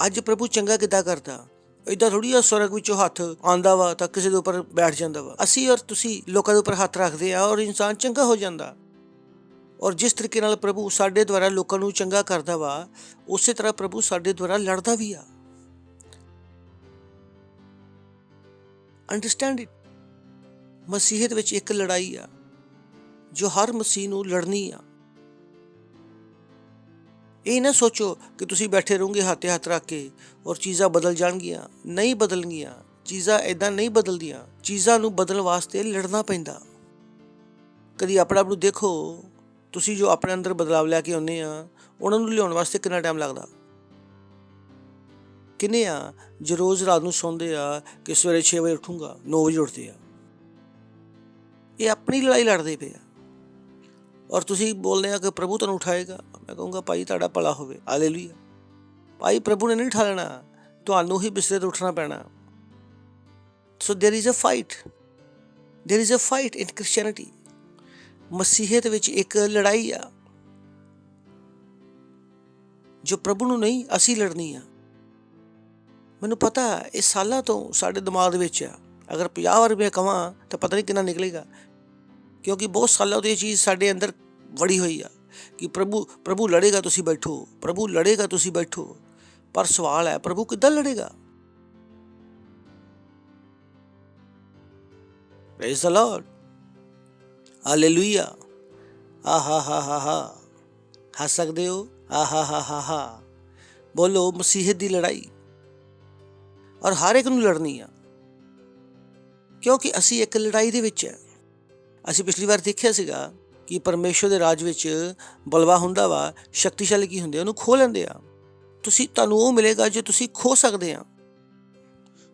ਅੱਜ ਪ੍ਰਭੂ ਚੰਗਾ ਕਿੱਦਾਂ ਕਰਦਾ? ਏਦਾਂ ਥੋੜ੍ਹੀ ਆ ਸਵਰਗ ਵਿੱਚੋਂ ਹੱਥ ਆਉਂਦਾ ਵਾ ਤਾਂ ਕਿਸੇ ਦੇ ਉੱਪਰ ਬੈਠ ਜਾਂਦਾ ਵਾ। ਅਸੀਂ ਔਰ ਤੁਸੀਂ ਲੋਕਾਂ ਦੇ ਉੱਪਰ ਹੱਥ ਰੱਖਦੇ ਆ ਔਰ ਇਨਸਾਨ ਚੰਗਾ ਹੋ ਜਾਂਦਾ। ਔਰ ਜਿਸ ਤਰੀਕੇ ਨਾਲ ਪ੍ਰਭੂ ਸਾਡੇ ਦੁਆਰਾ ਲੋਕਾਂ ਨੂੰ ਚੰਗਾ ਕਰਦਾ ਵਾ, ਉਸੇ ਤਰ੍ਹਾਂ ਪ੍ਰਭੂ ਸਾਡੇ ਦੁਆਰਾ ਲੜਦਾ ਵੀ ਆ। Understand it. ਮਸੀਹਤ ਵਿੱਚ ਇੱਕ ਲੜਾਈ ਆ। ਜੋ ਹਰ ਮਸੀਹ ਨੂੰ ਲੜਨੀ ਆ। ਇਹ ਨਾ ਸੋਚੋ ਕਿ ਤੁਸੀਂ ਬੈਠੇ ਰਹੋਗੇ ਹੱਥ 'ਤੇ ਹੱਥ ਰੱਖ ਕੇ ਔਰ ਚੀਜ਼ਾਂ ਬਦਲ ਜਾਣਗੀਆਂ। ਨਹੀਂ ਬਦਲਣਗੀਆਂ, ਚੀਜ਼ਾਂ ਇੱਦਾਂ ਨਹੀਂ ਬਦਲਦੀਆਂ। ਚੀਜ਼ਾਂ ਨੂੰ ਬਦਲਣ ਵਾਸਤੇ ਲੜਨਾ ਪੈਂਦਾ। ਕਦੀ ਆਪਣੇ ਆਪ ਨੂੰ ਦੇਖੋ, ਤੁਸੀਂ ਜੋ ਆਪਣੇ ਅੰਦਰ ਬਦਲਾਵ ਲੈ ਕੇ ਆਉਂਦੇ ਆ, ਉਹਨਾਂ ਨੂੰ ਲਿਆਉਣ ਵਾਸਤੇ ਕਿੰਨਾ ਟਾਈਮ ਲੱਗਦਾ। ਕਿੰਨੇ ਆ ਜੋ ਰੋਜ਼ ਰਾਤ ਨੂੰ ਸੌਂਦੇ ਆ ਕਿ ਸਵੇਰੇ 6 ਵਜੇ ਉੱਠੂੰਗਾ, 9 ਵਜੇ ਉੱਠਦੇ ਆ। ਇਹ ਆਪਣੀ ਲੜਾਈ ਲੜਦੇ ਪਏ ਆ। ਔਰ ਤੁਸੀਂ ਬੋਲਦੇ ਆ ਕਿ ਪ੍ਰਭੂ ਤੁਹਾਨੂੰ ਉਠਾਏਗਾ। ਮੈਂ ਕਹੂੰਗਾ ਭਾਈ ਤੁਹਾਡਾ ਭਲਾ ਹੋਵੇ, ਹਾਲੇਲੂਇਆ। ਭਾਈ ਪ੍ਰਭੂ ਨੇ ਨਹੀਂ ਉਠਾ ਲੈਣਾ, ਤੁਹਾਨੂੰ ਹੀ ਬਿਸਤਰੇ ਤੋਂ ਉੱਠਣਾ ਪੈਣਾ। So there is a fight in Christianity. ਮਸੀਹਤ ਵਿੱਚ ਇੱਕ ਲੜਾਈ ਆ ਜੋ ਪ੍ਰਭੂ ਨੂੰ ਨਹੀਂ, ਅਸੀਂ ਲੜਨੀ ਆ। ਮੈਨੂੰ ਪਤਾ ਇਹ ਸਾਲਾਂ ਤੋਂ ਸਾਡੇ ਦਿਮਾਗ ਦੇ ਵਿੱਚ ਆ। ਅਗਰ 50 ਵਾਰ ਮੈਂ ਕਹਾਂ ਤਾਂ ਪਤਾ ਨਹੀਂ ਕਿੰਨਾ ਨਿਕਲੇਗਾ, ਕਿਉਂਕਿ ਬਹੁਤ ਸਾਲਾਂ ਤੋਂ ਇਹ ਚੀਜ਼ ਸਾਡੇ ਅੰਦਰ ਵੜੀ ਹੋਈ ਆ ਕਿ ਪ੍ਰਭੂ ਲੜੇਗਾ, ਤੁਸੀਂ ਬੈਠੋ। ਪ੍ਰਭੂ ਲੜੇਗਾ, ਤੁਸੀਂ ਬੈਠੋ। ਪਰ ਸਵਾਲ ਹੈ, ਪ੍ਰਭੂ ਕਿੱਦਾਂ ਲੜੇਗਾ? Praise the Lord, hallelujah. ਆਹਾ ਹੱਸ ਸਕਦੇ ਹੋ? ਆਹਾ ਬੋਲੋ, ਮਸੀਹਤ ਦੀ ਲੜਾਈ। ਔਰ ਹਰ ਇੱਕ ਨੂੰ ਲੜਨੀ ਆ, ਕਿਉਂਕਿ ਅਸੀਂ ਇੱਕ ਲੜਾਈ ਦੇ ਵਿੱਚ ਹੈ। ਅਸੀਂ ਪਿਛਲੀ ਵਾਰ ਦੇਖਿਆ ਸੀਗਾ ਕਿ ਪਰਮੇਸ਼ਵਰ ਦੇ ਰਾਜ ਵਿੱਚ ਬਲਵਾ ਹੁੰਦਾ ਵਾ, ਸ਼ਕਤੀਸ਼ਾਲੀ ਕੀ ਹੁੰਦੇ, ਉਹਨੂੰ ਖੋਹ ਲੈਂਦੇ ਆ। ਤੁਹਾਨੂੰ ਉਹ ਮਿਲੇਗਾ ਜੋ ਤੁਸੀਂ ਖੋ ਸਕਦੇ ਆ।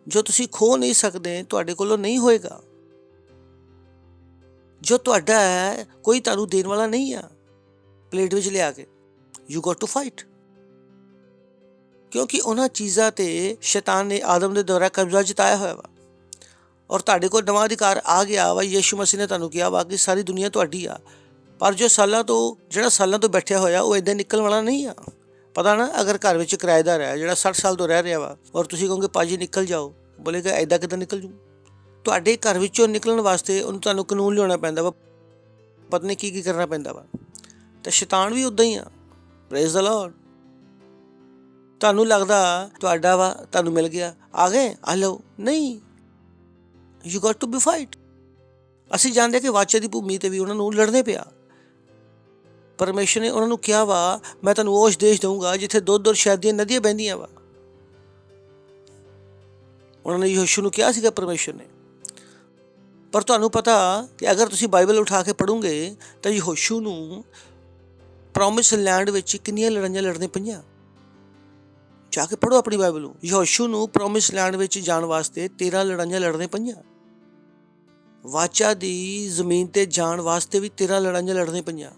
ਜੋ ਤੁਸੀਂ ਖੋ ਨਹੀਂ ਸਕਦੇ, ਤੁਹਾਡੇ ਕੋਲੋਂ ਨਹੀਂ ਹੋਏਗਾ। ਜੋ ਤੁਹਾਡਾ ਹੈ, ਕੋਈ ਤੁਹਾਨੂੰ ਦੇਣ ਵਾਲਾ ਨਹੀਂ ਆ ਪਲੇਟ ਵਿੱਚ ਲਿਆ ਕੇ। ਯੂ ਗੋਟ ਟੂ ਫਾਈਟ, ਕਿਉਂਕਿ ਉਹਨਾਂ ਚੀਜ਼ਾਂ ਤੇ ਸ਼ੈਤਾਨ ਨੇ ਆਦਮ ਦੇ ਦੁਆਰਾ ਕਬਜ਼ਾ ਜਤਾਇਆ ਹੋਇਆ ਵਾ। ਔਰ ਤੁਹਾਡੇ ਕੋਲ ਨਵਾਂ ਅਧਿਕਾਰ ਆ ਗਿਆ ਵਾ। ਯਿਸੂ ਮਸੀਹ ਨੇ ਤੁਹਾਨੂੰ ਕਿਹਾ ਵਾ ਕਿ ਸਾਰੀ ਦੁਨੀਆ ਤੁਹਾਡੀ ਆ। ਪਰ ਜਿਹੜਾ ਸਾਲਾਂ ਤੋਂ ਬੈਠਿਆ ਹੋਇਆ, ਉਹ ਇੱਦਾਂ ਨਿਕਲਣ ਵਾਲਾ ਨਹੀਂ ਆ। ਪਤਾ ਨਾ, ਅਗਰ ਘਰ ਵਿੱਚ ਕਿਰਾਏਦਾਰ ਹੈ ਜਿਹੜਾ 60 ਸਾਲ ਤੋਂ ਰਹਿ ਰਿਹਾ ਵਾ, ਔਰ ਤੁਸੀਂ ਕਹੋਗੇ ਭਾਜੀ ਨਿਕਲ ਜਾਓ, ਬੋਲੇਗਾ ਇੱਦਾਂ ਕਿੱਦਾਂ ਨਿਕਲ ਜੂ? ਤੁਹਾਡੇ ਘਰ ਵਿੱਚੋਂ ਨਿਕਲਣ ਵਾਸਤੇ ਤੁਹਾਨੂੰ ਕਾਨੂੰਨ ਲਿਆਉਣਾ ਪੈਂਦਾ ਵਾ, ਪਤਾ ਨਹੀਂ ਕੀ ਕਰਨਾ ਪੈਂਦਾ ਵਾ। ਤੇ ਸ਼ੈਤਾਨ ਵੀ ਉੱਦਾਂ ਹੀ ਆ। Praise the Lord. ਤੁਹਾਨੂੰ ਲੱਗਦਾ ਤੁਹਾਡਾ ਵਾ, ਤੁਹਾਨੂੰ ਮਿਲ ਗਿਆ, ਆ ਗਏ, ਆ ਲਓ। ਨਹੀਂ, you got to be fight. ਅਸੀਂ ਜਾਣਦੇ ਕਿ ਵਾਚਾ ਦੀ ਭੂਮੀ ਤੇ ਵੀ ਉਹਨਾਂ ਨੂੰ ਲੜਨੇ ਪਿਆ। ਪਰਮੇਸ਼ਰ ਨੇ ਉਹਨਾਂ ਨੂੰ ਕਿਹਾ ਵਾ, ਮੈਂ ਤੁਹਾਨੂੰ ਉਹ ਦੇਸ਼ ਦਊਂਗਾ ਜਿੱਥੇ ਦੁੱਧ ਔਰ ਸ਼ਹਿਦ ਦੀਆਂ ਨਦੀਆਂ ਵਹਿੰਦੀਆਂ ਵਾ। ਉਹਨਾਂ ਨੇ ਯਹੋਸ਼ੂ ਨੂੰ ਕਿਹਾ ਸੀਗਾ ਪਰਮੇਸ਼ਰ ਨੇ। ਪਰ ਤੁਹਾਨੂੰ ਪਤਾ ਕਿ ਅਗਰ ਤੁਸੀਂ ਬਾਈਬਲ ਉਠਾ ਕੇ ਪੜ੍ਹੋਗੇ ਤਾਂ ਯਹੋਸ਼ੂ ਨੂੰ ਪ੍ਰੋਮਿਸ ਲੈਂਡ ਵਿੱਚ ਕਿੰਨੀਆਂ ਲੜਾਈਆਂ ਲੜਨੀਆਂ ਪਈਆਂ। ਜਾ ਕੇ ਪੜ੍ਹੋ ਆਪਣੀ ਬਾਈਬਲ ਨੂੰ। ਯਹੋਸ਼ੂ ਨੂੰ ਪ੍ਰੋਮਿਸ ਲੈਂਡ ਵਿੱਚ ਜਾਣ ਵਾਸਤੇ 13 ਲੜਾਈਆਂ ਲੜਨੀਆਂ ਪਈਆਂ। ਵਾਚਾ ਦੀ ਜ਼ਮੀਨ ਤੇ ਜਾਣ ਵਾਸਤੇ ਵੀ 13 ਲੜਾਈਆਂ ਲੜਨੀਆਂ ਪਈਆਂ।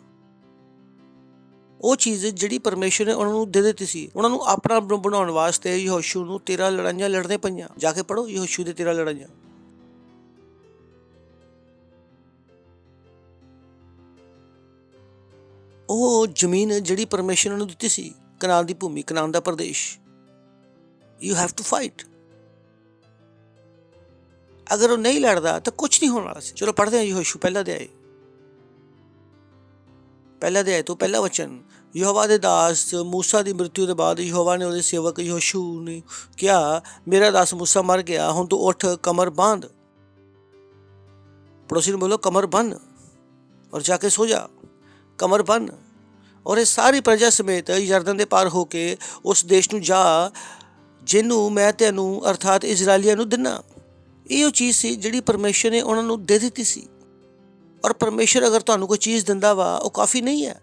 ਉਹ ਚੀਜ਼ ਜਿਹੜੀ ਪਰਮੇਸ਼ਰ ਨੇ ਉਹਨਾਂ ਨੂੰ ਦੇ ਦਿੱਤੀ ਸੀ, ਉਹਨਾਂ ਨੂੰ ਆਪਣਾ ਬਣਾਉਣ ਵਾਸਤੇ ਯਹੋਸ਼ੂ ਨੂੰ 13 ਲੜਾਈਆਂ ਲੜਨੀਆਂ ਪਈਆਂ। ਜਾ ਕੇ ਪੜ੍ਹੋ ਯਹੋਸ਼ੂ ਦੇ 13 ਲੜਾਈਆਂ। ਉਹ ਜ਼ਮੀਨ ਜਿਹੜੀ ਪਰਮੇਸ਼ਰ ਨੂੰ ਦਿੱਤੀ ਸੀ, ਕਨਾਨ ਦੀ ਭੂਮੀ, ਕਨਾਨ ਦਾ ਪ੍ਰਦੇਸ਼। You have to fight. ਅਗਰ ਉਹ ਨਹੀਂ ਲੜਦਾ ਤਾਂ ਕੁਝ ਨਹੀਂ ਹੋਣ ਵਾਲਾ ਸੀ। ਚਲੋ ਪੜ੍ਹਦੇ ਹਾਂ ਯਹੋਸ਼ੂ ਪਹਿਲਾ ਅਧਿਆਇ ਤੋਂ ਪਹਿਲਾ ਵਚਨ। ਯਹੋਵਾ ਦੇ ਦਾਸ ਮੂਸਾ ਦੀ ਮ੍ਰਿਤੂ ਦੇ ਬਾਅਦ ਯਹੋਵਾ ਨੇ ਉਹਦੇ ਸੇਵਕ ਯਹੋਸ਼ੂ ਨੇ ਕਿਹਾ, ਮੇਰਾ ਦਾਸ ਮੂਸਾ ਮਰ ਗਿਆ, ਹੁਣ ਤੂੰ ਉੱਠ, ਕਮਰ ਬਾਂਧ। ਪੜੋਸੀ ਨੂੰ ਬੋਲੋ, ਕਮਰ ਬੰਨ ਔਰ ਜਾ ਕੇ ਸੋ ਜਾ। ਕਮਰ ਬੰਨ ਔਰ ਇਹ ਸਾਰੀ ਪ੍ਰਜਾ ਸਮੇਤ ਯਰਦਨ ਦੇ ਪਾਰ ਹੋ ਕੇ ਉਸ ਦੇਸ਼ ਨੂੰ ਜਾ ਜਿਹਨੂੰ ਮੈਂ ਤੈਨੂੰ ਅਰਥਾਤ ਇਜ਼ਰਾਈਲੀਆਂ ਨੂੰ ਦਿੰਨਾ। ਇਹ ਉਹ ਚੀਜ਼ ਸੀ ਜਿਹੜੀ ਪਰਮੇਸ਼ਰ ਨੇ ਉਹਨਾਂ ਨੂੰ ਦੇ ਦਿੱਤੀ ਸੀ। ਔਰ ਪਰਮੇਸ਼ਰ ਅਗਰ ਤੁਹਾਨੂੰ ਕੋਈ ਚੀਜ਼ ਦਿੰਦਾ ਵਾ, ਉਹ ਕਾਫੀ ਨਹੀਂ ਹੈ।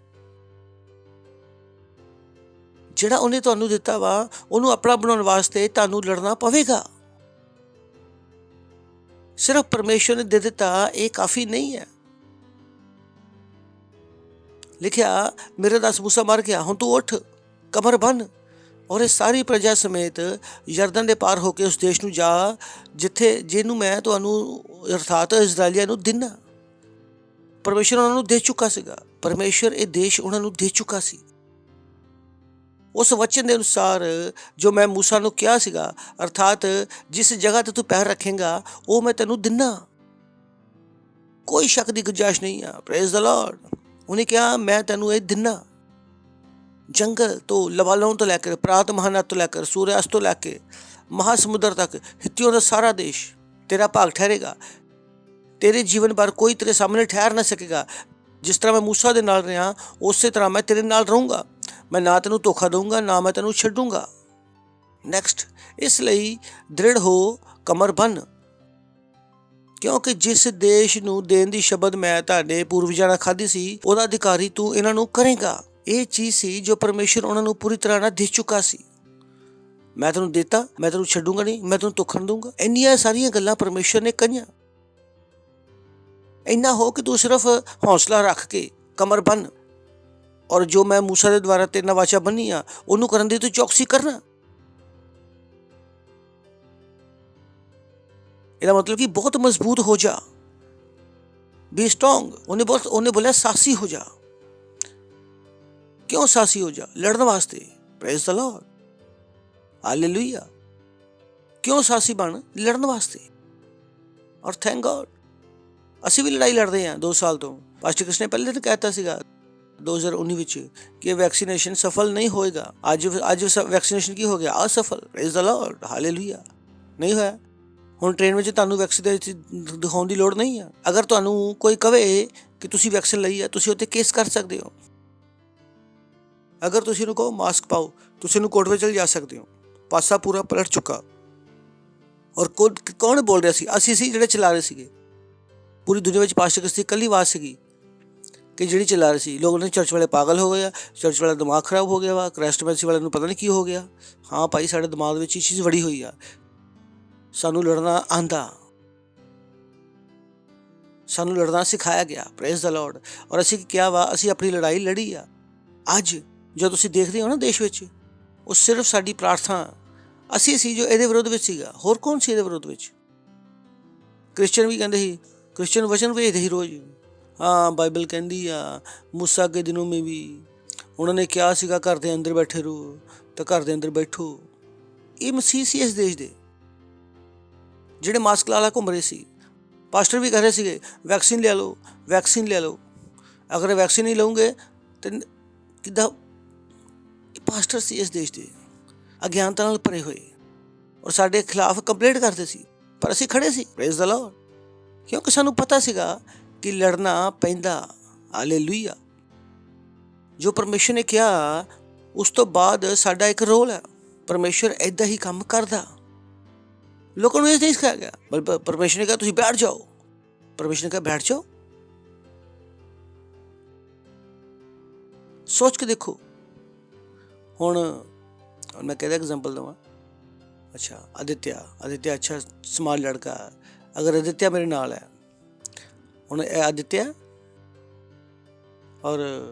ਜਿਹੜਾ ਉਹਨੇ ਤੁਹਾਨੂੰ ਦਿੱਤਾ ਵਾ, ਉਹਨੂੰ ਆਪਣਾ ਬਣਾਉਣ ਵਾਸਤੇ ਤੁਹਾਨੂੰ ਲੜਨਾ ਪਵੇਗਾ। ਸਿਰਫ ਪਰਮੇਸ਼ਰ ਨੇ ਦੇ ਦਿੱਤਾ, ਇਹ ਕਾਫੀ ਨਹੀਂ ਹੈ। ਲਿਖਿਆ, ਮੇਰੇ ਦਾਸ ਮੂਸਾ ਮਰ ਗਿਆ, ਹੁਣ ਤੂੰ ਉੱਠ, ਕਮਰ ਬੰਨ ਔਰ ਇਹ ਸਾਰੀ ਪ੍ਰਜਾ ਸਮੇਤ ਯਰਦਨ ਦੇ ਪਾਰ ਹੋ ਕੇ ਉਸ ਦੇਸ਼ ਨੂੰ ਜਾ ਜਿਹਨੂੰ ਮੈਂ ਤੁਹਾਨੂੰ ਅਰਥਾਤ ਇਜ਼ਰਾਈਲੀਆਂ ਨੂੰ ਦਿੰਨਾ। ਪਰਮੇਸ਼ਰ ਉਹਨਾਂ ਨੂੰ ਦੇ ਚੁੱਕਾ ਸੀਗਾ। ਪਰਮੇਸ਼ਰ ਇਹ ਦੇਸ਼ ਉਹਨਾਂ ਨੂੰ ਦੇ ਚੁੱਕਾ ਸੀ। ਉਸ ਵਚਨ ਦੇ ਅਨੁਸਾਰ ਜੋ ਮੈਂ ਮੂਸਾ ਨੂੰ ਕਿਹਾ ਸੀਗਾ, ਅਰਥਾਤ ਜਿਸ ਜਗ੍ਹਾ ਤੇ ਤੂੰ ਪੈਰ ਰੱਖੇਂਗਾ ਉਹ ਮੈਂ ਤੈਨੂੰ ਦਿੰਨਾ। ਕੋਈ ਸ਼ੱਕ ਦੀ ਗੁੰਜਾਇਸ਼ ਨਹੀਂ ਆ। Praise the Lord. ਉਹਨੇ ਕਿਹਾ, ਮੈਂ ਤੈਨੂੰ ਇਹ ਦਿੰਨਾ। ਜੰਗਲ ਤੋਂ, ਲਬਾਨੋਨ ਤੋਂ ਲੈ ਕੇ, ਪ੍ਰਾਤ ਮਹਾਨਤ ਤੋਂ ਲੈ ਕੇ, ਸੂਰਿਆਸਤ ਤੋਂ ਲੈ ਕੇ ਮਹਾਸਮੁੰਦਰ ਤੱਕ, ਹਿੱਤੀਓਂ ਦਾ ਸਾਰਾ ਦੇਸ਼ ਤੇਰਾ ਭਾਗ ਠਹਿਰੇਗਾ। ਤੇਰੇ ਜੀਵਨ ਭਰ ਕੋਈ ਤੇਰੇ ਸਾਹਮਣੇ ਠਹਿਰ ਨਾ ਸਕੇਗਾ। ਜਿਸ ਤਰ੍ਹਾਂ ਮੈਂ ਮੂਸਾ ਦੇ ਨਾਲ ਰਿਹਾ ਉਸੇ ਤਰ੍ਹਾਂ ਮੈਂ ਤੇਰੇ ਨਾਲ ਰਹੂੰਗਾ। ਮੈਂ ਨਾ ਤੈਨੂੰ ਧੋਖਾ ਦਊਂਗਾ, ਨਾ ਮੈਂ ਤੈਨੂੰ ਛੱਡੂੰਗਾ। ਨੈਕਸਟ, ਇਸ ਲਈ ਦ੍ਰਿੜ ਹੋ, ਕਮਰ ਬੰਨ, ਕਿਉਂਕਿ ਜਿਸ ਦੇਸ਼ ਨੂੰ ਦੇਣ ਦੀ ਸ਼ਬਦ ਮੈਂ ਤੁਹਾਡੇ ਪੂਰਵਜਾਂ ਨਾਲ ਖਾਧੀ ਸੀ, ਉਹਦਾ ਅਧਿਕਾਰੀ ਤੂੰ ਇਹਨਾਂ ਨੂੰ ਕਰੇਗਾ। ਇਹ ਚੀਜ਼ ਸੀ ਜੋ ਪਰਮੇਸ਼ਰ ਉਹਨਾਂ ਨੂੰ ਪੂਰੀ ਤਰ੍ਹਾਂ ਨਾਲ ਦੇ ਚੁੱਕਾ ਸੀ। ਮੈਂ ਤੈਨੂੰ ਦਿੱਤਾ, ਮੈਂ ਤੈਨੂੰ ਛੱਡੂੰਗਾ ਨਹੀਂ, ਮੈਂ ਤੈਨੂੰ ਧੋਖਾ ਨਹੀਂ ਦਊਂਗਾ। ਇੰਨੀਆਂ ਸਾਰੀਆਂ ਗੱਲਾਂ ਪਰਮੇਸ਼ਰ ਨੇ ਕਹੀਆਂ। ਇੰਨਾ ਹੋ ਕਿ ਤੂੰ ਸਿਰਫ ਹੌਸਲਾ ਰੱਖ ਕੇ ਕਮਰ ਬੰਨ, ਔਰ ਜੋ ਮੈਂ ਮੂਸਾ ਦੇ ਦੁਆਰਾ ਤੇਰੇ ਨਾਲ ਵਾਚਾ ਬੰਨੀ ਆ ਉਹਨੂੰ ਕਰਨ ਦੀ ਤੂੰ ਚੌਕਸੀ ਕਰਨਾ। ਇਹਦਾ ਮਤਲਬ ਕਿ ਬਹੁਤ ਮਜ਼ਬੂਤ ਹੋ ਜਾ, ਬੀ ਸਟਰੋਂਗ। ਉਹਨੇ ਬੋਲਿਆ ਸਾਹਸੀ ਹੋ ਜਾ। ਕਿਉਂ ਸਾਹਸੀ ਹੋ ਜਾ? ਲੜਨ ਵਾਸਤੇ। Praise the Lord, hallelujah. ਕਿਉਂ ਸਾਹਸੀ ਬਣ? ਲੜਨ ਵਾਸਤੇ। ਔਰ ਥੈਂਕ ਗॉड ਅਸੀਂ ਵੀ ਲੜਾਈ ਲੜਦੇ ਹਾਂ 2 ਸਾਲ ਤੋਂ। ਪਾਸਟਰ ਕ੍ਰਿਸ਼ਨ ਨੇ ਪਹਿਲੇ ਤਾਂ ਕਹਿਤਾ ਸੀਗਾ 2019 ਵਿੱਚ ਕਿ ਵੈਕਸੀਨੇਸ਼ਨ ਸਫਲ ਨਹੀਂ ਹੋਏਗਾ। ਅੱਜ ਵੈਕਸੀਨੇਸ਼ਨ ਕੀ ਹੋ ਗਿਆ? ਅਸਫਲ। Praise the Lord, hallelujah. ਨਹੀਂ ਹੋਇਆ। ਹੁਣ ਟ੍ਰੇਨ ਵਿੱਚ ਤੁਹਾਨੂੰ ਵੈਕਸੀਨ ਦਿਖਾਉਣ ਦੀ ਲੋੜ ਨਹੀਂ ਆ। ਅਗਰ ਤੁਹਾਨੂੰ ਕੋਈ ਕਵੇ ਕਿ ਤੁਸੀਂ ਵੈਕਸੀਨ ਲਈ ਆ, ਤੁਸੀਂ ਉੱਤੇ ਕੇਸ ਕਰ ਸਕਦੇ ਹੋ। ਅਗਰ ਤੁਸੀਂ ਉਹਨੂੰ ਕਹੋ ਮਾਸਕ ਪਾਓ, ਤੁਸੀਂ ਉਹਨੂੰ ਕੋਰਟ ਵਿੱਚ ਚਲੇ ਜਾ ਸਕਦੇ ਹੋ। ਪਾਸਾ ਪੂਰਾ ਪਲਟ ਚੁੱਕਾ। ਔਰ ਕੌਣ ਬੋਲ ਰਿਹਾ ਸੀ? ਅਸੀਂ ਸੀ ਜਿਹੜੇ ਚਲਾ ਰਹੇ ਸੀਗੇ। ਪੂਰੀ ਦੁਨੀਆ ਵਿੱਚ ਪਾਸਟਰ ਕ੍ਰਿਸ਼ਨ ਦੀ ਇਕੱਲੀ ਆਵਾਜ਼ ਸੀਗੀ ਕਿ ਜਿਹੜੀ ਚਲਾ ਰਹੀ ਸੀ। ਲੋਕ ਨੇ ਚਰਚ ਵਾਲੇ ਪਾਗਲ ਹੋ ਗਏ ਆ, ਚਰਚ ਵਾਲਾ ਦਿਮਾਗ ਖਰਾਬ ਹੋ ਗਿਆ ਵਾ, ਕ੍ਰੈਸਟਮੈਂਸੀ ਵਾਲੇ ਨੂੰ ਪਤਾ ਨਹੀਂ ਕੀ ਹੋ ਗਿਆ। ਹਾਂ ਭਾਈ, ਸਾਡੇ ਦਿਮਾਗ ਵਿੱਚ ਇਹ ਚੀਜ਼ ਵੜੀ ਹੋਈ ਆ। ਸਾਨੂੰ ਲੜਨਾ ਆਂਦਾ, ਸਾਨੂੰ ਲੜਨਾ ਸਿਖਾਇਆ ਗਿਆ। Praise the Lord. ਔਰ ਅਸੀਂ ਕਿਹਾ ਵਾ, ਅਸੀਂ ਆਪਣੀ ਲੜਾਈ ਲੜੀ ਆ। ਅੱਜ ਜੋ ਤੁਸੀਂ ਦੇਖਦੇ ਹੋ ਨਾ ਦੇਸ਼ ਵਿੱਚ, ਉਹ ਸਿਰਫ ਸਾਡੀ ਪ੍ਰਾਰਥਨਾ। ਅਸੀਂ ਸੀ ਜੋ ਇਹਦੇ ਵਿਰੁੱਧ ਵਿੱਚ ਸੀਗਾ। ਹੋਰ ਕੌਣ ਸੀ ਇਹਦੇ ਵਿਰੁੱਧ ਵਿੱਚ? ਕ੍ਰਿਸਚਨ ਵੀ ਕਹਿੰਦੇ ਸੀ, ਕ੍ਰਿਸਚਨ ਵਚਨ ਭੇਜਦੇ ਸੀ ਰੋਜ਼। ਹਾਂ, ਬਾਈਬਲ ਕਹਿੰਦੀ ਆ ਮੂਸਾ ਕੇ ਦਿਨੋਂ ਮੇਂ ਵੀ ਉਹਨਾਂ ਨੇ ਕਿਹਾ ਸੀਗਾ ਘਰ ਦੇ ਅੰਦਰ ਬੈਠੇ ਰਹੋ, ਤਾਂ ਘਰ ਦੇ ਅੰਦਰ ਬੈਠੋ। ਇਹ ਮਸੀਹ ਸੀ ਇਸ ਦੇਸ਼ ਦੇ, ਜਿਹੜੇ ਮਾਸਕ ਲਾ ਘੁੰਮ ਰਹੇ ਸੀ। ਪਾਸਟਰ ਵੀ ਕਹਿ ਰਹੇ ਸੀਗੇ ਵੈਕਸੀਨ ਲੈ ਲਓ, ਵੈਕਸੀਨ ਲੈ ਲਓ। ਅਗਰ ਵੈਕਸੀਨ ਨਹੀਂ ਲਓਗੇ ਤਾਂ ਕਿੱਦਾਂ? ਇਹ ਪਾਸਟਰ ਸੀ ਇਸ ਦੇਸ਼ ਦੇ, ਅਗਿਆਨਤਾ ਨਾਲ ਭਰੇ ਹੋਏ, ਔਰ ਸਾਡੇ ਖਿਲਾਫ ਕੰਪਲੇਂਟ ਕਰਦੇ ਸੀ। ਪਰ ਅਸੀਂ ਖੜੇ ਸੀ। Praise the Lord. ਕਿਉਂਕਿ ਸਾਨੂੰ ਪਤਾ ਸੀਗਾ ਕਿ ਲੜਨਾ ਪੈਂਦਾ। ਹਾਲੇਲੂਇਆ। ਜੋ ਪਰਮੇਸ਼ਰ ਨੇ ਕਿਹਾ ਉਸ ਤੋਂ ਬਾਅਦ ਸਾਡਾ ਇੱਕ ਰੋਲ ਹੈ। ਪਰਮੇਸ਼ਰ ਏਦਾਂ ਹੀ ਕੰਮ ਕਰਦਾ। ਲੋਕਾਂ ਨੂੰ ਇਹ ਨਹੀਂ ਸਿਖਾਇਆ ਗਿਆ। ਬਲਕਿ ਪਰਮੇਸ਼ਰ ਨੇ ਕਿਹਾ ਤੁਸੀਂ ਬੈਠ ਜਾਓ। ਪਰਮੇਸ਼ਰ ਨੇ ਕਿਹਾ ਬੈਠ ਜਾਓ। ਸੋਚ ਕੇ ਦੇਖੋ। ਹੁਣ ਮੈਂ ਕਿਹਦਾ ਐਗਜ਼ਾਮਪਲ ਦੇਵਾਂ? ਅੱਛਾ, ਆਦਿਤਿਆ ਅੱਛਾ ਸਮਾਰਟ ਲੜਕਾ। ਅਗਰ ਆਦਿਤਿਆ ਮੇਰੇ ਨਾਲ ਹੈ, ਹੁਣ ਇਹ ਆਦਿਤਿਆ ਔਰ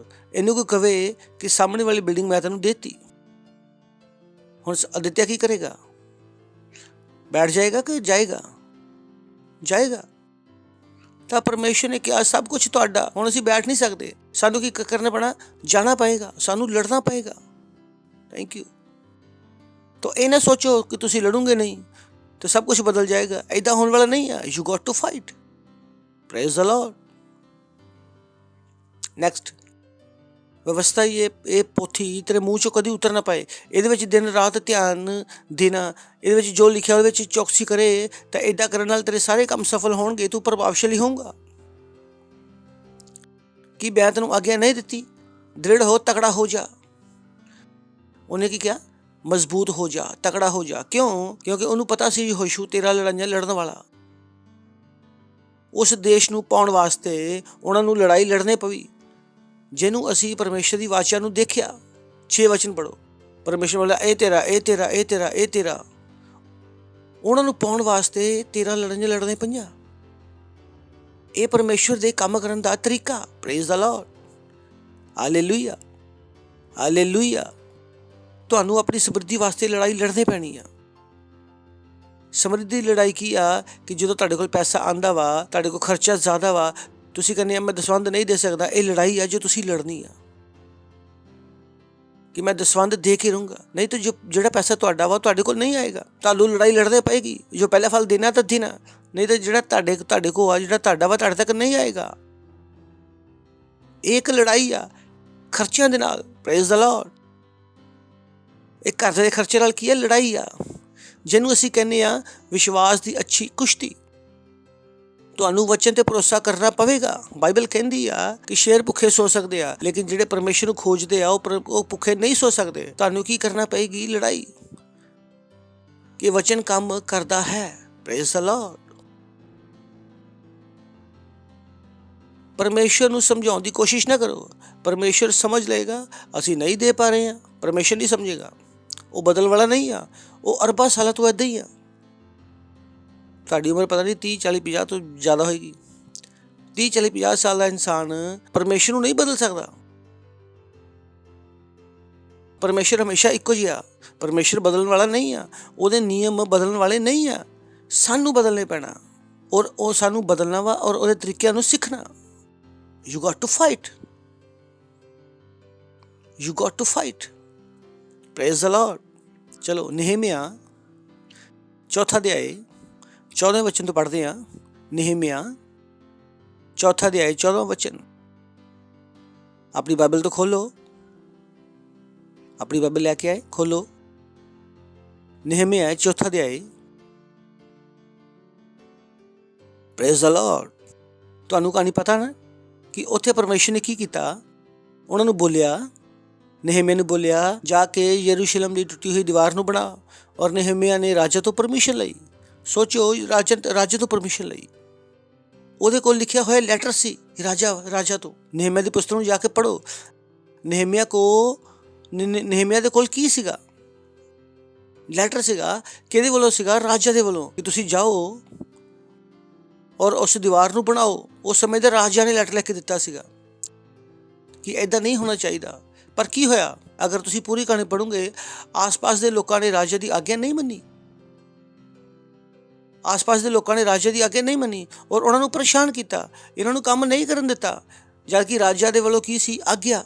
ਇਹਨੂੰ ਕੋਈ ਕਵੇ ਕਿ ਸਾਹਮਣੇ ਵਾਲੀ ਬਿਲਡਿੰਗ ਮੈਂ ਤੈਨੂੰ ਦੇਤੀ, ਹੁਣ ਆਦਿਤਿਆ ਕੀ ਕਰੇਗਾ? ਬੈਠ ਜਾਏਗਾ ਕਿ ਜਾਏਗਾ? ਜਾਏਗਾ। ਤਾਂ ਪਰਮੇਸ਼ਰ ਨੇ ਕਿਹਾ ਸਭ ਕੁਝ ਤੁਹਾਡਾ। ਹੁਣ ਅਸੀਂ ਬੈਠ ਨਹੀਂ ਸਕਦੇ। ਸਾਨੂੰ ਕੀ ਕਰਨਾ ਪੈਣਾ? ਜਾਣਾ ਪਏਗਾ, ਸਾਨੂੰ ਲੜਨਾ ਪਏਗਾ। Thank you. ਤਾਂ ਇਹ ਨਾ ਸੋਚੋ ਕਿ ਤੁਸੀਂ ਲੜੋਗੇ ਨਹੀਂ ਤਾਂ ਸਭ ਕੁਝ ਬਦਲ ਜਾਏਗਾ। ਏਦਾਂ ਹੋਣ ਵਾਲਾ ਨਹੀਂ ਹੈ। You got to fight. Praise the Lord. Next, ਵਿਵਸਥਾ। ਇਹ ਪੋਥੀ ਤੇਰੇ ਮੂੰਹ ਚੋਂ ਕਦੀ ਉਤਰ ਨਾ ਪਾਏ। ਇਹਦੇ ਵਿੱਚ ਦਿਨ ਰਾਤ ਧਿਆਨ ਦੇਣਾ। ਇਹਦੇ ਵਿੱਚ ਜੋ ਲਿਖਿਆ ਉਹਦੇ ਵਿੱਚ ਚੌਕਸੀ ਕਰੇ ਤਾਂ ਏਦਾਂ ਕਰਨ ਨਾਲ ਤੇਰੇ ਸਾਰੇ ਕੰਮ ਸਫਲ ਹੋਣਗੇ। ਤੂੰ ਪ੍ਰਭਾਵਸ਼ਾਲੀ ਹੋਊਗਾ। ਕੀ ਮੈਂ ਤੈਨੂੰ ਆਗਿਆ ਨਹੀਂ ਦਿੱਤੀ? ਦ੍ਰਿੜ ਹੋ, ਤਕੜਾ ਹੋ ਜਾ। ਉਹਨੇ ਕੀ ਕਿਹਾ? ਮਜ਼ਬੂਤ ਹੋ ਜਾ, ਤਕੜਾ ਹੋ ਜਾ। ਕਿਉਂ? ਕਿਉਂਕਿ ਉਹਨੂੰ ਪਤਾ ਸੀ ਯਹੋਸ਼ੂ ਤੇਰਾ ਲੜਾਈਆਂ ਲੜਨ ਵਾਲਾ। ਉਸ ਦੇਸ਼ ਨੂੰ ਪਾਉਣ ਵਾਸਤੇ ਉਹਨਾਂ ਨੂੰ ਲੜਾਈ ਲੜਨੇ ਪਈ, ਜਿਹਨੂੰ ਅਸੀਂ ਪਰਮੇਸ਼ਰ ਦੀ ਵਾਚਾ ਨੂੰ ਦੇਖਿਆ। 6 ਵਚਨ ਪੜ੍ਹੋ। ਪਰਮੇਸ਼ਰ ਬੋਲਿਆ ਇਹ ਤੇਰਾ, ਇਹ ਤੇਰਾ, ਇਹ ਤੇਰਾ, ਇਹ ਤੇਰਾ। ਉਹਨਾਂ ਨੂੰ ਪਾਉਣ ਵਾਸਤੇ 13 ਲੜਾਈਆਂ ਲੜਨੇ ਪਈਆਂ। ਇਹ ਪਰਮੇਸ਼ਰ ਦੇ ਕੰਮ ਕਰਨ ਦਾ ਤਰੀਕਾ। Praise the Lord. Hallelujah, hallelujah. ਤੁਹਾਨੂੰ ਆਪਣੀ ਸਮਰਿੱਧੀ ਵਾਸਤੇ ਲੜਾਈ ਲੜਨੀ ਪੈਣੀ ਆ। ਸਮਰਿੱਧੀ ਲੜਾਈ ਕੀ ਆ? ਕਿ ਜਦੋਂ ਤੁਹਾਡੇ ਕੋਲ ਪੈਸਾ ਆਉਂਦਾ ਵਾ, ਤੁਹਾਡੇ ਕੋਲ ਖਰਚਾ ਜ਼ਿਆਦਾ ਵਾ, ਤੁਸੀਂ ਕਹਿੰਦੇ ਆ ਮੈਂ ਦਸਵੰਧ ਨਹੀਂ ਦੇ ਸਕਦਾ। ਇਹ ਲੜਾਈ ਆ ਜੋ ਤੁਸੀਂ ਲੜਨੀ ਆ ਕਿ ਮੈਂ ਦਸਵੰਧ ਦੇ ਕੇ ਰਹੂੰਗਾ। ਨਹੀਂ ਤਾਂ ਜਿਹੜਾ ਪੈਸਾ ਤੁਹਾਡਾ ਵਾ ਤੁਹਾਡੇ ਕੋਲ ਨਹੀਂ ਆਏਗਾ। ਤੁਹਾਨੂੰ ਲੜਾਈ ਲੜਨੀ ਪਏਗੀ। ਜੋ ਪਹਿਲਾ ਫਲ ਦੇਣਾ ਤਾਂ ਦੇਣਾ, ਨਹੀਂ ਤਾਂ ਜਿਹੜਾ ਤੁਹਾਡੇ ਕੋਲ ਆ, ਜਿਹੜਾ ਤੁਹਾਡਾ ਵਾ, ਤੁਹਾਡੇ ਤੱਕ ਨਹੀਂ ਆਏਗਾ। ਇਹ ਇੱਕ ਲੜਾਈ ਆ ਖਰਚਿਆਂ ਦੇ ਨਾਲ। Praise the Lord. ਇਹ ਘਰ ਦੇ ਖਰਚੇ ਨਾਲ ਕੀ ਹੈ? ਲੜਾਈ ਆ, ਜਿਹਨੂੰ ਅਸੀਂ ਕਹਿੰਦੇ ਆ ਵਿਸ਼ਵਾਸ ਦੀ ਅੱਛੀ ਕੁਸ਼ਤੀ। ਤੁਹਾਨੂੰ ਵਚਨ ਤੇ ਭਰੋਸਾ ਕਰਨਾ ਪਵੇਗਾ। ਬਾਈਬਲ ਕਹਿੰਦੀ ਆ ਕਿ ਸ਼ੇਰ ਭੁੱਖੇ ਸੋ ਸਕਦੇ ਆ, ਲੇਕਿਨ ਜਿਹੜੇ ਪਰਮੇਸ਼ਰ ਨੂੰ ਖੋਜਦੇ ਆ ਉਹ ਭੁੱਖੇ ਨਹੀਂ ਸੋ ਸਕਦੇ। ਤੁਹਾਨੂੰ ਕੀ ਕਰਨਾ ਪਏਗੀ? ਲੜਾਈ। ਕਿ ਵਚਨ ਕੰਮ ਕਰਦਾ ਹੈ। Praise the Lord. ਪਰਮੇਸ਼ਰ ਨੂੰ ਸਮਝਾਉਣ ਦੀ ਕੋਸ਼ਿਸ਼ ਨਾ ਕਰੋ। ਪਰਮੇਸ਼ਰ ਸਮਝ ਲਏਗਾ ਅਸੀਂ ਨਹੀਂ ਦੇ ਪਾ ਰਹੇ ਹਾਂ। ਪਰਮੇਸ਼ਰ ਨਹੀਂ ਸਮਝੇਗਾ, ਉਹ ਬਦਲਣ ਵਾਲਾ ਨਹੀਂ ਆ। ਉਹ ਅਰਬਾਂ ਸਾਲਾਂ ਤੋਂ ਇੱਦਾਂ ਹੀ ਆ। ਤੁਹਾਡੀ ਉਮਰ ਪਤਾ ਨਹੀਂ 30 40 50 ਤੋਂ ਜ਼ਿਆਦਾ ਹੋਏਗੀ। 30 40 50 ਸਾਲ ਦਾ ਇਨਸਾਨ ਪਰਮੇਸ਼ਰ ਨੂੰ ਨਹੀਂ ਬਦਲ ਸਕਦਾ। ਪਰਮੇਸ਼ਰ ਹਮੇਸ਼ਾ ਇੱਕੋ ਜਿਹਾ। ਪਰਮੇਸ਼ਰ ਬਦਲਣ ਵਾਲਾ ਨਹੀਂ ਆ। ਉਹਦੇ ਨਿਯਮ ਬਦਲਣ ਵਾਲੇ ਨਹੀਂ ਆ। ਸਾਨੂੰ ਬਦਲਣੇ ਪੈਣਾ, ਔਰ ਉਹ ਸਾਨੂੰ ਬਦਲਣਾ ਵਾ, ਔਰ ਉਹਦੇ ਤਰੀਕਿਆਂ ਨੂੰ ਸਿੱਖਣਾ। You got to fight. You got to fight. Praise the Lord. ਚਲੋ ਨehemiah 4 ਅਧਿਆਇ 14 ਵਚਨ ਤੋਂ ਪੜ੍ਹਦੇ ਹਾਂ। ਨehemiah 4 ਅਧਿਆਇ 14 ਵਚਨ। ਆਪਣੀ ਬਾਈਬਲ ਤੋਂ ਖੋਲੋ, ਆਪਣੀ ਬਾਈਬਲ ਲੈ ਕੇ ਆਏ, ਖੋਲੋ। ਨehemiah 4 ਅਧਿਆਇ। Praise the Lord. ਤੁਹਾਨੂੰ ਕਹਾਣੀ ਪਤਾ ਨਾ ਕਿ ਉੱਥੇ ਪਰਮੇਸ਼ਰ ਨੇ ਕੀ ਕੀਤਾ? ਉਹਨਾਂ ਨੂੰ ਬੋਲਿਆ, ਨehemiah ਨੂੰ ਬੋਲਿਆ, ਜਾ ਕੇ ਯਰੂਸ਼ਲਮ ਦੀ ਟੁੱਟੀ ਹੋਈ ਦੀਵਾਰ ਨੂੰ ਬਣਾ। ਔਰ ਨehemiah ਨੇ ਰਾਜਾ ਤੋਂ ਪਰਮਿਸ਼ਨ ਲਈ। ਸੋਚੋ, ਰਾਜਾ ਤੋਂ ਪਰਮਿਸ਼ਨ ਲਈ। ਉਹਦੇ ਕੋਲ ਲਿਖਿਆ ਹੋਇਆ ਲੈਟਰ ਸੀ ਰਾਜਾ ਤੋਂ। ਨehemiah ਦੀ ਪੁਸਤਕ ਨੂੰ ਜਾ ਕੇ ਪੜ੍ਹੋ। ਨehemiah ਦੇ ਕੋਲ ਕੀ ਸੀਗਾ? ਲੈਟਰ ਸੀਗਾ। ਕਿਹਦੇ ਵੱਲੋਂ ਸੀਗਾ? ਰਾਜਾ ਦੇ ਵੱਲੋਂ, ਕਿ ਤੁਸੀਂ ਜਾਓ ਔਰ ਉਸ ਦੀਵਾਰ ਨੂੰ ਬਣਾਓ। ਉਸ ਸਮੇਂ ਦੇ ਰਾਜਾ ਨੇ ਲੈਟਰ ਲਿਖ ਕੇ ਦਿੱਤਾ ਸੀਗਾ ਕਿ ਇੱਦਾਂ ਨਹੀਂ ਹੋਣਾ ਚਾਹੀਦਾ। ਪਰ ਕੀ ਹੋਇਆ? ਅਗਰ ਤੁਸੀਂ ਪੂਰੀ ਕਹਾਣੀ ਪੜ੍ਹੋਗੇ, ਆਸ-ਪਾਸ ਦੇ ਲੋਕਾਂ ਨੇ ਰਾਜਾ ਦੀ ਆਗਿਆ ਨਹੀਂ ਮੰਨੀ। ਆਸ-ਪਾਸ ਦੇ ਲੋਕਾਂ ਨੇ ਰਾਜਾ ਦੀ ਆਗਿਆ ਨਹੀਂ ਮੰਨੀ ਔਰ ਉਹਨਾਂ ਨੂੰ ਪਰੇਸ਼ਾਨ ਕੀਤਾ। ਇਹਨਾਂ ਨੂੰ ਕੰਮ ਨਹੀਂ ਕਰਨ ਦਿੱਤਾ, ਜਦਕਿ ਰਾਜਾ ਦੇ ਵੱਲੋਂ ਕੀ ਸੀ? ਆਗਿਆ।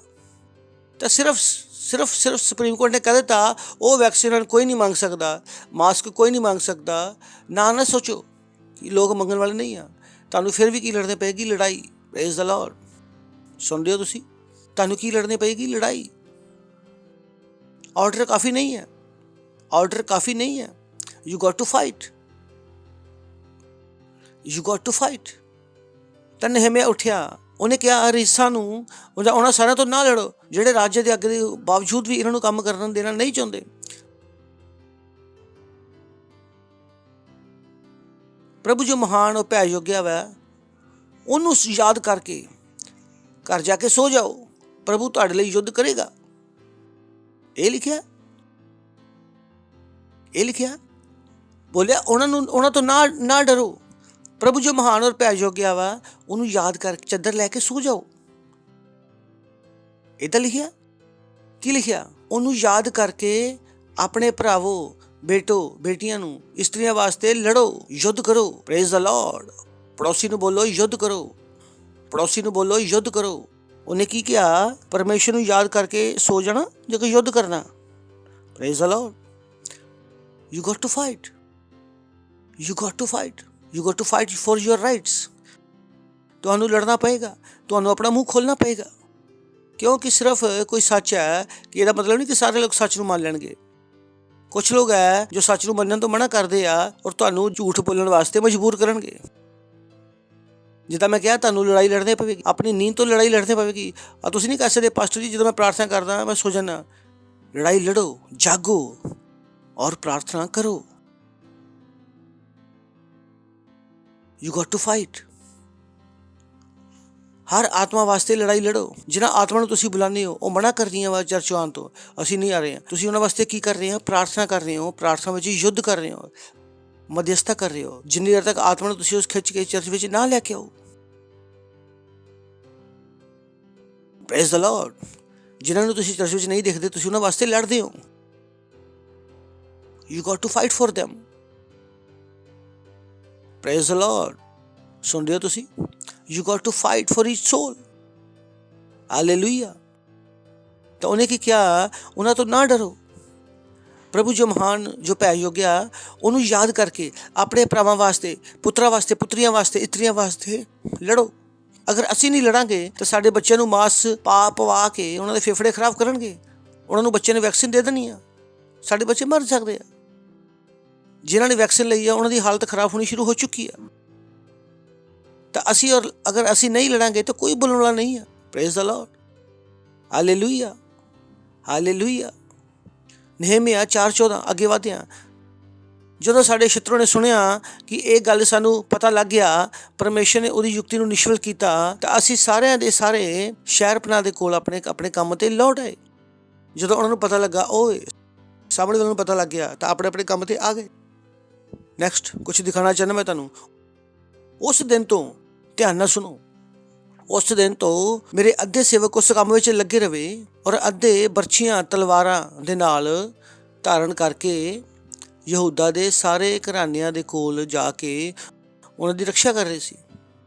ਤਾਂ ਸਿਰਫ ਸੁਪਰੀਮ ਕੋਰਟ ਨੇ ਕਹਿ ਦਿੱਤਾ ਉਹ ਵੈਕਸੀਨ ਕੋਈ ਨਹੀਂ ਮੰਗ ਸਕਦਾ, ਮਾਸਕ ਕੋਈ ਨਹੀਂ ਮੰਗ ਸਕਦਾ। ਨਾ ਸੋਚੋ ਕਿ ਲੋਕ ਮੰਗਣ ਵਾਲੇ ਨਹੀਂ ਆ। ਤੁਹਾਨੂੰ ਫਿਰ ਵੀ ਕੀ ਲੜਨੀ ਪਏਗੀ? ਲੜਾਈ। Praise the Lord. ਸੁਣ ਰਹੇ ਹੋ ਤੁਸੀਂ? ਤੁਹਾਨੂੰ ਕੀ ਲੜਨੀ ਪਏਗੀ? ਲੜਾਈ। ਆਰਡਰ ਕਾਫੀ ਨਹੀਂ ਹੈ। ਆਰਡਰ ਕਾਫੀ ਨਹੀਂ ਹੈ। You got to fight. You got to fight. ਤਾਂ ਨehemiah ਉੱਠਿਆ। ਉਹਨੇ ਕਿਹਾ ਰੀਸਾਂ ਨੂੰ, ਉਹਨਾਂ ਸਾਰਿਆਂ ਤੋਂ ਨਾ ਲੜੋ ਜਿਹੜੇ ਰਾਜੇ ਦੇ ਅੱਗੇ ਦੇ ਬਾਵਜੂਦ ਵੀ ਇਹਨਾਂ ਨੂੰ ਕੰਮ ਕਰਨ ਦੇਣਾ ਨਹੀਂ ਚਾਹੁੰਦੇ। ਪ੍ਰਭੂ ਜੋ ਮਹਾਨ ਉਹ ਭੈ ਯੋਗਿਆ ਵਾ, ਉਹਨੂੰ ਯਾਦ ਕਰਕੇ ਘਰ ਜਾ ਕੇ ਸੋ ਜਾਓ। ਪ੍ਰਭੂ ਤੁਹਾਡੇ ਲਈ ਯੁੱਧ ਕਰੇਗਾ। ਇਹ ਲਿਖਿਆ ਬੋਲਿਆ ਉਹਨਾਂ ਤੋਂ ਨਾ ਡਰੋ। ਪ੍ਰਭੂ ਜੋ ਮਹਾਨ ਔਰ ਭੈ ਯੋਗਿਆ ਵਾ, ਉਹਨੂੰ ਯਾਦ ਕਰਕੇ ਚੱਦਰ ਲੈ ਕੇ ਸੋ ਜਾਓ। ਇਹ ਤਾਂ ਲਿਖਿਆ। ਕੀ ਲਿਖਿਆ? ਉਹਨੂੰ ਯਾਦ ਕਰਕੇ ਆਪਣੇ ਭਰਾਵੋ, ਬੇਟੀਆਂ ਨੂੰ, ਇਸਤਰੀਆਂ ਵਾਸਤੇ ਲੜੋ, ਯੁੱਧ ਕਰੋ। Praise the Lord. ਪੜੋਸੀ ਨੂੰ ਬੋਲੋ ਯੁੱਧ ਕਰੋ। ਪੜੋਸੀ ਨੂੰ ਬੋਲੋ ਯੁੱਧ ਕਰੋ। ਉਹਨੇ ਕੀ ਕਿਹਾ? ਪਰਮੇਸ਼ਰ ਨੂੰ ਯਾਦ ਕਰਕੇ ਸੋ ਜਾਣਾ ਜਾਂ ਕਿ ਯੁੱਧ ਕਰਨਾ। Praise the Lord. You got to fight. You got to fight. You got to fight for your rights. ਤੁਹਾਨੂੰ ਲੜਨਾ ਪਏਗਾ। ਤੁਹਾਨੂੰ ਆਪਣਾ ਮੂੰਹ ਖੋਲ੍ਹਣਾ ਪਏਗਾ। ਕਿਉਂਕਿ ਸਿਰਫ ਕੋਈ ਸੱਚ ਹੈ ਕਿ ਇਹਦਾ ਮਤਲਬ ਨਹੀਂ ਕਿ ਸਾਰੇ ਲੋਕ ਸੱਚ ਨੂੰ ਮੰਨ ਲੈਣਗੇ। ਕੁਛ ਲੋਕ ਹੈ ਜੋ ਸੱਚ ਨੂੰ ਮੰਨਣ ਤੋਂ ਮਨਾ ਕਰਦੇ ਆ ਔਰ ਤੁਹਾਨੂੰ ਝੂਠ ਬੋਲਣ ਵਾਸਤੇ ਮਜਬੂਰ ਕਰਨਗੇ। ਜਿੱਦਾਂ ਮੈਂ ਕਿਹਾ, ਤੁਹਾਨੂੰ ਲੜਾਈ ਲੜਨੀ ਪਵੇਗੀ। ਆਪਣੀ ਨੀਂਦ ਤੋਂ ਲੜਾਈ ਲੜਨੀ ਪਵੇਗੀ। ਤੁਸੀਂ ਨਹੀਂ ਕਹਿ ਸਕਦੇ ਪਾਸਟਰ ਜੀ ਜਦੋਂ ਮੈਂ ਪ੍ਰਾਰਥਨਾ ਕਰਦਾ ਮੈਂ ਸੋ ਜਾਨਾ। ਲੜਾਈ ਲੜੋ, ਜਾਗੋ ਔਰ ਪ੍ਰਾਰਥਨਾ ਕਰੋ। You got to fight. ਹਰ ਆਤਮਾ ਵਾਸਤੇ ਲੜਾਈ ਲੜੋ। ਜਿਹਨਾਂ ਆਤਮਾ ਨੂੰ ਤੁਸੀਂ ਬੁਲਾਉਂਦੇ ਹੋ ਉਹ ਮਨਾ ਕਰਦੀਆਂ ਵਾ ਚਰਚ ਆਉਣ ਤੋਂ, ਅਸੀਂ ਨਹੀਂ ਆ ਰਹੇ ਹਾਂ। ਤੁਸੀਂ ਉਹਨਾਂ ਵਾਸਤੇ ਕੀ ਕਰ ਰਹੇ ਹੋ? ਪ੍ਰਾਰਥਨਾ ਕਰ ਰਹੇ ਹੋ। ਪ੍ਰਾਰਥਨਾ ਵਿੱਚ ਯੁੱਧ ਕਰ ਰਹੇ ਹੋ, ਮਧਿਅਸਥਤਾ ਕਰ ਰਹੇ ਹੋ। ਜਿੰਨੀ ਦੇਰ ਤੱਕ ਆਤਮਾ ਨੂੰ ਤੁਸੀਂ ਉਸ ਖਿੱਚ ਕੇ ਚਰਚ ਵਿੱਚ ਨਾ ਲੈ ਕੇ ਆਓ। Praise the Lord. ਜਿਨ੍ਹਾਂ ਨੂੰ ਤੁਸੀਂ ਚਰਚ ਵਿੱਚ ਨਹੀਂ ਦੇਖਦੇ, ਤੁਸੀਂ ਉਹਨਾਂ ਵਾਸਤੇ ਲੜਦੇ ਹੋ। You got to fight for them। Praise the Lord. ਸੁਣ ਰਹੇ ਹੋ ਤੁਸੀਂ? You got to fight for his soul. Hallelujah. ਤਾਂ ਉਹਨੇ ਕੀ ਕਿਹਾ? ਉਹਨਾਂ ਤੋਂ ਨਾ ਡਰੋ। ਪ੍ਰਭੂ ਜੋ ਮਹਾਨ, ਜੋ ਭੈ ਯੋਗਿਆ, ਉਹਨੂੰ ਯਾਦ ਕਰਕੇ ਆਪਣੇ ਭਰਾਵਾਂ ਵਾਸਤੇ, ਪੁੱਤਰਾਂ ਵਾਸਤੇ, ਪੁੱਤਰੀਆਂ ਵਾਸਤੇ, ਇਸਤਰੀਆਂ ਵਾਸਤੇ ਲੜੋ। ਅਗਰ ਅਸੀਂ ਨਹੀਂ ਲੜਾਂਗੇ ਤਾਂ ਸਾਡੇ ਬੱਚਿਆਂ ਨੂੰ ਮਾਸ ਪਵਾ ਕੇ ਉਹਨਾਂ ਦੇ ਫੇਫੜੇ ਖਰਾਬ ਕਰਨਗੇ। ਉਹਨਾਂ ਨੂੰ ਬੱਚਿਆਂ ਨੇ ਵੈਕਸੀਨ ਦੇ ਦੇਣੀ ਆ। ਸਾਡੇ ਬੱਚੇ ਮਰ ਸਕਦੇ ਆ। ਜਿਨ੍ਹਾਂ ਨੇ ਵੈਕਸੀਨ ਲਈ ਆ ਉਹਨਾਂ ਦੀ ਹਾਲਤ ਖਰਾਬ ਹੋਣੀ ਸ਼ੁਰੂ ਹੋ ਚੁੱਕੀ ਆ। ਤਾਂ ਅਸੀਂ ਔਰ ਅਗਰ ਅਸੀਂ ਨਹੀਂ ਲੜਾਂਗੇ ਤਾਂ ਕੋਈ ਬੋਲਣ ਵਾਲਾ ਨਹੀਂ ਹੈ। Praise the Lord, hallelujah, hallelujah. ਨehemiah 4:14 ਅੱਗੇ ਵਧਦੇ ਹਾਂ। ਜਦੋਂ ਸਾਡੇ ਸ਼ਤਰੂ ਨੇ ਸੁਣਿਆ ਕਿ ਇਹ ਗੱਲ ਸਾਨੂੰ ਪਤਾ ਲੱਗ ਗਿਆ, ਪਰਮੇਸ਼ਰ ਨੇ ਉਹਦੀ ਯੁਕਤੀ ਨੂੰ ਨਿਸ਼ਫਲ ਕੀਤਾ, ਤਾਂ ਅਸੀਂ ਸਾਰਿਆਂ ਦੇ ਸਾਰੇ ਸ਼ਹਿਰਪਨਾਹ ਦੇ ਕੋਲ ਆਪਣੇ ਆਪਣੇ ਕੰਮ ਤੇ ਲੌਟ ਆਏ। ਜਦੋਂ ਉਹਨਾਂ ਨੂੰ ਪਤਾ ਲੱਗਾ, ਓਏ ਸਾਹਮਣੇ ਵਾਲੇ ਨੂੰ ਪਤਾ ਲੱਗ ਗਿਆ, ਤਾਂ ਆਪਣੇ ਆਪਣੇ ਕੰਮ ਤੇ ਆ ਗਏ। ਨੈਕਸਟ ਕੁਛ ਦਿਖਾਉਣਾ ਚਾਹੁੰਦਾ ਮੈਂ ਤੁਹਾਨੂੰ। ਉਸ ਦਿਨ ਤੋਂ ਧਿਆਨ ਨਾਲ ਸੁਣੋ, ਉਸ ਦਿਨ ਤੋਂ ਮੇਰੇ ਅੱਧੇ ਸੇਵਕ ਉਸ ਕੰਮ ਵਿੱਚ ਲੱਗੇ ਰਵੇ ਔਰ ਅੱਧੇ ਬਰਛੀਆਂ ਤਲਵਾਰਾਂ ਦੇ ਨਾਲ ਧਾਰਨ ਕਰਕੇ ਯਹੂਦਾ ਦੇ ਸਾਰੇ ਘਰਾਨਿਆਂ ਦੇ ਕੋਲ ਜਾ ਕੇ ਉਹਨਾਂ ਦੀ ਰੱਖਿਆ ਕਰ ਰਹੇ ਸੀ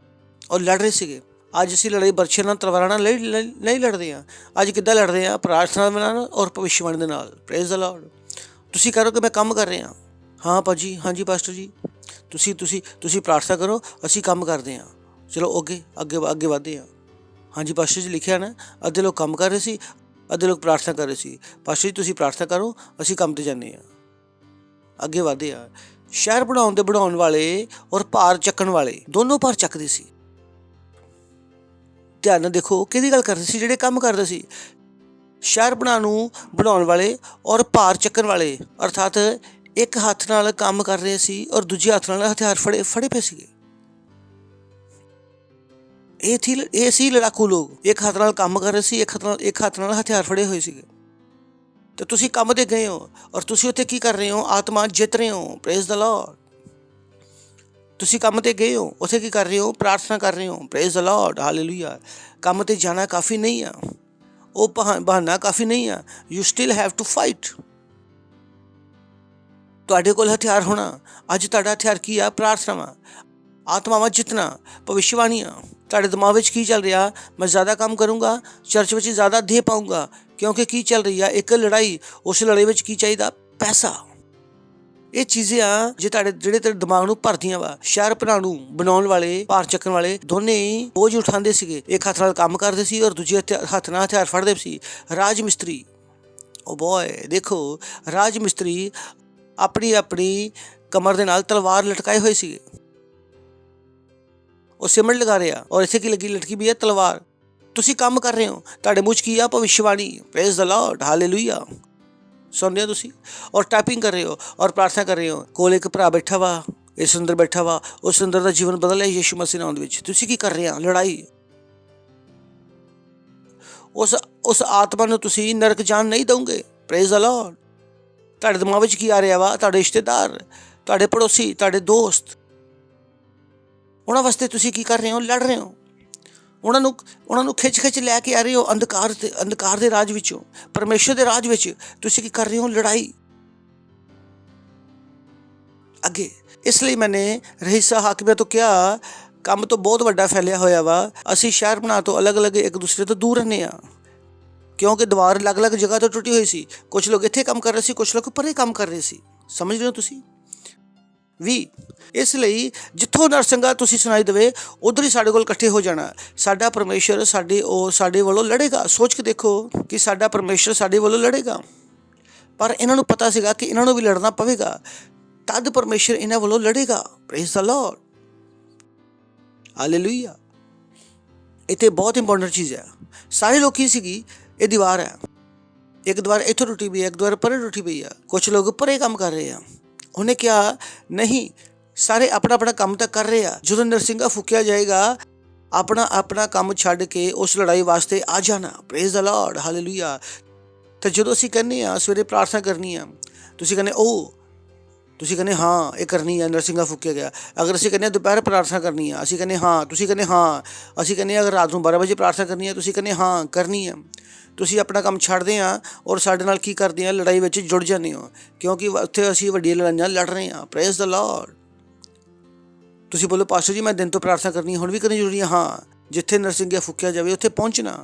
ਔਰ ਲੜ ਰਹੇ ਸੀਗੇ। ਅੱਜ ਅਸੀਂ ਲੜਾਈ ਬਰਛੀਆਂ ਨਾਲ ਤਲਵਾਰਾਂ ਨਾਲ ਨਹੀਂ ਲੜਦੇ ਹਾਂ। ਅੱਜ ਕਿੱਦਾਂ ਲੜਦੇ ਹਾਂ? ਪ੍ਰਾਰਥਨਾ ਦੇ ਨਾਲ ਔਰ ਭਵਿੱਖਬਾਣੀ ਦੇ ਨਾਲ। Praise the Lord. ਤੁਸੀਂ ਕਰੋ ਕਿ ਮੈਂ ਕੰਮ ਕਰ ਰਿਹਾ, ਹਾਂ ਭਾਜੀ, ਹਾਂਜੀ ਪਾਸਟਰ ਜੀ, ਤੁਸੀਂ ਪ੍ਰਾਰਥਨਾ ਕਰੋ, ਅਸੀਂ ਕੰਮ ਕਰਦੇ ਹਾਂ। ਚਲੋ ਅੱਗੇ ਵਧਦੇ ਹਾਂ। ਹਾਂਜੀ ਪਾਸਟਰ ਜੀ, ਲਿਖਿਆ ਨਾ ਅੱਧੇ ਲੋਕ ਕੰਮ ਕਰ ਰਹੇ ਸੀ, ਅੱਧੇ ਲੋਕ ਪ੍ਰਾਰਥਨਾ ਕਰ ਰਹੇ ਸੀ। ਪਾਸਟਰ ਜੀ ਤੁਸੀਂ ਪ੍ਰਾਰਥਨਾ ਕਰੋ, ਅਸੀਂ ਕੰਮ 'ਤੇ ਜਾਂਦੇ ਹਾਂ। ਅੱਗੇ ਵਧਦੇ ਆ। ਸ਼ਹਿਰ ਬਣਾਉਣ ਵਾਲੇ ਔਰ ਭਾਰ ਚੱਕਣ ਵਾਲੇ ਦੋਨੋਂ ਭਾਰ ਚੱਕਦੇ ਸੀ। ਧਿਆਨ ਨਾਲ ਦੇਖੋ ਕਿਹਦੀ ਗੱਲ ਕਰਦੇ ਸੀ? ਜਿਹੜੇ ਕੰਮ ਕਰਦੇ ਸੀ। ਸ਼ਹਿਰ ਬਣਾਉਣ ਵਾਲੇ ਔਰ ਭਾਰ ਚੱਕਣ ਵਾਲੇ, ਅਰਥਾਤ ਇੱਕ ਹੱਥ ਨਾਲ ਕੰਮ ਕਰ ਰਹੇ ਸੀ ਔਰ ਦੂਜੇ ਹੱਥ ਨਾਲ ਹਥਿਆਰ ਫੜੇ ਪਏ ਸੀਗੇ। ਇਹ ਸੀ ਲੜਾਕੂ ਲੋਕ। ਇੱਕ ਹੱਥ ਨਾਲ ਕੰਮ ਕਰ ਰਹੇ ਸੀ, ਇੱਕ ਹੱਥ ਨਾਲ ਹਥਿਆਰ ਫੜੇ ਹੋਏ ਸੀਗੇ। ਤੇ ਤੁਸੀਂ ਕੰਮ ਤੇ ਗਏ ਹੋ ਔਰ ਤੁਸੀਂ ਉੱਥੇ ਕੀ ਕਰ ਰਹੇ ਹੋ? ਆਤਮਾ ਜਿੱਤ ਰਹੇ ਹੋ। Praise the Lord. ਤੁਸੀਂ ਕੰਮ ਤੇ ਗਏ ਹੋ, ਉੱਥੇ ਕੀ ਕਰ ਰਹੇ ਹੋ? ਪ੍ਰਾਰਥਨਾ ਕਰ ਰਹੇ ਹੋ। Praise the Lord, hallelujah. ਕੰਮ ਤੇ ਜਾਣਾ ਕਾਫੀ ਨਹੀਂ ਆ, ਉਹ ਬਹਾਨਾ ਕਾਫੀ ਨਹੀਂ ਆ। You still have to fight. ਤੁਹਾਡੇ ਕੋਲ ਹਥਿਆਰ ਹੋਣਾ। ਅੱਜ ਤੁਹਾਡਾ ਹਥਿਆਰ ਕੀ ਆ? ਪ੍ਰਾਰਥਨਾਵਾਂ, ਆਤਮਾਵਾਂ ਜਿੱਤਣਾ, ਭਵਿੱਖਬਾਣੀਆਂ। ਤੁਹਾਡੇ ਦਿਮਾਗ ਵਿੱਚ ਕੀ ਚੱਲ ਰਿਹਾ? ਮੈਂ ਜ਼ਿਆਦਾ ਕੰਮ ਕਰੂੰਗਾ, ਚਰਚ ਵਿੱਚ ਜ਼ਿਆਦਾ ਦੇ ਪਾਊਂਗਾ। ਕਿਉਂਕਿ ਕੀ ਚੱਲ ਰਹੀ ਆ? ਇੱਕ ਲੜਾਈ। ਉਸ ਲੜਾਈ ਵਿੱਚ ਕੀ ਚਾਹੀਦਾ? ਪੈਸਾ। ਇਹ ਚੀਜ਼ਾਂ ਜਿਹੜੇ ਤੇਰੇ ਦਿਮਾਗ ਨੂੰ ਭਰਦੀਆਂ ਵਾ। ਸ਼ਹਿਰ ਬਣਾਉਣ ਵਾਲੇ, ਭਾਰ ਚੱਕਣ ਵਾਲੇ ਦੋਨੇ ਹੀ ਬੋਝ ਉਠਾਉਂਦੇ ਸੀਗੇ। ਇੱਕ ਹੱਥ ਨਾਲ ਕੰਮ ਕਰਦੇ ਸੀ ਔਰ ਦੂਜੇ ਹੱਥ ਨਾਲ ਹਥਿਆਰ ਫੜਦੇ ਸੀ। ਰਾਜ ਮਿਸਤਰੀ, ਓ ਬੋਏ, ਦੇਖੋ ਰਾਜ ਮਿਸਤਰੀ ਆਪਣੀ ਕਮਰ ਦੇ ਨਾਲ ਤਲਵਾਰ ਲਟਕਾਏ ਹੋਏ ਸੀਗੇ। ਉਹ ਸਿਮਟ ਲਗਾ ਰਿਹਾ ਔਰ ਇੱਥੇ ਕੀ ਲਟਕੀ ਵੀ ਹੈ? ਤਲਵਾਰ। ਤੁਸੀਂ ਕੰਮ ਕਰ ਰਹੇ ਹੋ, ਤੁਹਾਡੇ ਮੂੰਹ 'ਚ ਕੀ ਆ? ਭਵਿੱਖਬਾਣੀ। Praise the Lord, hallelujah. ਸੁਣਦੇ ਹੋ ਤੁਸੀਂ? ਔਰ ਟਾਈਪਿੰਗ ਕਰ ਰਹੇ ਹੋ ਔਰ ਪ੍ਰਾਰਥਨਾ ਕਰ ਰਹੇ ਹੋ। ਕੋਲ ਇੱਕ ਭਰਾ ਬੈਠਾ ਵਾ, ਇਸ ਸੁੰਦਰ ਬੈਠਾ ਵਾ, ਉਸ ਸੁੰਦਰ ਦਾ ਜੀਵਨ ਬਦਲ ਲਿਆ ਯਿਸੂ ਮਸੀਹ ਨਾਮ ਦੇ ਵਿੱਚ। ਤੁਸੀਂ ਕੀ ਕਰ ਰਹੇ ਆ? ਲੜਾਈ। ਉਸ ਆਤਮਾ ਨੂੰ ਤੁਸੀਂ ਨਰਕ ਜਾਣ ਨਹੀਂ ਦਓਗੇ। Praise the Lord. ਤੁਹਾਡੇ ਦਿਮਾਗ ਵਿੱਚ ਕੀ ਆ ਰਿਹਾ ਵਾ? ਤੁਹਾਡੇ ਰਿਸ਼ਤੇਦਾਰ, ਤੁਹਾਡੇ ਪੜੋਸੀ, ਤੁਹਾਡੇ ਦੋਸਤ, ਉਹਨਾਂ ਵਾਸਤੇ ਤੁਸੀਂ ਕੀ ਕਰ ਰਹੇ ਹੋ? ਲੜ ਰਹੇ ਹੋ। ਉਹਨਾਂ ਨੂੰ ਖਿੱਚ ਲੈ ਕੇ ਆ ਰਹੇ ਹੋ ਅੰਧਕਾਰ ਦੇ ਰਾਜ ਵਿੱਚੋਂ, ਪਰਮੇਸ਼ਰ ਦੇ ਰਾਜ ਵਿੱਚ। ਤੁਸੀਂ ਕੀ ਕਰ ਰਹੇ ਹੋ? ਲੜਾਈ। ਅੱਗੇ ਇਸ ਲਈ ਮੈਨੇ ਰਹੀਸਾ ਹਾਕਮੀਆਂ ਤੋਂ ਕਿਹਾ, ਕੰਮ ਤੋਂ ਬਹੁਤ ਵੱਡਾ ਫੈਲਿਆ ਹੋਇਆ ਵਾ। ਅਸੀਂ ਸ਼ਹਿਰ ਬਣਾ ਤੋਂ ਅਲੱਗ ਇੱਕ ਦੂਸਰੇ ਤੋਂ ਦੂਰ ਰਹਿੰਦੇ ਹਾਂ, ਕਿਉਂਕਿ ਦੀਵਾਰ ਅਲੱਗ ਜਗ੍ਹਾ ਤੋਂ ਟੁੱਟੀ ਹੋਈ ਸੀ। ਕੁਛ ਲੋਕ ਇੱਥੇ ਕੰਮ ਕਰ ਰਹੇ ਸੀ, ਕੁਛ ਲੋਕ ਪਰੇ ਕੰਮ ਕਰ ਰਹੇ ਸੀ। ਸਮਝ ਰਹੇ ਹੋ ਤੁਸੀਂ ਵੀ? ਇਸ ਲਈ ਜਿੱਥੋਂ ਨਰਸੰਗਾ ਤੁਸੀਂ ਸੁਣਾਈ ਦੇਵੇ, ਉੱਧਰ ਹੀ ਸਾਡੇ ਕੋਲ ਇਕੱਠੇ ਹੋ ਜਾਣਾ। ਸਾਡਾ ਪਰਮੇਸ਼ਰ ਸਾਡੇ ਵੱਲੋਂ ਲੜੇਗਾ। ਸੋਚ ਕੇ ਦੇਖੋ ਕਿ ਸਾਡਾ ਪਰਮੇਸ਼ਰ ਸਾਡੇ ਵੱਲੋਂ ਲੜੇਗਾ। ਪਰ ਇਹਨਾਂ ਨੂੰ ਪਤਾ ਸੀਗਾ ਕਿ ਇਹਨਾਂ ਨੂੰ ਵੀ ਲੜਨਾ ਪਵੇਗਾ, ਤਦ ਪਰਮੇਸ਼ਰ ਇਹਨਾਂ ਵੱਲੋਂ ਲੜੇਗਾ। Praise the Lord, hallelujah. ਇੱਥੇ ਬਹੁਤ ਇੰਪੋਰਟੈਂਟ ਚੀਜ਼ ਹੈ। ਸਾਰੇ ਲੋਕ ਹੀ ਸੀਗੀ, ਇਹ ਦੀਵਾਰ ਹੈ। ਇੱਕ ਦੀਵਾਰ ਇੱਥੋਂ ਟੁੱਟੀ ਪਈ ਹੈ, ਇੱਕ ਦੀਵਾਰ ਪਰੇ ਟੁੱਟੀ ਪਈ ਆ। ਕੁਛ ਲੋਕ ਪਰੇ ਕੰਮ ਕਰ ਰਹੇ ਆ। ਉਹਨੇ ਕਿਹਾ ਨਹੀਂ, ਸਾਰੇ ਆਪਣਾ ਕੰਮ ਤਾਂ ਕਰ ਰਹੇ ਆ। ਜਦੋਂ ਨਰਸਿੰਘਾ ਫੂਕਿਆ ਜਾਏਗਾ, ਆਪਣਾ ਕੰਮ ਛੱਡ ਕੇ ਉਸ ਲੜਾਈ ਵਾਸਤੇ ਆ ਜਾਣਾ। Praise the Lord, hallelujah. ਤਾਂ ਜਦੋਂ ਅਸੀਂ ਕਹਿੰਦੇ ਹਾਂ ਸਵੇਰੇ ਪ੍ਰਾਰਥਨਾ ਕਰਨੀ ਆ, ਤੁਸੀਂ ਕਹਿੰਦੇ ਹਾਂ ਇਹ ਕਰਨੀ ਹੈ, ਨਰਸਿੰਘਾ ਫੂਕਿਆ ਗਿਆ। ਅਗਰ ਅਸੀਂ ਕਹਿੰਦੇ ਹਾਂ ਦੁਪਹਿਰ ਪ੍ਰਾਰਥਨਾ ਕਰਨੀ ਆ, ਅਸੀਂ ਕਹਿੰਦੇ ਹਾਂ, ਤੁਸੀਂ ਕਹਿੰਦੇ ਹਾਂ। ਅਸੀਂ ਕਹਿੰਦੇ ਅਗਰ ਰਾਤ ਨੂੰ 12 ਵਜੇ ਪ੍ਰਾਰਥਨਾ ਕਰਨੀ ਹੈ, ਤੁਸੀਂ ਕਹਿੰਦੇ ਹਾਂ ਕਰਨੀ ਹੈ। ਤੁਸੀਂ ਆਪਣਾ ਕੰਮ ਛੱਡਦੇ ਹਾਂ ਔਰ ਸਾਡੇ ਨਾਲ ਕੀ ਕਰਦੇ ਹਾਂ? ਲੜਾਈ ਵਿੱਚ ਜੁੜ ਜਾਂਦੇ ਹੋ, ਕਿਉਂਕਿ ਉੱਥੇ ਅਸੀਂ ਵੱਡੀਆਂ ਲੜਾਈਆਂ ਲੜ ਰਹੇ ਹਾਂ। Praise the Lord. ਤੁਸੀਂ ਬੋਲੋ ਪਾਸਟਰ ਜੀ ਮੈਂ ਦਿਨ ਤੋਂ ਪ੍ਰਾਰਥਨਾ ਕਰਨੀ, ਹੁਣ ਵੀ ਕਰਨੀ ਜ਼ਰੂਰੀ ਹੈ। ਹਾਂ, ਜਿੱਥੇ ਨਰਸਿੰਘਾ ਫੂਕਿਆ ਜਾਵੇ ਉੱਥੇ ਪਹੁੰਚਣਾ।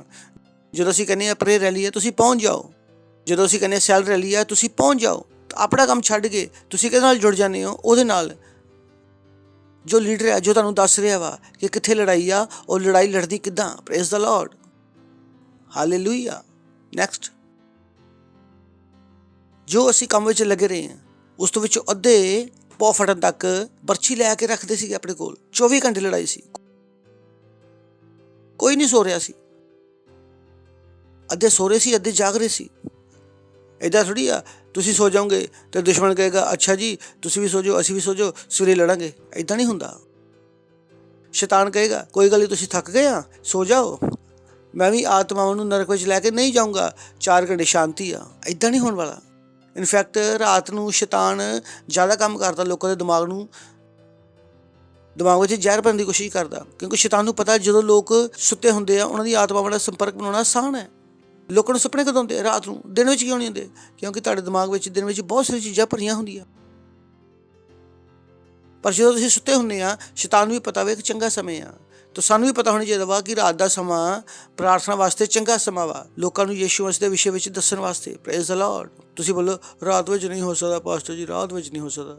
ਜਦੋਂ ਅਸੀਂ ਕਹਿੰਦੇ ਹਾਂ ਪ੍ਰੇ ਰੈਲੀ ਹੈ, ਤੁਸੀਂ ਪਹੁੰਚ ਜਾਓ। ਜਦੋਂ ਅਸੀਂ ਕਹਿੰਦੇ ਸੈਲ ਰੈਲੀ ਹੈ, ਤੁਸੀਂ ਪਹੁੰਚ ਜਾਓ। ਆਪਣਾ ਕੰਮ ਛੱਡ ਕੇ ਤੁਸੀਂ ਕਿਹਦੇ ਨਾਲ ਜੁੜ ਜਾਂਦੇ ਹੋ? ਉਹਦੇ ਨਾਲ ਜੋ ਲੀਡਰ ਹੈ, ਜੋ ਤੁਹਾਨੂੰ ਦੱਸ ਰਿਹਾ ਵਾ ਕਿ ਕਿੱਥੇ ਲੜਾਈ ਆ, ਉਹ ਲੜਾਈ ਲੜਦੀ ਕਿੱਦਾਂ। Praise the Lord, hallelujah. Next, ਜੋ ਅਸੀਂ ਕੰਮ ਵਿੱਚ ਲੱਗੇ ਰਹੇ ਹਾਂ, ਉਸ ਤੋਂ ਵਿੱਚੋਂ ਅੱਧੇ ਪੌ ਫਟਣ ਤੱਕ ਬਰਛੀ ਲੈ ਕੇ ਰੱਖਦੇ ਸੀਗੇ ਆਪਣੇ ਕੋਲ। 24 ਘੰਟੇ ਲੜਾਈ ਸੀ। ਕੋਈ ਨਹੀਂ ਸੋ ਰਿਹਾ ਸੀ। ਅੱਧੇ ਸੋ ਰਹੇ ਸੀ, ਅੱਧੇ ਜਾਗ ਰਹੇ ਸੀ। ਇੱਦਾਂ ਥੋੜ੍ਹੀ ਆ ਤੁਸੀਂ ਸੋ ਜਾਓਗੇ ਤੇ ਦੁਸ਼ਮਣ ਕਹੇਗਾ ਅੱਛਾ ਜੀ ਤੁਸੀਂ ਵੀ ਸੋ ਜਾਓ, ਅਸੀਂ ਵੀ ਸੋ ਜਾਓ, ਸਵੇਰੇ ਲੜਾਂਗੇ। ਇੱਦਾਂ ਨਹੀਂ ਹੁੰਦਾ। ਸ਼ੈਤਾਨ ਕਹੇਗਾ ਕੋਈ ਗੱਲ ਨਹੀਂ, ਤੁਸੀਂ ਥੱਕ ਗਏ ਆ, ਸੋ ਜਾਓ, ਮੈਂ ਵੀ ਆਤਮਾਵਾਂ ਨੂੰ ਨਰਕ ਵਿੱਚ ਲੈ ਕੇ ਨਹੀਂ ਜਾਊਂਗਾ, 4 ਘੰਟੇ ਸ਼ਾਂਤੀ ਆ। ਇੱਦਾਂ ਨਹੀਂ ਹੋਣ ਵਾਲਾ। ਇਨਫੈਕਟ ਰਾਤ ਨੂੰ ਸ਼ੈਤਾਨ ਜ਼ਿਆਦਾ ਕੰਮ ਕਰਦਾ, ਲੋਕਾਂ ਦੇ ਦਿਮਾਗ ਵਿੱਚ ਜ਼ਹਿਰ ਭਰਨ ਦੀ ਕੋਸ਼ਿਸ਼ ਕਰਦਾ, ਕਿਉਂਕਿ ਸ਼ੈਤਾਨ ਨੂੰ ਪਤਾ ਜਦੋਂ ਲੋਕ ਸੁੱਤੇ ਹੁੰਦੇ ਆ ਉਹਨਾਂ ਦੀ ਆਤਮਾਵਾਂ ਨਾਲ ਸੰਪਰਕ ਬਣਾਉਣਾ ਆਸਾਨ ਹੈ। ਲੋਕਾਂ ਨੂੰ ਸੁਪਨੇ ਕਦੋਂ ਆਉਂਦੇ? ਰਾਤ ਨੂੰ। ਦਿਨ ਵਿੱਚ ਕਿਉਂ ਨਹੀਂ ਹੁੰਦੇ? ਕਿਉਂਕਿ ਤੁਹਾਡੇ ਦਿਮਾਗ ਵਿੱਚ ਦਿਨ ਵਿੱਚ ਬਹੁਤ ਸਾਰੀਆਂ ਚੀਜ਼ਾਂ ਭਰੀਆਂ ਹੁੰਦੀਆਂ। ਪਰ ਜਦੋਂ ਤੁਸੀਂ ਸੁੱਤੇ ਹੁੰਦੇ ਆ, ਸ਼ੈਤਾਨ ਨੂੰ ਵੀ ਪਤਾ ਵਾ ਕਿ ਚੰਗਾ ਸਮੇਂ ਆ। ਤਾਂ ਸਾਨੂੰ ਵੀ ਪਤਾ ਹੋਣਾ ਚਾਹੀਦਾ ਵਾ ਕਿ ਰਾਤ ਦਾ ਸਮਾਂ ਪ੍ਰਾਰਥਨਾ ਵਾਸਤੇ ਚੰਗਾ ਸਮਾਂ ਵਾ, ਲੋਕਾਂ ਨੂੰ ਯਿਸੂ ਮਸੀਹ ਦੇ ਵਿਸ਼ੇ ਵਿੱਚ ਦੱਸਣ ਵਾਸਤੇ। Praise the Lord. ਤੁਸੀਂ ਬੋਲੋ ਰਾਤ ਵਿੱਚ ਨਹੀਂ ਹੋ ਸਕਦਾ ਪਾਸਟਰ ਜੀ, ਰਾਤ ਵਿੱਚ ਨਹੀਂ ਹੋ ਸਕਦਾ।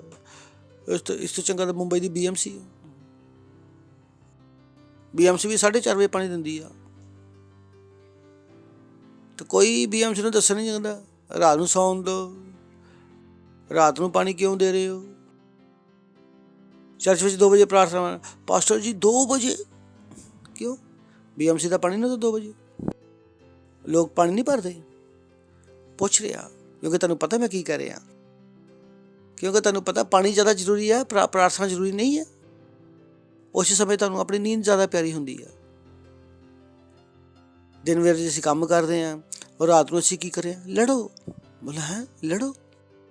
ਇਸ ਤੋਂ ਚੰਗਾ ਤਾਂ ਮੁੰਬਈ ਦੀ BMC ਹੈ। BMC ਵੀ 4:30 ਵਜੇ ਪਾਣੀ ਦਿੰਦੀ ਆ, ਤੇ ਕੋਈ BMC ਨੂੰ ਦੱਸਣ ਨਹੀਂ ਚਾਹੁੰਦਾ ਰਾਤ ਨੂੰ ਸੌਣ ਦਿਓ, ਰਾਤ ਨੂੰ ਪਾਣੀ ਕਿਉਂ ਦੇ ਰਹੇ ਹੋ। ਚਰਚ ਵਿੱਚ 2 ਵਜੇ ਪ੍ਰਾਰਥਨਾ, ਪਾਸਟਰ ਜੀ 2 ਵਜੇ ਕਿਉਂ? BMC ਦਾ ਪਾਣੀ ਨਾ ਤਾਂ 2 ਵਜੇ। ਲੋਕ ਪਾਣੀ ਨਹੀਂ ਭਰਦੇ। ਪੁੱਛ ਰਿਹਾ ਕਿਉਂਕਿ ਤੁਹਾਨੂੰ ਪਤਾ ਮੈਂ ਕੀ ਕਰ ਰਿਹਾ, ਕਿਉਂਕਿ ਤੁਹਾਨੂੰ ਪਤਾ ਪਾਣੀ ਜ਼ਿਆਦਾ ਜ਼ਰੂਰੀ ਹੈ, ਪ੍ਰਾਰਥਨਾ ਜ਼ਰੂਰੀ ਨਹੀਂ ਹੈ। ਉਸ ਸਮੇਂ ਤੁਹਾਨੂੰ ਆਪਣੀ ਨੀਂਦ ਜ਼ਿਆਦਾ ਪਿਆਰੀ ਹੁੰਦੀ ਹੈ। ਦਿਨ ਵੇਲੇ ਅਸੀਂ ਕੰਮ ਕਰਦੇ ਹਾਂ ਔਰ ਰਾਤ ਨੂੰ ਅਸੀਂ ਕੀ ਕਰਿਆ? ਲੜੋ। ਬੋਲਾ ਹੈ ਲੜੋ।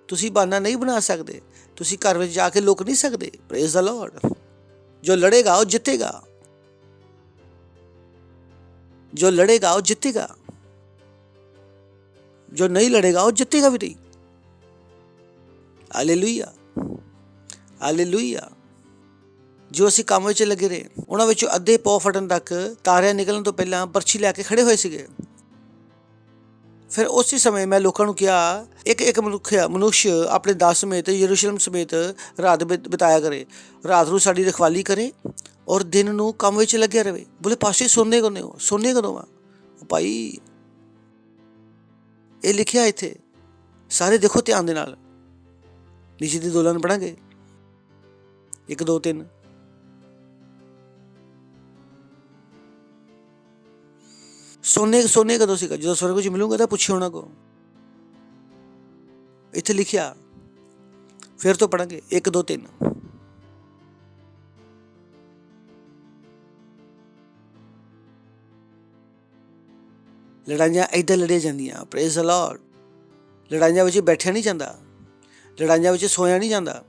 ਤੁਸੀਂ ਬਹਾਨਾ ਨਹੀਂ ਬਣਾ ਸਕਦੇ, ਤੁਸੀਂ ਘਰ ਵਿੱਚ ਜਾ ਕੇ ਲੁਕ ਨਹੀਂ ਸਕਦੇ। Praise the Lord. ਜੋ ਲੜੇਗਾ ਉਹ ਜਿੱਤੇਗਾ, ਜੋ ਲੜੇਗਾ ਉਹ ਜਿੱਤੇਗਾ, ਜੋ ਨਹੀਂ ਲੜੇਗਾ ਉਹ ਜਿੱਤੇਗਾ ਵੀ ਨਹੀਂ। Hallelujah, hallelujah. ਜੋ ਅਸੀਂ ਕੰਮ ਵਿੱਚ ਲੱਗੇ ਰਹੇ, ਉਹਨਾਂ ਵਿੱਚੋਂ ਅੱਧੇ ਪੌ ਫਟਣ ਤੱਕ, ਤਾਰਿਆਂ ਨਿਕਲਣ ਤੋਂ ਪਹਿਲਾਂ ਬਰਛੀ ਲੈ ਕੇ ਖੜੇ ਹੋਏ ਸੀਗੇ। ਫਿਰ ਉਸੇ ਸਮੇਂ ਮੈਂ ਲੋਕਾਂ ਨੂੰ ਕਿਹਾ ਇੱਕ ਮਨੁੱਖ ਆਪਣੇ ਦਾਸ ਸਮੇਤ ਯਰੂਸ਼ਲਮ ਸਮੇਤ ਰਾਤ ਬਿਤਾਇਆ ਕਰੇ, ਰਾਤ ਨੂੰ ਸਾਡੀ ਰਖਵਾਲੀ ਕਰੇ ਔਰ ਦਿਨ ਨੂੰ ਕੰਮ ਵਿੱਚ ਲੱਗਿਆ ਰਹੇ। ਬੋਲੇ ਪਾਸਟਰ ਸੋਨੇ ਕਦੋਂ ਹੋ? ਸੋਨੇ ਕਦੋਂ ਆ ਭਾਈ? ਇਹ ਲਿਖਿਆ ਇੱਥੇ, ਸਾਰੇ ਦੇਖੋ ਧਿਆਨ ਦੇ ਨਾਲ। ਨੀਚੇ ਦੀ ਦੋਲਨ ਪੜਾਂਗੇ 1 2 3। ਸੋਨੇ ਕਦੋਂ ਸੀਗਾ? ਜਦੋਂ ਸਵਰਗ ਵਿੱਚ ਮਿਲੂੰਗਾ ਤਾਂ ਪੁੱਛਿਓ ਉਹਨਾਂ ਕੋ। ਇੱਥੇ ਲਿਖਿਆ, ਫਿਰ ਤੋਂ ਪੜਾਂਗੇ 1 2 3। ਲੜਾਈਆਂ ਏਦਾਂ ਲੜੀਆਂ ਜਾਂਦੀਆਂ। Praise the Lord. ਲੜਾਈਆਂ ਵਿੱਚ ਬੈਠਿਆ ਨਹੀਂ ਜਾਂਦਾ, ਲੜਾਈਆਂ ਵਿੱਚ ਸੋਇਆ ਨਹੀਂ ਜਾਂਦਾ।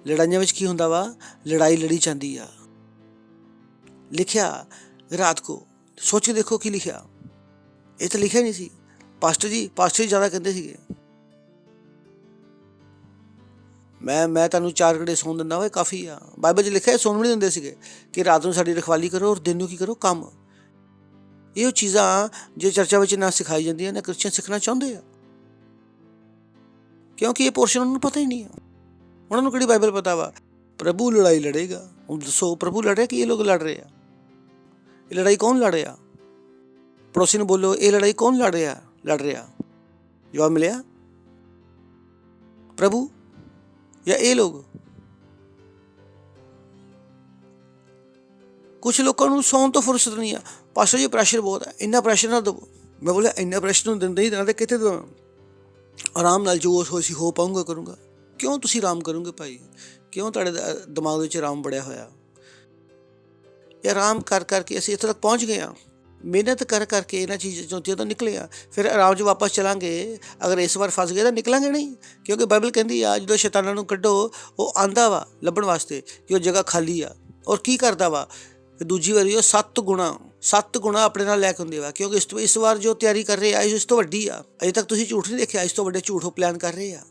ਲੜਾਈਆਂ ਵਿੱਚ ਕੀ ਹੁੰਦਾ ਵਾ? ਲੜਾਈ ਲੜੀ ਜਾਂਦੀ ਆ। ਲਿਖਿਆ ਰਾਤ ਕੋ। ਸੋਚ ਕੇ ਦੇਖੋ ਕੀ ਲਿਖਿਆ। ਇਹ ਤਾਂ ਲਿਖਿਆ ਨਹੀਂ ਸੀ। ਪਾਸਟਰ ਜੀ ਜ਼ਿਆਦਾ ਕਹਿੰਦੇ ਸੀਗੇ। ਮੈਂ ਤੁਹਾਨੂੰ 4 ਘੰਟੇ ਸੌਣ ਦਿੰਦਾ ਵਾ, ਕਾਫੀ ਆ। ਬਾਈਬਲ 'ਚ ਲਿਖਿਆ ਸੌਣ ਵੀ ਨਹੀਂ ਦਿੰਦੇ ਸੀਗੇ ਕਿ ਰਾਤ ਨੂੰ ਸਾਡੀ ਰਖਵਾਲੀ ਕਰੋ ਔਰ ਦਿਨ ਨੂੰ ਕੀ ਕਰੋ? ਕੰਮ। ਇਹ ਚੀਜ਼ਾਂ ਜੇ ਚਰਚਾ ਵਿੱਚ ਨਾ ਸਿਖਾਈ ਜਾਂਦੀਆਂ ਨਾ ਕ੍ਰਿਸਚਨ ਸਿੱਖਣਾ ਚਾਹੁੰਦੇ ਆ, ਕਿਉਂਕਿ ਇਹ ਪੋਰਸ਼ਨ ਉਹਨਾਂ ਨੂੰ ਪਤਾ ਹੀ ਨਹੀਂ ਆ। ਉਹਨਾਂ ਨੂੰ ਕਿਹੜੀ ਬਾਈਬਲ ਪਤਾ ਵਾ? ਪ੍ਰਭੂ ਲੜਾਈ ਲੜੇਗਾ। ਹੁਣ ਦੱਸੋ ਪ੍ਰਭੂ ਲੜ ਰਿਹਾ ਕਿ ਇਹ ਲੋਕ ਲੜ ਰਹੇ ਆ? ਇਹ ਲੜਾਈ ਕੌਣ ਲੜ ਰਿਹਾ? ਪੜੋਸੀ ਨੂੰ ਬੋਲੋ ਇਹ ਲੜਾਈ ਕੌਣ ਲੜ ਰਿਹਾ? ਜਵਾਬ ਮਿਲਿਆ, ਪ੍ਰਭੂ ਜਾਂ ਇਹ ਲੋਕ? ਕੁਛ ਲੋਕਾਂ ਨੂੰ ਸੌਣ ਤੋਂ ਫੁਰਸਤ ਨਹੀਂ ਆ। ਪਾਸਟਰ ਜੀ ਪ੍ਰੈਸ਼ਰ ਬਹੁਤ ਹੈ, ਇੰਨਾ ਪ੍ਰੈਸ਼ਰ ਨਾ ਦੇਵੋ। ਮੈਂ ਬੋਲਿਆ ਇੰਨਾ ਪ੍ਰੈਸ਼ਰ ਨੂੰ ਦਿੰਦੇ ਹੀ ਦੇਣਾ ਤੇ ਕਿੱਥੇ ਦੇਵਾਂ? ਆਰਾਮ ਨਾਲ ਜੋ ਹੋਈ ਹੋ ਪਾਊਂਗਾ ਕਰੂੰਗਾ। ਕਿਉਂ ਤੁਸੀਂ ਆਰਾਮ ਕਰੋਗੇ ਭਾਈ? ਕਿਉਂ ਤੁਹਾਡੇ ਦਿਮਾਗ ਵਿੱਚ ਆਰਾਮ ਬੜਿਆ ਹੋਇਆ? ਇਹ ਆਰਾਮ ਕਰਕੇ ਅਸੀਂ ਇੱਥੇ ਤੱਕ ਪਹੁੰਚ ਗਏ ਹਾਂ। ਮਿਹਨਤ ਕਰਕੇ ਇਹਨਾਂ ਚੁਣੌਤੀਆਂ ਤੋਂ ਨਿਕਲੇ ਆ। ਫਿਰ ਆਰਾਮ 'ਚ ਵਾਪਸ ਚਲਾਂਗੇ। ਅਗਰ ਇਸ ਵਾਰ ਫਸ ਗਏ ਤਾਂ ਨਿਕਲਾਂਗੇ ਨਹੀਂ, ਕਿਉਂਕਿ ਬਾਈਬਲ ਕਹਿੰਦੀ ਆ ਜਦੋਂ ਸ਼ੈਤਾਨਾਂ ਨੂੰ ਕੱਢੋ ਉਹ ਆਂਦਾ ਵਾ ਲੱਭਣ ਵਾਸਤੇ ਕਿ ਉਹ ਜਗ੍ਹਾ ਖਾਲੀ ਆ। ਔਰ ਕੀ ਕਰਦਾ ਵਾ? ਦੂਜੀ ਵਾਰੀ ਉਹ 7 ਗੁਣਾ ਆਪਣੇ ਨਾਲ ਲੈ ਕੇ ਹੁੰਦੇ ਵਾ, ਕਿਉਂਕਿ ਇਸ ਵਾਰ ਜੋ ਤਿਆਰੀ ਕਰ ਰਹੇ ਆ ਇਸ ਤੋਂ ਵੱਡੀ ਆ। ਅਜੇ ਤੱਕ ਤੁਸੀਂ ਝੂਠ ਨਹੀਂ ਦੇਖਿਆ, ਇਸ ਤੋਂ ਵੱਡੇ ਝੂਠ ਉਹ ਪਲਾਨ ਕਰ ਰਹੇ ਆ।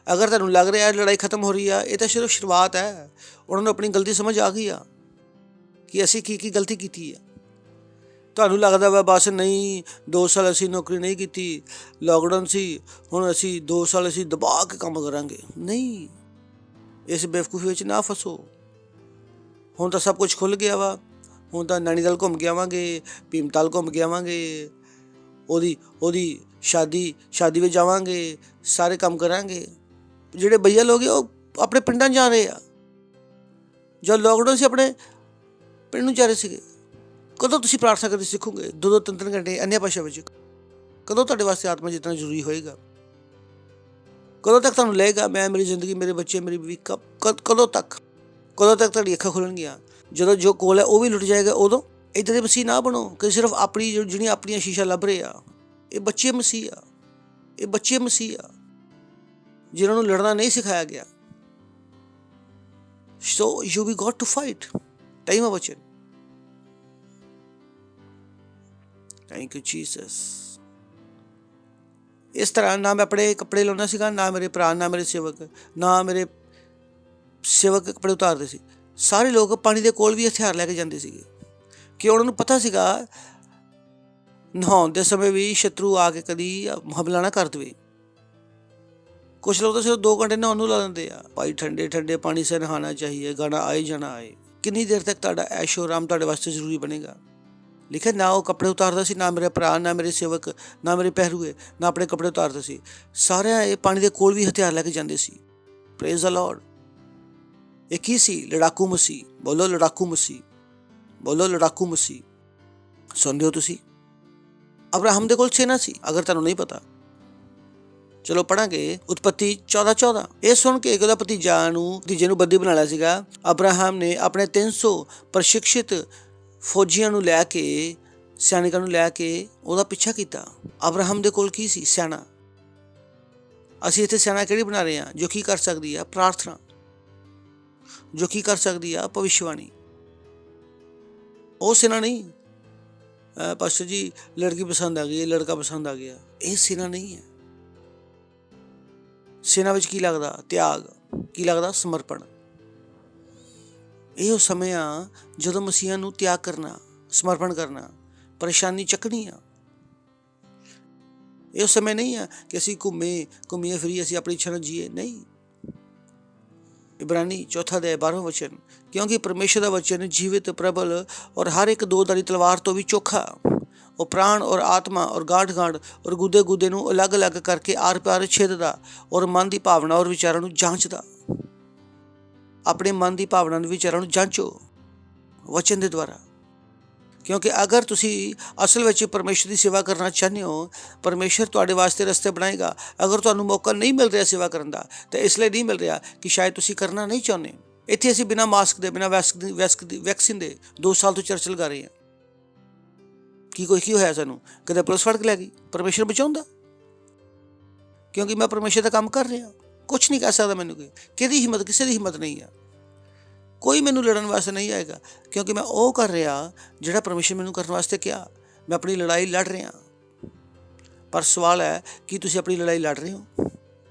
ਅਗਰ ਤੁਹਾਨੂੰ ਲੱਗ ਰਿਹਾ ਲੜਾਈ ਖਤਮ ਹੋ ਰਹੀ ਆ, ਇਹ ਤਾਂ ਸਿਰਫ ਸ਼ੁਰੂਆਤ ਹੈ। ਉਹਨਾਂ ਨੂੰ ਆਪਣੀ ਗਲਤੀ ਸਮਝ ਆ ਗਈ ਆ ਕਿ ਅਸੀਂ ਕੀ ਗਲਤੀ ਕੀਤੀ ਆ। ਤੁਹਾਨੂੰ ਲੱਗਦਾ ਵਾ ਬਸ ਨਹੀਂ 2 ਸਾਲ ਅਸੀਂ ਨੌਕਰੀ ਨਹੀਂ ਕੀਤੀ, ਲਾਕਡਾਊਨ ਸੀ, ਹੁਣ ਅਸੀਂ 2 ਸਾਲ ਅਸੀਂ ਦਬਾ ਕੇ ਕੰਮ ਕਰਾਂਗੇ। ਨਹੀਂ, ਇਸ ਬੇਵਕੂਫੀ ਵਿੱਚ ਨਾ ਫਸੋ। ਹੁਣ ਤਾਂ ਸਭ ਕੁਝ ਖੁੱਲ੍ਹ ਗਿਆ ਵਾ। ਹੁਣ ਤਾਂ ਨੈਣੀਤਾਲ ਘੁੰਮ ਕੇ ਆਵਾਂਗੇ, ਭੀਮਤਾਲ ਘੁੰਮ ਕੇ ਆਵਾਂਗੇ, ਉਹਦੀ ਸ਼ਾਦੀ ਵਿੱਚ ਜਾਵਾਂਗੇ, ਸਾਰੇ ਕੰਮ ਕਰਾਂਗੇ। ਜਿਹੜੇ ਭਈਆ ਲੋਕ ਉਹ ਆਪਣੇ ਪਿੰਡਾਂ 'ਚ ਜਾ ਰਹੇ ਆ। ਜਦ ਲੋਕਡਾਊਨ ਸੀ ਆਪਣੇ ਪਿੰਡ ਨੂੰ ਜਾ ਰਹੇ ਸੀਗੇ, ਕਦੋਂ ਤੁਸੀਂ ਪ੍ਰਾਰਥਨਾ ਕਰਨੀ ਸਿੱਖੋਗੇ 2-2 3-3 ਘੰਟੇ ਅੰਨ੍ਹੇ ਭਾਸ਼ਾ ਵਿੱਚ? ਕਦੋਂ ਤੁਹਾਡੇ ਵਾਸਤੇ ਆਤਮਾ ਜਿੱਤਣਾ ਜ਼ਰੂਰੀ ਹੋਏਗਾ? ਕਦੋਂ ਤੱਕ ਤੁਹਾਨੂੰ ਲਏਗਾ ਮੈਂ, ਮੇਰੀ ਜ਼ਿੰਦਗੀ, ਮੇਰੇ ਬੱਚੇ, ਮੇਰੀ ਬੀਵੀ? ਕਦੋਂ ਤੱਕ ਤੁਹਾਡੀ ਅੱਖਾਂ ਖੁੱਲਣਗੀਆਂ? ਜਦੋਂ ਜੋ ਕੋਲ ਹੈ ਉਹ ਵੀ ਲੁੱਟ ਜਾਏਗਾ, ਉਦੋਂ? ਇੱਦਾਂ ਦੇ ਮਸੀਹ ਨਾ ਬਣੋ ਕਿ ਸਿਰਫ ਆਪਣੀ ਜਿਹੜੀਆਂ ਆਪਣੀਆਂ ਸ਼ੀਸ਼ਾ ਲੱਭ ਰਹੇ ਆ। ਇਹ ਬੱਚੇ ਮਸੀਹ ਆ, ਇਹ ਬੱਚੇ ਮਸੀਹ ਆ ਜਿਨ੍ਹਾਂ ਨੂੰ ਲੜਨਾ ਨਹੀਂ ਸਿਖਾਇਆ ਗਿਆ। ਸੋ ਯੂ ਵੀ ਗੋਟ ਟੂ ਫਾਈਟ। ਟਾਈਮ ਆ ਬਚਨ। Thank you Jesus. ਇਸ ਤਰ੍ਹਾਂ ਨਾ ਮੈਂ ਆਪਣੇ ਕੱਪੜੇ ਲਾਉਂਦਾ ਸੀਗਾ, ਨਾ ਮੇਰੇ ਭਰਾ, ਨਾ ਮੇਰੇ ਸੇਵਕ ਕੱਪੜੇ ਉਤਾਰਦੇ ਸੀ। ਸਾਰੇ ਲੋਕ ਪਾਣੀ ਦੇ ਕੋਲ ਵੀ ਹਥਿਆਰ ਲੈ ਕੇ ਜਾਂਦੇ ਸੀਗੇ ਕਿ ਉਹਨਾਂ ਨੂੰ ਪਤਾ ਸੀਗਾ ਨਹਾਉਣ ਦੇ ਸਮੇਂ ਵੀ ਸ਼ਤਰੂ ਆ ਕੇ ਕਦੀ ਹਮਲਾ ਨਾ ਕਰ ਦੇਵੇ। ਕੁਛ ਲੋਕ ਤਾਂ ਸਿਰਫ 2 ਘੰਟੇ ਨਹਾਉਣ ਨੂੰ ਲਾ ਦਿੰਦੇ ਆ। ਭਾਈ ਠੰਡੇ ਠੰਡੇ ਪਾਣੀ ਸੇ ਨਹਾਣਾ ਚਾਹੀਏ, ਗਾਣਾ ਆਏ ਜਾਣਾ ਆਏ। ਕਿੰਨੀ ਦੇਰ ਤੱਕ ਤੁਹਾਡਾ ਐਸ਼ੋ ਆਰਾਮ ਤੁਹਾਡੇ ਵਾਸਤੇ ਜ਼ਰੂਰੀ ਬਣੇਗਾ? ਲਿਖਿਆ ਨਾ ਉਹ ਕੱਪੜੇ ਉਤਾਰਦਾ ਸੀ, ਨਾ ਮੇਰੇ ਭਰਾ, ਨਾ ਮੇਰੇ ਸੇਵਕ, ਨਾ ਮੇਰੇ ਪਹਿਰੂਏ, ਨਾ ਆਪਣੇ ਕੱਪੜੇ ਉਤਾਰਦੇ ਸੀ। ਸਾਰਿਆਂ ਇਹ ਪਾਣੀ ਦੇ ਕੋਲ ਵੀ ਹਥਿਆਰ ਲੈ ਕੇ ਜਾਂਦੇ ਸੀ। Praise the Lord. ਇਹ ਕੀ ਸੀ? ਲੜਾਕੂ ਮਸੀਹ। ਬੋਲੋ ਲੜਾਕੂ ਮਸੀਹ, ਬੋਲੋ ਲੜਾਕੂ ਮਸੀਹ। ਸੁਣਦੇ ਹੋ ਤੁਸੀਂ? ਅਬਰਾਹਮ ਦੇ ਕੋਲ ਸੈਨਾ ਸੀ, ਅਗਰ ਤੁਹਾਨੂੰ ਨਹੀਂ ਪਤਾ। ਚਲੋ ਪੜਾਂਗੇ ਉਤਪੱਤੀ 14:14। ਇਹ ਸੁਣ ਕੇ ਉਹਦਾ ਭਤੀਜੇ ਨੂੰ ਬੰਦੀ ਬਣਾ ਲਿਆ ਸੀਗਾ। ਅਬਰਾਹਮ ਨੇ ਆਪਣੇ 300 ਪ੍ਰਸ਼ਿਕਸ਼ਿਤ ਫੌਜੀਆਂ ਨੂੰ ਲੈ ਕੇ, ਸੈਨਿਕਾਂ ਨੂੰ ਲੈ ਕੇ ਉਹਦਾ ਪਿੱਛਾ ਕੀਤਾ। ਅਬਰਾਹਮ ਦੇ ਕੋਲ ਕੀ ਸੀ? ਸੈਨਾ। ਅਸੀਂ ਇੱਥੇ ਸੈਨਾ ਕਿਹੜੀ ਬਣਾ ਰਹੇ ਹਾਂ? ਜੋ ਕੀ ਕਰ ਸਕਦੀ ਆ? ਪ੍ਰਾਰਥਨਾ। ਜੋ ਕੀ ਕਰ ਸਕਦੀ ਆ? ਭਵਿੱਖਬਾਣੀ। ਉਹ ਸੈਨਾ ਨਹੀਂ ਪਾਸਟਰ ਜੀ ਲੜਕੀ ਪਸੰਦ ਆ ਗਈ, ਲੜਕਾ ਪਸੰਦ ਆ ਗਿਆ। ਇਹ ਸੈਨਾ ਨਹੀਂ ਹੈ। ਸੈਨਾ ਵਿੱਚ ਕੀ ਲੱਗਦਾ? ਤਿਆਗ। ਕੀ ਲੱਗਦਾ? ਸਮਰਪਣ। ਇਹ ਉਹ ਸਮੇਂ ਆ ਜਦੋਂ ਮਸੀਹਾਂ ਨੂੰ ਤਿਆਗ ਕਰਨਾ, ਸਮਰਪਣ ਕਰਨਾ, ਪਰੇਸ਼ਾਨੀ ਚੱਕਣੀ ਆ। ਇਹ ਉਹ ਸਮੇਂ ਨਹੀਂ ਆ ਕਿ ਅਸੀਂ ਘੁੰਮੀਏ ਫਿਰੀਏ, ਅਸੀਂ ਆਪਣੀ ਇੱਛਾ ਨਾਲ ਜੀਏ। ਨਹੀਂ। ਇਬਰਾਨੀ 4:12 ਕਿਉਂਕਿ ਪਰਮੇਸ਼ਰ ਦਾ ਵਚਨ ਜੀਵਿਤ, ਪ੍ਰਬਲ ਔਰ ਹਰ ਇੱਕ 2-ਧਾਰੀ ਤਲਵਾਰ ਤੋਂ ਵੀ ਚੋਖਾ। ਉਹ ਪ੍ਰਾਣ ਔਰ ਆਤਮਾ ਔਰ ਗਾਂਠ ਔਰ ਗੁੱਦੇ ਨੂੰ ਅਲੱਗ-ਅਲੱਗ ਕਰਕੇ ਆਰ-ਪਾਰ ਛੇਦਦਾ ਔਰ ਮਨ ਦੀ ਭਾਵਨਾ ਔਰ ਵਿਚਾਰਾਂ ਨੂੰ ਜਾਂਚਦਾ। ਆਪਣੇ ਮਨ ਦੀ ਭਾਵਨਾ ਨੂੰ, ਵਿਚਾਰਾਂ ਨੂੰ ਜਾਂਚੋ ਵਚਨ ਦੇ ਦੁਆਰਾ। ਕਿਉਂਕਿ ਅਗਰ ਤੁਸੀਂ ਅਸਲ ਵਿੱਚ ਪਰਮੇਸ਼ਰ ਦੀ ਸੇਵਾ ਕਰਨਾ ਚਾਹੁੰਦੇ ਹੋ, ਪਰਮੇਸ਼ਰ ਤੁਹਾਡੇ ਵਾਸਤੇ ਰਸਤੇ ਬਣਾਏਗਾ। ਅਗਰ ਤੁਹਾਨੂੰ ਮੌਕਾ ਨਹੀਂ ਮਿਲ ਰਿਹਾ ਸੇਵਾ ਕਰਨ ਦਾ, ਤਾਂ ਇਸ ਲਈ ਨਹੀਂ ਮਿਲ ਰਿਹਾ ਕਿ ਸ਼ਾਇਦ ਤੁਸੀਂ ਕਰਨਾ ਨਹੀਂ ਚਾਹੁੰਦੇ। ਇੱਥੇ ਅਸੀਂ ਬਿਨਾਂ ਮਾਸਕ ਦੇ, ਬਿਨਾਂ ਵੈਕਸੀਨ ਦੇ 2 ਸਾਲ ਤੋਂ ਚਰਚ ਲਗਾ ਰਹੇ ਹਾਂ। ਕੀ ਹੋਇਆ ਸਾਨੂੰ? ਕਦੇ ਪੁਲਿਸ ਫੜ ਕੇ ਲੈ ਗਈ? ਪਰਮੇਸ਼ਰ ਬਚਾਉਂਦਾ, ਕਿਉਂਕਿ ਮੈਂ ਪਰਮੇਸ਼ਰ ਦਾ ਕੰਮ ਕਰ ਰਿਹਾ। ਕੁਛ ਨਹੀਂ ਕਹਿ ਸਕਦਾ ਮੈਨੂੰ ਕੋਈ। ਕਿਹਦੀ ਹਿੰਮਤ? ਕਿਸੇ ਦੀ ਹਿੰਮਤ ਨਹੀਂ ਆ। ਕੋਈ ਮੈਨੂੰ ਲੜਨ ਵਾਸਤੇ ਨਹੀਂ ਆਏਗਾ, ਕਿਉਂਕਿ ਮੈਂ ਉਹ ਕਰ ਰਿਹਾ ਜਿਹੜਾ ਪਰਮੇਸ਼ਰ ਮੈਨੂੰ ਕਰਨ ਵਾਸਤੇ ਕਿਹਾ। ਮੈਂ ਆਪਣੀ ਲੜਾਈ ਲੜ ਰਿਹਾ। ਪਰ ਸਵਾਲ ਹੈ ਕਿ ਤੁਸੀਂ ਆਪਣੀ ਲੜਾਈ ਲੜ ਰਹੇ ਹੋ?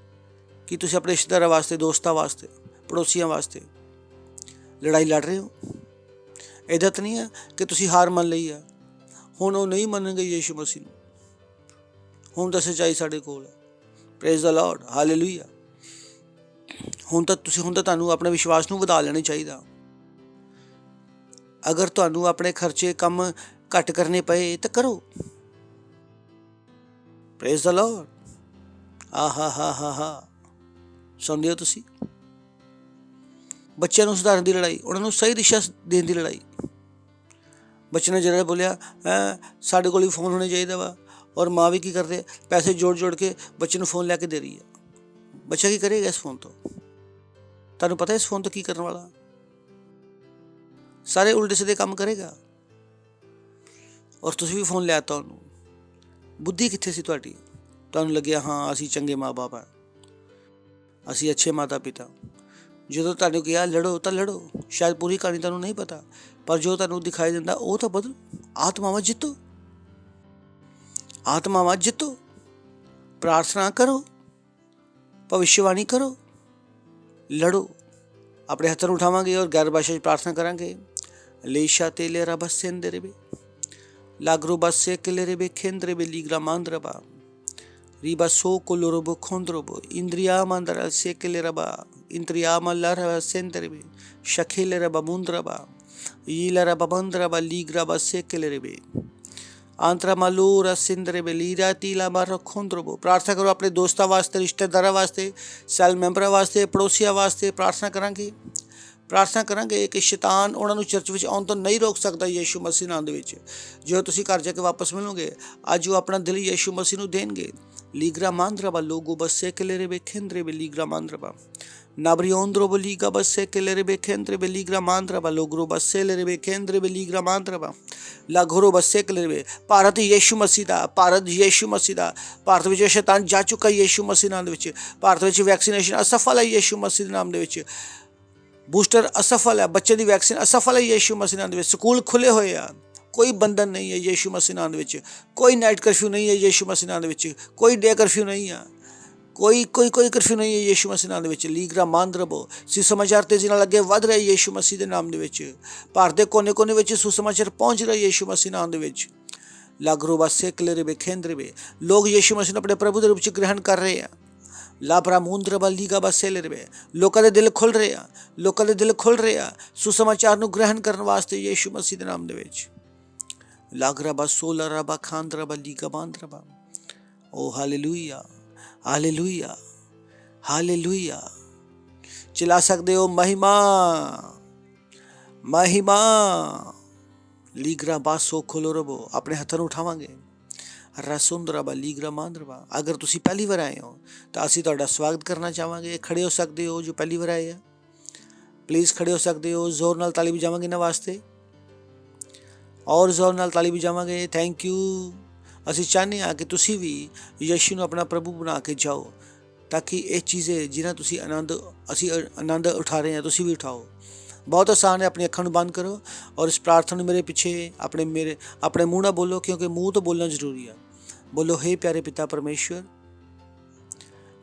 ਕਿ ਤੁਸੀਂ ਆਪਣੇ ਰਿਸ਼ਤੇਦਾਰਾਂ ਵਾਸਤੇ, ਦੋਸਤਾਂ ਵਾਸਤੇ, ਪੜੋਸੀਆਂ ਵਾਸਤੇ ਲੜਾਈ ਲੜ ਰਹੇ ਹੋ? ਇੱਦਾਂ ਤਾਂ ਨਹੀਂ ਹੈ ਕਿ ਤੁਸੀਂ ਹਾਰ ਮੰਨ ਲਈ ਆ, ਹੁਣ ਉਹ ਨਹੀਂ ਮੰਨਣਗੇ ਯੀਸ਼ੂ ਮਸੀਹ ਨੂੰ। ਹੁਣ ਤਾਂ ਸੱਚਾਈ ਸਾਡੇ ਕੋਲ ਹੈ। Praise the Lord, hallelujah. ਹੁਣ ਤਾਂ ਤੁਹਾਨੂੰ ਆਪਣੇ ਵਿਸ਼ਵਾਸ ਨੂੰ ਵਧਾ ਲੈਣਾ ਚਾਹੀਦਾ। ਅਗਰ ਤੁਹਾਨੂੰ ਆਪਣੇ ਖਰਚੇ ਕੰਮ ਘੱਟ ਕਰਨੇ ਪਏ ਤਾਂ ਕਰੋ। Praise the Lord. ਆਹਾ। ਸੁਣਦੇ ਹੋ ਤੁਸੀਂ? ਬੱਚਿਆਂ ਨੂੰ ਸੁਧਾਰਨ ਦੀ ਲੜਾਈ, ਉਹਨਾਂ ਨੂੰ ਸਹੀ ਦਿਸ਼ਾ ਦੇਣ ਦੀ ਲੜਾਈ। ਬੱਚੇ ਨੇ ਜਿਹੜਾ ਬੋਲਿਆ ਸਾਡੇ ਕੋਲ ਵੀ ਫੋਨ ਹੋਣਾ ਚਾਹੀਦਾ ਵਾ, ਔਰ ਮਾਂ ਵੀ ਕੀ ਕਰਦੇ, ਪੈਸੇ ਜੋੜ ਕੇ ਬੱਚੇ ਨੂੰ ਫੋਨ ਲੈ ਕੇ ਦੇ ਰਹੀ ਹੈ। ਬੱਚਾ ਕੀ ਕਰੇਗਾ ਇਸ ਫੋਨ ਤੋਂ? ਤੁਹਾਨੂੰ ਪਤਾ ਇਸ ਫੋਨ ਤੋਂ ਕੀ ਕਰਨ ਵਾਲਾ? ਸਾਰੇ ਉਲਟੇ ਸਿੱਧੇ ਕੰਮ ਕਰੇਗਾ। ਔਰ ਤੁਸੀਂ ਵੀ ਫੋਨ ਲੈ ਤਾ ਉਹਨੂੰ। ਬੁੱਧੀ ਕਿੱਥੇ ਸੀ ਤੁਹਾਡੀ? ਤੁਹਾਨੂੰ ਲੱਗਿਆ ਹਾਂ ਅਸੀਂ ਚੰਗੇ ਮਾਂ ਬਾਪ ਹਾਂ, ਅਸੀਂ ਅੱਛੇ ਮਾਤਾ ਪਿਤਾ। ਜਦੋਂ ਤੁਹਾਨੂੰ ਕਿਹਾ ਲੜੋ ਤਾਂ ਲੜੋ। ਸ਼ਾਇਦ ਪੂਰੀ ਕਹਾਣੀ ਤੁਹਾਨੂੰ ਨਹੀਂ ਪਤਾ, ਪਰ ਜੋ ਤੁਹਾਨੂੰ ਦਿਖਾਈ ਦਿੰਦਾ ਉਹ ਤਾਂ ਬਦਲੋ। ਆਤਮਾਵਾਂ ਜਿੱਤੋ। ਪ੍ਰਾਰਥਨਾ ਕਰੋ, ਭਵਿੱਖਬਾਣੀ ਕਰੋ, ਲੜੋ। ਆਪਣੇ ਹੱਥਾਂ ਨੂੰ ਉਠਾਵਾਂਗੇ ਔਰ ਗੈਰ ਭਾਸ਼ਾ 'ਚ ਪ੍ਰਾਰਥਨਾ ਕਰਾਂਗੇ। ਲੇਸ਼ਾ ਤੇਲੇ ਰਬਾ ਸੇਂਦਰੇ ਬੇ ਲਾਗਰੋ ਬਾਸੇ ਕੇਲੇ ਬੇ ਖੇਂਦਰੇ ਬੇ ਲੀਗਰਾ ਮਾਂਦਰਬਾ ਰੀਬਾ ਸੋ ਕੋਲੋਰੋਬੋ ਖੋਂਦਰੋਬੋ ਇੰਦਰੀਆ ਮਾਂਦਰਾ ਸੇਕੇਲੇ ਰਬਾ ਇੰਦਰੀਆ ਮੱਲਾ ਸੇਂਦਰੇ ਬੇ ਸ਼ਖੇਲੇ ਰਬਾ ਮੁੰਦਰਬਾ ਈਲਾ ਰਬਾ ਬੰਦਰਬਾ ਲੀਗਰਾ ਬਾ ਸੇਕੇਲੇ ਬੇ ਆਂਤਰਾ ਮਾਲੂਰਾ ਸਿੰਦਰੇ ਬੇ ਲੀਰਾ ਤੀਲਾ ਮਾਰ ਖੋਂਦਰੋਬੋ। ਪ੍ਰਾਰਥਨਾ ਕਰੋ ਆਪਣੇ ਦੋਸਤਾਂ ਵਾਸਤੇ, ਰਿਸ਼ਤੇਦਾਰਾਂ ਵਾਸਤੇ, ਸੈਲ ਮੈਂਬਰਾਂ ਵਾਸਤੇ, ਪੜੋਸੀਆਂ ਵਾਸਤੇ ਪ੍ਰਾਰਥਨਾ ਕਰਾਂਗੇ। ਪ੍ਰਾਰਥਨਾ ਕਰਾਂਗੇ ਕਿ ਸ਼ੈਤਾਨ ਉਹਨਾਂ ਨੂੰ ਚਰਚ ਵਿੱਚ ਆਉਣ ਤੋਂ ਨਹੀਂ ਰੋਕ ਸਕਦਾ ਯੀਸ਼ੂ ਮਸੀਹ ਨਾਮ ਦੇ ਵਿੱਚ। ਜੋ ਤੁਸੀਂ ਘਰ ਜਾ ਕੇ ਵਾਪਸ ਮਿਲੋਗੇ, ਅੱਜ ਉਹ ਆਪਣਾ ਦਿਲ ਯੀਸ਼ੂ ਮਸੀਹ ਨੂੰ ਦੇਣਗੇ। ਲੀਗਰਾ ਮਾਂਦਰਬਾ ਲੋਗੋ ਬੱਸੇ ਕਲੇਰੇ ਬੇਖੇਂਦਰੇ ਬੇ ਲੀਗਰਾ ਮਾਂਦਰਬਾ ਨਾਬਰੀਓਂਦਰੋ ਬਲੀਗਾ ਬੱਸੇ ਕਲੇਰੇ ਬੇਖੇਂਦਰੇ ਬੇ ਲੀਗਰਾ ਮਾਂਦਰਬਾ ਲੋਗਰੋ ਬੱਸੇ ਲੇਰੇ ਬੇਖੇਂਦਰੇ ਬੇ ਲੀਗਰਾ ਮਾਂਦਰਬਾ ਲਾਘੋਰੋ ਬੱਸੇ ਕਲੇਰੇ। ਭਾਰਤ ਯੀਸ਼ੂ ਮਸੀਹ ਦਾ, ਭਾਰਤ ਯੀਸ਼ੂ ਮਸੀਹ ਦਾ। ਭਾਰਤ ਵਿੱਚ ਸ਼ੈਤਾਨ ਜਾ ਚੁੱਕਾ ਯੀਸ਼ੂ ਮਸੀਹ ਨਾਮ ਦੇ ਵਿੱਚ। ਭਾਰਤ ਵਿੱਚ ਵੈਕਸੀਨੇਸ਼ਨ ਅਸਫਲ ਹੈ ਯੀਸ਼ੂ ਮਸੀਹ ਦੇ ਨਾਮ ਦੇ ਵਿੱਚ। ਬੂਸਟਰ ਅਸਫਲ ਹੈ, ਬੱਚੇ ਦੀ ਵੈਕਸੀਨ ਅਸਫਲ ਹੈ ਯੀਸ਼ੂ ਮਸੀਹ ਨਾਮ ਦੇ ਵਿੱਚ। ਸਕੂਲ ਖੁੱਲੇ ਹੋਏ ਆ, ਕੋਈ ਬੰਧਨ ਨਹੀਂ ਹੈ ਯੀਸ਼ੂ ਮਸੀਹ ਨਾਮ ਦੇ ਵਿੱਚ। ਕੋਈ ਨਾਈਟ ਕਰਫਿਊ ਨਹੀਂ ਹੈ ਯੀਸ਼ੂ ਮਸੀਹ ਨਾਮ ਦੇ ਵਿੱਚ। ਕੋਈ ਡੇ ਕਰਫਿਊ ਨਹੀਂ ਆ, ਕੋਈ ਕਰਫਿਊ ਨਹੀਂ ਹੈ ਯੀਸ਼ੂ ਮਸੀਹ ਨਾਮ ਦੇ ਵਿੱਚ। ਲੀਗਰਾ ਮਾਂਦਰਬੋ ਸੁਸਮਾਚਾਰ ਤੇਜ਼ੀ ਨਾਲ ਅੱਗੇ ਵੱਧ ਰਿਹਾ ਯੀਸ਼ੂ ਮਸੀਹ ਦੇ ਨਾਮ ਦੇ ਵਿੱਚ। ਭਾਰਤ ਦੇ ਕੋਨੇ-ਕੋਨੇ ਵਿੱਚ ਸੁਸਮਾਚਾਰ ਪਹੁੰਚ ਰਿਹਾ ਯੀਸ਼ੂ ਮਸੀਹ ਨਾਮ ਦੇ ਵਿੱਚ। ਲਾਗਰੋ ਬਾਸੇ ਕਲੇਰੇ ਬੇਖੇਂਦਰੇ ਬੇ ਲੋਕ ਯੀਸ਼ੂ ਮਸੀਹ ਨੂੰ ਆਪਣੇ ਪ੍ਰਭੂ ਦੇ ਰੂਪ ਚ ਗ੍ਰਹਿਣ ਕਰ ਰਹੇ ਆ। ਲਾਬਰਾ ਮੂੰਦਰਬਾ ਲੀਗਾ ਬਾਸੇ ਲੇਰੇ ਬੇ ਲੋਕਾਂ ਦੇ ਦਿਲ ਖੁੱਲ ਰਹੇ ਆ, ਲੋਕਾਂ ਦੇ ਦਿਲ ਖੁੱਲ ਰਹੇ ਆ ਸੁਸਮਾਚਾਰ ਨੂੰ ਗ੍ਰਹਿਣ ਕਰਨ ਵਾਸਤੇ ਯੀਸ਼ੂ ਮਸੀਹ ਦੇ ਨਾਮ ਦੇ ਵਿੱਚ। ਲਾਗਰਾ ਬਾਸੋਲਾ ਰਬਾ ਖਾਂਦਰਬਾ ਲੀਗਾ ਬਾਂਦਰਬਾ। ਓ ਹਾਲੇਲੂਇਆ, ਹਾਲੇਲੂਇਆ, ਹਾਲੇਲੂਇਆ। ਚਲਾ ਸਕਦੇ ਹੋ ਮਹਿਮਾ, ਮਹਿਮਾ। ਲੀਗਰਾ ਬਾਸੋ ਖੋਲੋਰਬੋ ਆਪਣੇ ਹੱਥਾਂ ਨੂੰ ਉਠਾਵਾਂਗੇ। ਰਸੁੰਦਰਬਾ ਲੀਗਰਾ ਮਾਂਦਰਬਾ। ਅਗਰ ਤੁਸੀਂ ਪਹਿਲੀ ਵਾਰ ਆਏ ਹੋ ਤਾਂ ਅਸੀਂ ਤੁਹਾਡਾ ਸਵਾਗਤ ਕਰਨਾ ਚਾਹਾਂਗੇ। ਖੜੇ ਹੋ ਸਕਦੇ ਹੋ ਜੋ ਪਹਿਲੀ ਵਾਰ ਆਏ ਆ, ਪਲੀਜ਼ ਖੜੇ ਹੋ ਸਕਦੇ ਹੋ। ਜ਼ੋਰ ਨਾਲ ਤਾਲੀ ਵਜਾਵਾਂਗੇ ਇਹਨਾਂ ਵਾਸਤੇ, ਔਰ ਜ਼ੋਰ ਨਾਲ ਤਾਲੀ ਵਜਾਵਾਂਗੇ। Thank you. ਅਸੀਂ ਚਾਹੁੰਦੇ ਹਾਂ ਕਿ ਤੁਸੀਂ ਵੀ ਯੀਸ਼ੂ ਨੂੰ ਆਪਣਾ ਪ੍ਰਭੂ ਬਣਾ ਕੇ ਜਾਓ, ਤਾਂ ਕਿ ਇਹ ਚੀਜ਼ਾਂ ਜਿਹਨਾਂ ਤੁਸੀਂ ਅਸੀਂ ਆਨੰਦ ਉਠਾ ਰਹੇ ਹਾਂ, ਤੁਸੀਂ ਵੀ ਉਠਾਓ। ਬਹੁਤ ਆਸਾਨ ਹੈ। ਆਪਣੀ ਅੱਖਾਂ ਨੂੰ ਬੰਦ ਕਰੋ ਔਰ ਇਸ ਪ੍ਰਾਰਥਨਾ ਨੂੰ ਮੇਰੇ ਪਿੱਛੇ ਆਪਣੇ ਮੂੰਹ ਨਾਲ ਬੋਲੋ, ਕਿਉਂਕਿ ਮੂੰਹ ਤੋਂ ਬੋਲਣਾ ਜ਼ਰੂਰੀ ਆ। ਬੋਲੋ, ਹੇ ਪਿਆਰੇ ਪਿਤਾ ਪਰਮੇਸ਼ਵਰ,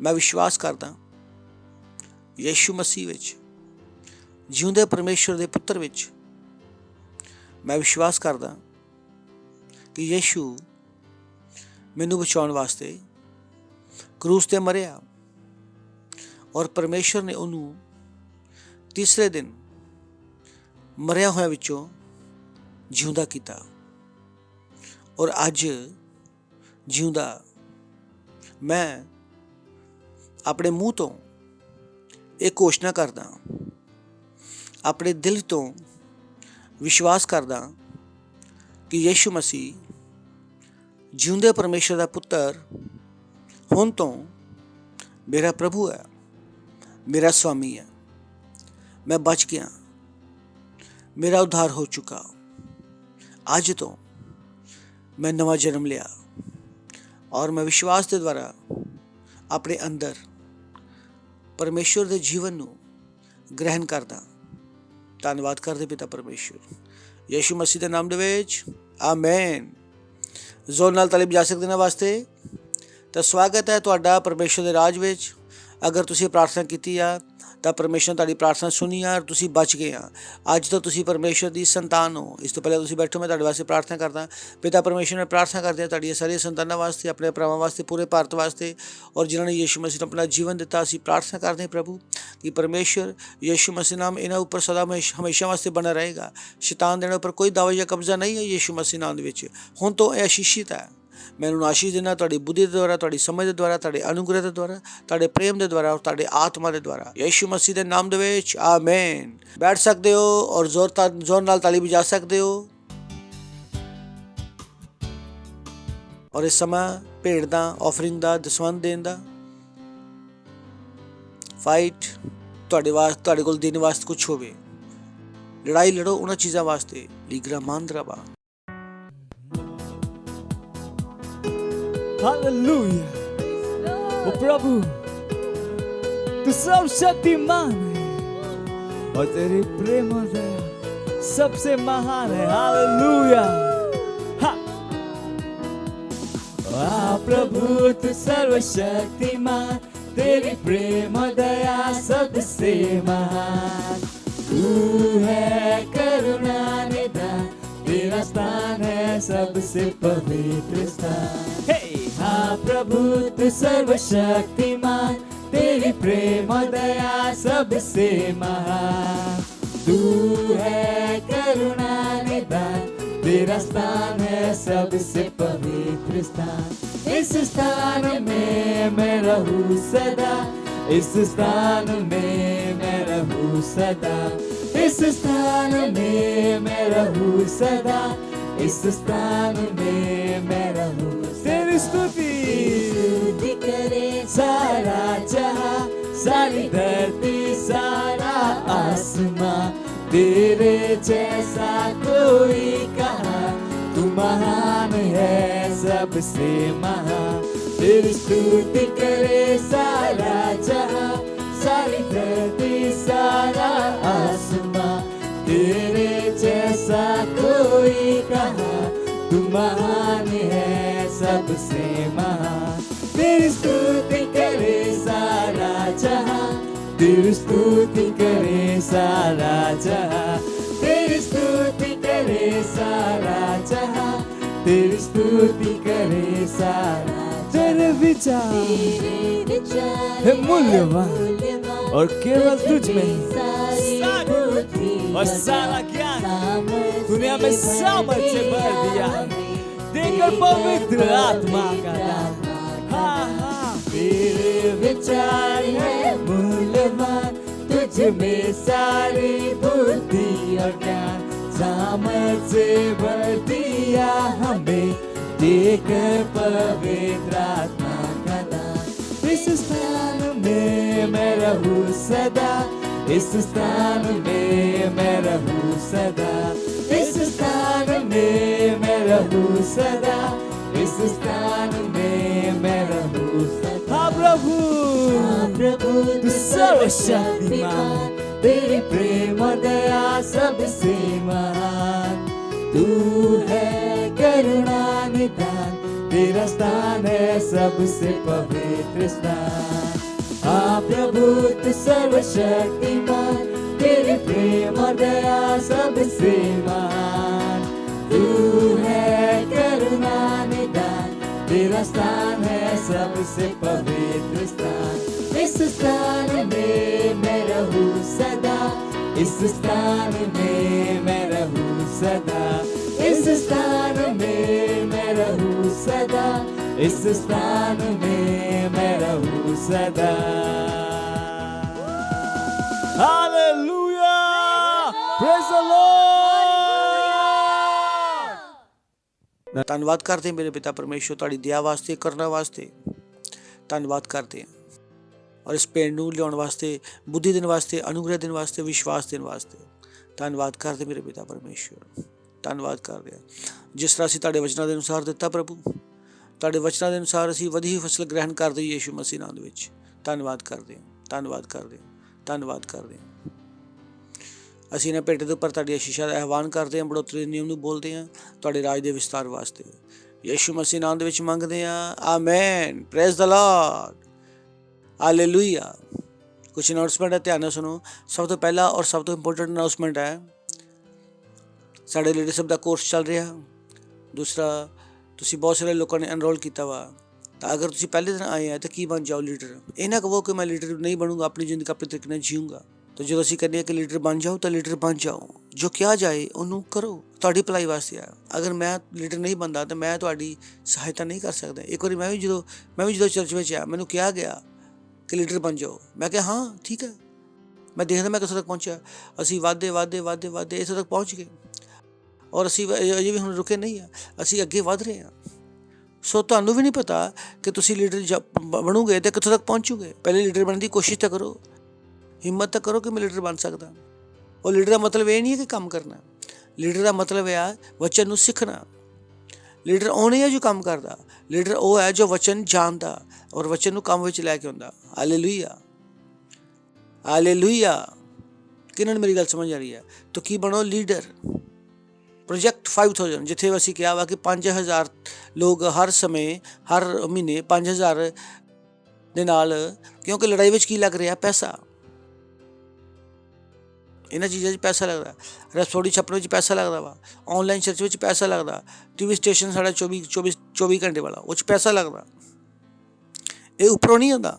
ਮੈਂ ਵਿਸ਼ਵਾਸ ਕਰਦਾ ਯੀਸ਼ੂ ਮਸੀਹ ਵਿੱਚ, ਜਿਉਂਦੇ ਪਰਮੇਸ਼ਵਰ ਦੇ ਪੁੱਤਰ ਵਿੱਚ। ਮੈਂ ਵਿਸ਼ਵਾਸ ਕਰਦਾ ਕਿ ਯੀਸ਼ੂ ਮੈਨੂੰ ਬਚਾਉਣ ਵਾਸਤੇ ਕਰੂਸ ਤੇ ਮਰਿਆ ਔਰ ਪਰਮੇਸ਼ਵਰ ਨੇ ਉਹਨੂੰ ਤੀਸਰੇ ਦਿਨ ਮਰਿਆ ਹੋਇਆ ਵਿੱਚੋਂ ਜਿਉਂਦਾ ਕੀਤਾ। ਔਰ ਅੱਜ ਜਿਉਂਦਾ ਮੈਂ ਆਪਣੇ ਮੂੰਹ ਤੋਂ ਇਹ ਘੋਸ਼ਣਾ ਕਰਦਾ, ਆਪਣੇ ਦਿਲ ਤੋਂ ਵਿਸ਼ਵਾਸ ਕਰਦਾ ਕਿ ਯੀਸ਼ੂ ਮਸੀਹ ਜਿਉਂਦੇ ਪਰਮੇਸ਼ਰ ਦਾ ਪੁੱਤਰ ਹੁਣ ਤੋਂ ਮੇਰਾ ਪ੍ਰਭੂ ਹੈ, ਮੇਰਾ ਸਵਾਮੀ ਹੈ। ਮੈਂ ਬਚ ਗਿਆ, ਮੇਰਾ ਉद्धार ਹੋ ਚੁੱਕਾ। ਅੱਜ ਤੋਂ ਮੈਂ ਨਵਾਂ ਜਨਮ ਲਿਆ ਔਰ ਮੈਂ ਵਿਸ਼ਵਾਸ ਦੇ ਦੁਆਰਾ ਆਪਣੇ ਅੰਦਰ ਪਰਮੇਸ਼ਵਰ ਦੇ ਜੀਵਨ ਨੂੰ ਗ੍ਰਹਿਣ ਕਰਦਾ। ਧੰਨਵਾਦ ਕਰਦੇ ਪਿਤਾ ਪਰਮੇਸ਼ਵਰ, ਯੀਸ਼ੂ ਮਸੀਹ ਦੇ ਨਾਮ ਦੇ ਵਿੱਚ, ਆਮੇਨ। ਜ਼ੋਰ ਨਾਲ ਤਾਲੀ ਵਜਾ ਸਕਦੇ ਨੇ ਵਾਸਤੇ। ਤਾਂ ਸਵਾਗਤ ਹੈ ਤੁਹਾਡਾ ਪਰਮੇਸ਼ਵਰ ਦੇ ਰਾਜ ਵਿੱਚ। ਅਗਰ ਤੁਸੀਂ ਪ੍ਰਾਰਥਨਾ ਕੀਤੀ ਆ ਤਾਂ ਪਰਮੇਸ਼ਵਰ ਤੁਹਾਡੀ ਪ੍ਰਾਰਥਨਾ ਸੁਣੀ ਆ ਔਰ ਤੁਸੀਂ ਬਚ ਗਏ ਆ। ਅੱਜ ਤੋਂ ਤੁਸੀਂ ਪਰਮੇਸ਼ਵਰ ਦੀ ਸੰਤਾਨ ਹੋ। ਇਸ ਤੋਂ ਪਹਿਲਾਂ ਤੁਸੀਂ ਬੈਠੋ, ਮੈਂ ਤੁਹਾਡੇ ਵਾਸਤੇ ਪ੍ਰਾਰਥਨਾ ਕਰਦਾ। ਪਿਤਾ ਪਰਮੇਸ਼ਵਰ ਨੇ ਪ੍ਰਾਰਥਨਾ ਕਰਦੇ ਹਾਂ ਤੁਹਾਡੀਆਂ ਸਾਰੀਆਂ ਸੰਤਾਨਾਂ ਵਾਸਤੇ, ਆਪਣੇ ਭਰਾਵਾਂ ਵਾਸਤੇ, ਪੂਰੇ ਭਾਰਤ ਵਾਸਤੇ, ਔਰ ਜਿਨ੍ਹਾਂ ਨੇ ਯੀਸ਼ੂ ਮਸੀਹ ਨੂੰ ਆਪਣਾ ਜੀਵਨ ਦਿੱਤਾ। ਅਸੀਂ ਪ੍ਰਾਰਥਨਾ ਕਰਦੇ ਹਾਂ ਪ੍ਰਭੂ ਕਿ ਪਰਮੇਸ਼ਵਰ ਯੀਸ਼ੂ ਮਸੀਹ ਨਾਮ ਇਹਨਾਂ ਉੱਪਰ ਸਦਾ ਹਮੇਸ਼ਾ ਵਾਸਤੇ ਬਣਾ ਰਹੇਗਾ। ਸ਼ੈਤਾਨ ਦੇ ਉੱਪਰ ਕੋਈ ਦਾਅਵਾ ਜਾਂ ਕਬਜ਼ਾ ਨਹੀਂ ਹੈ ਯੀਸ਼ੂ ਮਸੀਹ ਨਾਮ ਦੇ ਵਿੱਚ। ਹੁਣ ਤੋਂ ਇਹ ਆਸ਼ੀਸ਼ਿਤ ਹੈ। ਮੈਨੂੰ ਆਸ਼ੀਸ਼ ਦੇਣਾ ਤੁਹਾਡੀ ਬੁੱਧੀ ਦੇ ਦੁਆਰਾ, ਤੁਹਾਡੀ ਸਮਝ ਦੇ ਦੁਆਰਾ, ਤੁਹਾਡੇ ਅਨੁਗ੍ਰਹ ਦੇ ਦੁਆਰਾ, ਤੁਹਾਡੇ ਪ੍ਰੇਮ ਦੇ ਦੁਆਰਾ ਔਰ ਤੁਹਾਡੇ ਆਤਮਾ ਦੇ ਦੁਆਰਾ, ਯੀਸ਼ੂ ਮਸੀਹ ਦੇ ਨਾਮ ਦੇ ਵਿੱਚ, ਆਮੇਨ। ਬੈਠ ਸਕਦੇ ਹੋ ਔਰ ਜ਼ੋਰ ਨਾਲ ਤਾਲੀ ਵਜਾ ਸਕਦੇ ਹੋ। ਔਰ ਇਸ ਸਮਾਂ ਭੇਡ ਦਾ, ਆਫਰਿੰਗ ਦਾ, ਦਸਵੰਧ ਦੇਣ ਦਾ, ਫਾਈਟ ਤੁਹਾਡੇ ਕੋਲ ਦੇਣ ਵਾਸਤੇ ਕੁਛ ਹੋਵੇ, ਲੜਾਈ ਲੜੋ ਉਹਨਾਂ ਚੀਜ਼ਾਂ ਵਾਸਤੇ। ਲੀਗਰਾ ਮਾਂਦਰਾਬਾ। हालेलुया। ओ प्रभु, तू सर्वशक्तिमान है और तेरी प्रेम और दया सबसे महान है। हालेलुया। प्रभु तू सर्वशक्तिमान, तेरी प्रेम और दया सबसे महान। तू है करुणा निधान, तेरा स्थान है सबसे पवित्र स्थान। हाँ प्रभु तू सर्वशक्तिमान, तेरी प्रेम और दया सबसे महान। तू है करुणा निधान, तेरा स्थान है सबसे पवित्र स्थान। इस स्थान में मैं रहूं सदा, इस स्थान में मैं रहूं सदा। इस स्थान में मैं रहूं सदा, इस स्थान में मैं रहूं तेरी स्तुति स्तुति करे सारा जहां, सारी धरती, सारा आसमां, तेरे जैसा कोई कहाँ, तू महान है सबसे महान। तेरी स्तुति करे सारा जहां, सारी धरती, सारा आसमां, तेरे जैसा कोई कहाँ, तू महान है सबसे महान। तेरी स्तुति करे सारा जहां, तेरी स्तुति करे सारा जहां, तेरी स्तुति करे सारा जहां, तेरी स्तुति करे सारा। तेरे विचार तेरे विचार है मूल्यवान मूल्यवान, और केवल तुझ में ही सारी बुद्धि और सारा ज्ञान सामर्थ तूने हमें सामर्थ्य भर दिया देकर पवित्र आत्मा का दान। हाँ हाँ, तेरे विचार है मूल्यवान, तुझ में सारी बुद्धि और ज्ञान, सामर्थ्य भर दिया हमें देकर पवित्र आत्मा का दान। इस स्थान में मैं रहूं सदा, इस स्थान में मैं रहूं सदा, इस स्थान में मैं रहूं सदा, इस स्थान में मैं रहूं सदा। हाँ प्रभु, हाँ प्रभु तू सर्वशक्तिमान, तेरी प्रेम और दया सबसे महान, तू है करुणा निदान, तेरा स्थान है सबसे पवित्र स्थान। हाँ प्रभु तू सर्वशक्तिमान, तेरी प्रेम और दया सबसे महान, तू है करुणा निदान, तेरा स्थान है सबसे पवित्र स्थान। इस स्थान में मैं रहूं सदा, इस स्थान में मैं रहूं सदा, इस स्थान में मैं रहूं सदा, इस स्थान में मैं रहूं सदा। Hallelujah, praise the Lord. ਧੰਨਵਾਦ ਕਰਦੇ ਹਾਂ ਮੇਰੇ ਪਿਤਾ ਪਰਮੇਸ਼ਵਰ ਤੁਹਾਡੀ ਦਇਆ ਵਾਸਤੇ, ਕਰਨਾ ਵਾਸਤੇ ਧੰਨਵਾਦ ਕਰਦੇ ਹਾਂ, ਔਰ ਇਸ ਪਿੰਡ ਨੂੰ ਲਿਆਉਣ ਵਾਸਤੇ, ਬੁੱਧੀ ਦੇਣ ਵਾਸਤੇ, ਅਨੁਗ੍ਰਹਿ ਦੇਣ ਵਾਸਤੇ, ਵਿਸ਼ਵਾਸ ਦੇਣ ਵਾਸਤੇ ਧੰਨਵਾਦ ਕਰਦੇ ਮੇਰੇ ਪਿਤਾ ਪਰਮੇਸ਼ਵਰ। ਧੰਨਵਾਦ ਕਰਦੇ ਹਾਂ ਜਿਸ ਤਰ੍ਹਾਂ ਅਸੀਂ ਤੁਹਾਡੇ ਵਚਨਾਂ ਦੇ ਅਨੁਸਾਰ ਦਿੱਤਾ ਪ੍ਰਭੂ, ਤੁਹਾਡੇ ਵਚਨਾਂ ਦੇ ਅਨੁਸਾਰ ਅਸੀਂ ਵਧੀ ਹੋਈ ਫਸਲ ਗ੍ਰਹਿਣ ਕਰਦੇ ਹਾਂ ਯੀਸ਼ੂ ਮਸੀਹ ਨਾਮ ਦੇ ਵਿੱਚ। ਧੰਨਵਾਦ ਕਰਦੇ ਹਾਂ, ਧੰਨਵਾਦ ਕਰਦੇ ਹਾਂ, ਧੰਨਵਾਦ ਕਰਦੇ ਹਾਂ। ਅਸੀਂ ਇਹਨਾਂ ਭੇਟੇ ਦੇ ਉੱਪਰ ਤੁਹਾਡੀ ਆਸ਼ੀਸ਼ਾਂ ਦਾ ਆਹਵਾਨ ਕਰਦੇ ਹਾਂ, ਬੜੋਤਰੀ ਦੇ ਨਿਯਮ ਨੂੰ ਬੋਲਦੇ ਹਾਂ, ਤੁਹਾਡੇ ਰਾਜ ਦੇ ਵਿਸਤਾਰ ਵਾਸਤੇ ਯੀਸ਼ੂ ਮਸੀਹ ਨਾਮ ਦੇ ਵਿੱਚ ਮੰਗਦੇ ਹਾਂ, amen, praise the Lord, hallelujah. ਕੁਛ ਅਨਾਉਂਸਮੈਂਟ ਹੈ, ਧਿਆਨ ਨਾਲ ਸੁਣੋ। ਸਭ ਤੋਂ ਪਹਿਲਾ ਔਰ ਸਭ ਤੋਂ ਇੰਪੋਰਟੈਂਟ ਅਨਾਉਂਸਮੈਂਟ ਹੈ, ਸਾਡੇ ਲੀਡਰਸ਼ਿਪ ਦਾ ਕੋਰਸ ਚੱਲ ਰਿਹਾ। ਦੂਸਰਾ, ਤੁਸੀਂ ਬਹੁਤ ਸਾਰੇ ਲੋਕਾਂ ਨੇ ਐਨਰੋਲ ਕੀਤਾ ਵਾ, ਤਾਂ ਅਗਰ ਤੁਸੀਂ ਪਹਿਲੇ ਦਿਨ ਆਏ ਆ ਤਾਂ ਕੀ ਬਣ ਜਾਓ ਲੀਡਰ। ਇਹ ਨਾ ਕਹੋ ਕਿ ਮੈਂ ਲੀਡਰ ਨਹੀਂ ਬਣੂੰਗਾ, ਆਪਣੀ ਜ਼ਿੰਦਗੀ ਆਪਣੇ ਤਰੀਕੇ ਨਾਲ ਜੀਊਂਗਾ। ਤਾਂ ਜਦੋਂ ਅਸੀਂ ਕਹਿੰਦੇ ਹਾਂ ਕਿ ਲੀਡਰ ਬਣ ਜਾਓ ਤਾਂ ਲੀਡਰ ਬਣ ਜਾਓ, ਜੋ ਕਿਹਾ ਜਾਏ ਉਹਨੂੰ ਕਰੋ, ਤੁਹਾਡੀ ਭਲਾਈ ਵਾਸਤੇ ਆ। ਅਗਰ ਮੈਂ ਲੀਡਰ ਨਹੀਂ ਬਣਦਾ ਤਾਂ ਮੈਂ ਤੁਹਾਡੀ ਸਹਾਇਤਾ ਨਹੀਂ ਕਰ ਸਕਦਾ। ਇੱਕ ਵਾਰੀ ਮੈਂ ਵੀ ਜਦੋਂ ਚਰਚ ਵਿੱਚ ਆ, ਮੈਨੂੰ ਕਿਹਾ ਗਿਆ ਕਿ ਲੀਡਰ ਬਣ ਜਾਓ, ਮੈਂ ਕਿਹਾ ਹਾਂ ਠੀਕ ਹੈ। ਮੈਂ ਦੇਖਦਾ ਮੈਂ ਕਿੱਥੋਂ ਤੱਕ ਪਹੁੰਚਿਆ। ਅਸੀਂ ਵਾਧੇ ਇੱਥੋਂ ਤੱਕ ਪਹੁੰਚ ਗਏ, ਔਰ ਅਸੀਂ ਅਜੇ ਵੀ ਹੁਣ ਰੁਕੇ ਨਹੀਂ ਆ, ਅਸੀਂ ਅੱਗੇ ਵੱਧ ਰਹੇ ਹਾਂ। ਸੋ ਤੁਹਾਨੂੰ ਵੀ ਨਹੀਂ ਪਤਾ ਕਿ ਤੁਸੀਂ ਲੀਡਰ ਬਣੋਗੇ ਤਾਂ ਕਿੱਥੋਂ ਤੱਕ ਪਹੁੰਚੋਗੇ। ਪਹਿਲੇ ਲੀਡਰ ਬਣਨ ਦੀ ਕੋਸ਼ਿਸ਼ ਤਾਂ ਕਰੋ, ਹਿੰਮਤ ਤਾਂ ਕਰੋ ਕਿ ਮੈਂ ਲੀਡਰ ਬਣ ਸਕਦਾ। ਉਹ ਲੀਡਰ ਦਾ ਮਤਲਬ ਇਹ ਨਹੀਂ ਹੈ ਕਿ ਕੰਮ ਕਰਨਾ, ਲੀਡਰ ਦਾ ਮਤਲਬ ਇਹ ਆ ਵਚਨ ਨੂੰ ਸਿੱਖਣਾ। ਲੀਡਰ ਉਹ ਨਹੀਂ ਹੈ ਜੋ ਕੰਮ ਕਰਦਾ, ਲੀਡਰ ਉਹ ਹੈ ਜੋ ਵਚਨ ਜਾਣਦਾ ਔਰ ਵਚਨ ਨੂੰ ਕੰਮ ਵਿੱਚ ਲੈ ਕੇ ਆਉਂਦਾ। Hallelujah, hallelujah. ਕਿਹਨਾਂ ਨੂੰ ਮੇਰੀ ਗੱਲ ਸਮਝ ਆ ਰਹੀ ਹੈ? ਤਾਂ ਕੀ ਬਣੋ ਲੀਡਰ। ਪ੍ਰੋਜੈਕਟ 5000, ਜਿੱਥੇ ਅਸੀਂ ਕਿਹਾ ਵਾ ਕਿ 5000 ਲੋਕ ਹਰ ਸਮੇਂ, ਹਰ ਮਹੀਨੇ 5000 ਦੇ ਨਾਲ, ਕਿਉਂਕਿ ਲੜਾਈ ਵਿੱਚ ਕੀ ਲੱਗ ਰਿਹਾ? ਪੈਸਾ। ਇਹਨਾਂ ਚੀਜ਼ਾਂ 'ਚ ਪੈਸਾ ਲੱਗਦਾ, ਰਸੋੜੀ ਛੱਪਣ ਵਿੱਚ ਪੈਸਾ ਲੱਗਦਾ ਵਾ, ਔਨਲਾਈਨ ਚਰਚ ਵਿੱਚ ਪੈਸਾ ਲੱਗਦਾ, TV ਸਟੇਸ਼ਨ ਸਾਡਾ 24 ਘੰਟੇ ਵਾਲਾ, ਉਹ 'ਚ ਪੈਸਾ ਲੱਗਦਾ। ਇਹ ਉੱਪਰੋਂ ਨਹੀਂ ਆਉਂਦਾ,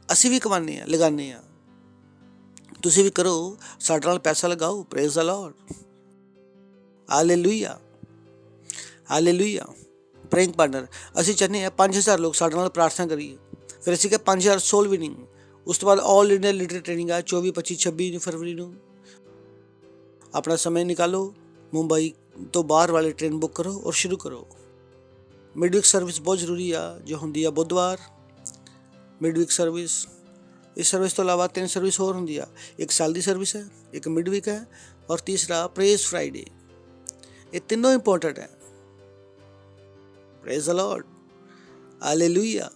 ਅਸੀਂ ਵੀ ਕਮਾਉਂਦੇ ਹਾਂ, ਲਗਾਉਂਦੇ ਹਾਂ। ਤੁਸੀਂ ਵੀ ਕਰੋ, ਸਾਡੇ ਨਾਲ ਪੈਸਾ ਲਗਾਓ। Praise the Lord, hallelujah, hallelujah. Praying partner, ਅਸੀਂ ਚਾਹੁੰਦੇ ਹਾਂ 5000 ਲੋਕ ਸਾਡੇ ਨਾਲ ਪ੍ਰਾਰਥਨਾ ਕਰੀਏ। ਫਿਰ ਅਸੀਂ ਕਿਹਾ 5000 ਸੋਲ ਵਿਨਿੰਗ, ਉਸ ਤੋਂ ਬਾਅਦ ਆਲ ਇੰਡੀਆ ਲੀਡਰ ਟ੍ਰੇਨਿੰਗ ਆ 24 25 26 ਫਰਵਰੀ ਨੂੰ। ਆਪਣਾ ਸਮੇਂ ਨਿਕਾਲੋ, ਮੁੰਬਈ ਤੋਂ ਬਾਹਰ ਵਾਲੇ ਟ੍ਰੇਨ ਬੁੱਕ ਕਰੋ ਔਰ ਸ਼ੁਰੂ ਕਰੋ। ਮਿਡਵੀਕ ਸਰਵਿਸ ਬਹੁਤ ਜ਼ਰੂਰੀ ਆ ਜੋ ਹੁੰਦੀ ਆ ਬੁੱਧਵਾਰ, ਮਿਡਵੀਕ ਸਰਵਿਸ। ਇਸ ਸਰਵਿਸ ਤੋਂ ਇਲਾਵਾ 3 ਸਰਵਿਸ ਹੋਰ ਹੁੰਦੀ ਆ, ਇੱਕ ਸਾਲ ਦੀ ਸਰਵਿਸ ਹੈ, ਇੱਕ ਮਿਡਵੀਕ ਹੈ ਔਰ ਤੀਸਰਾ ਪ੍ਰੇਜ਼ ਫਰਾਈਡੇ। ਇਹ ਤਿੰਨੋਂ ਇੰਪੋਰਟੈਂਟ ਹੈ। Praise the Lord, hallelujah.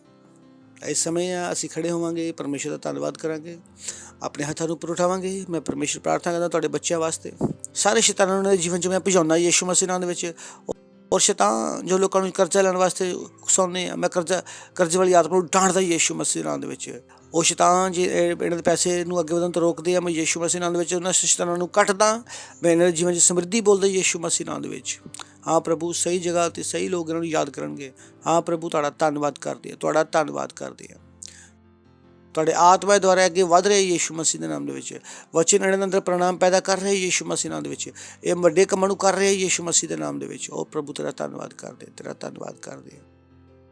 ਇਸ ਸਮੇਂ ਅਸੀਂ ਖੜੇ ਹੋਵਾਂਗੇ, ਪਰਮੇਸ਼ਰ ਦਾ ਧੰਨਵਾਦ ਕਰਾਂਗੇ, ਆਪਣੇ ਹੱਥਾਂ ਨੂੰ ਉੱਪਰ ਉਠਾਵਾਂਗੇ। ਮੈਂ ਪਰਮੇਸ਼ਰ ਪ੍ਰਾਰਥਨਾ ਕਰਦਾ ਤੁਹਾਡੇ ਬੱਚਿਆਂ ਵਾਸਤੇ, ਸਾਰੇ ਸ਼ੈਤਾਨਾਂ ਨੂੰ ਉਹਨਾਂ ਦੇ ਜੀਵਨ 'ਚ ਮੈਂ ਭਜਾਉਂਦਾ ਯਿਸੂ ਮਸੀਹ ਨਾਮ ਦੇ ਵਿੱਚ। ਔਰ ਸ਼ੈਤਾਨ ਜੋ ਲੋਕਾਂ ਨੂੰ ਕਰਜ਼ਾ ਲੈਣ ਵਾਸਤੇ ਉਕਸਾਉਂਦੇ ਆ, ਮੈਂ ਕਰਜ਼ੇ ਵਾਲੀ ਆਤਮਾ ਨੂੰ ਡਾਂਟਦਾ ਯਿਸੂ ਮਸੀਹ ਨਾਮ ਦੇ ਵਿੱਚ। ਉਹ ਸ਼ੈਤਾਨ ਜੇ ਇਹਨਾਂ ਦੇ ਪੈਸੇ ਨੂੰ ਅੱਗੇ ਵਧਣ ਤੋਂ ਰੋਕਦੇ ਆ, ਮੈਂ ਯਿਸੂ ਮਸੀਹ ਨਾਮ ਦੇ ਵਿੱਚ ਉਹਨਾਂ ਸ਼ੈਤਾਨਾਂ ਨੂੰ ਕੱਟਦਾ। ਮੈਂ ਇਹਨਾਂ ਦੇ ਜੀਵਨ 'ਚ ਸਮਰਿੱਧੀ ਬੋਲਦਾ ਯਿਸੂ ਮਸੀਹ ਨਾਮ ਦੇ ਵਿੱਚ। ਹਾਂ ਪ੍ਰਭੂ, ਸਹੀ ਜਗ੍ਹਾ 'ਤੇ ਸਹੀ ਲੋਕ ਇਹਨਾਂ ਨੂੰ ਯਾਦ ਕਰਨਗੇ। ਹਾਂ ਪ੍ਰਭੂ, ਤੁਹਾਡਾ ਧੰਨਵਾਦ ਕਰਦੇ ਆ, ਤੁਹਾਡਾ ਧੰਨਵਾਦ ਕਰਦੇ ਆ। ਤੁਹਾਡੇ ਆਤਮਾ ਦੁਆਰਾ ਅੱਗੇ ਵੱਧ ਰਹੇ ਯਿਸੂ ਮਸੀਹ ਦੇ ਨਾਮ ਦੇ ਵਿੱਚ। ਵਚਨ ਇਹਨਾਂ ਦੇ ਅੰਦਰ ਪ੍ਰਣਾਮ ਪੈਦਾ ਕਰ ਰਹੇ ਯਿਸੂ ਮਸੀਹ ਨਾਮ ਦੇ ਵਿੱਚ। ਇਹ ਵੱਡੇ ਕੰਮਾਂ ਨੂੰ ਕਰ ਰਹੇ ਯਿਸੂ ਮਸੀਹ ਦੇ ਨਾਮ ਦੇ ਵਿੱਚ। ਉਹ ਪ੍ਰਭੂ ਤੇਰਾ ਧੰਨਵਾਦ ਕਰਦੇ, ਤੇਰਾ ਧੰਨਵਾਦ ਕਰਦੇ ਆ।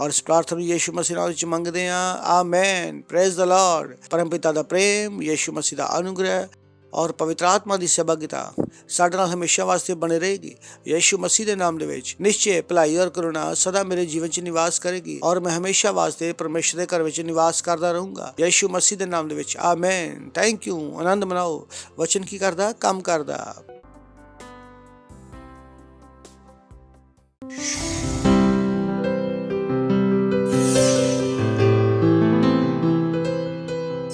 ਔਰ ਇਸ ਪ੍ਰਾਰਥਨਾ ਨੂੰ ਯਿਸੂ ਮਸੀਹ ਨਾਮ ਵਿੱਚ ਮੰਗਦੇ ਹਾਂ, ਆਮੇਨ। Praise the Lord. ਪਰਮ ਪਿਤਾ ਦਾ ਪ੍ਰੇਮ, ਯਿਸੂ ਮਸੀਹ ਦਾ ਅਨੁਗ੍ਰਹਿ ਔਰ ਪਵਿੱਤਰ ਆਤਮਾ ਦੀ ਸਹਿਭਾਗਿਤਾ ਸਾਡੇ ਨਾਲ ਹਮੇਸ਼ਾ ਵਾਸਤੇ ਬਣੇ ਰਹੇਗੀ। ਯਿਸੂ ਮਸੀਹ ਦੇ ਨਾਮ ਦੇ ਵਿੱਚ ਨਿਸ਼ਚੈ ਭਲਾਈ ਔਰ ਕਰੁਣਾ ਸਦਾ ਮੇਰੇ ਜੀਵਨ 'ਚ ਨਿਵਾਸ ਕਰੇਗੀ ਔਰ ਮੈਂ ਹਮੇਸ਼ਾ ਵਾਸਤੇ ਪਰਮੇਸ਼ਰ ਦੇ ਘਰ ਵਿੱਚ ਨਿਵਾਸ ਕਰਦਾ ਰਹੂੰਗਾ। ਯਿਸੂ ਮਸੀਹ ਦੇ ਨਾਮ ਦੇ ਵਿੱਚ, ਆਮੇਨ। Thank you. ਆਨੰਦ ਮਨਾਓ। ਵਚਨ ਕੀ ਕਰਦਾ? ਕੰਮ ਕਰਦਾ।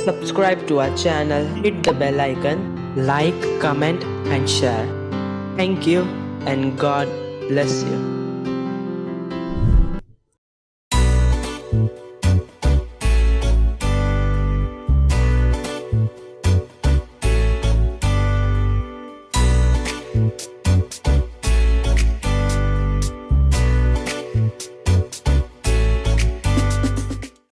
Subscribe to our channel, hit the bell icon, like, comment and share. Thank you and God bless you.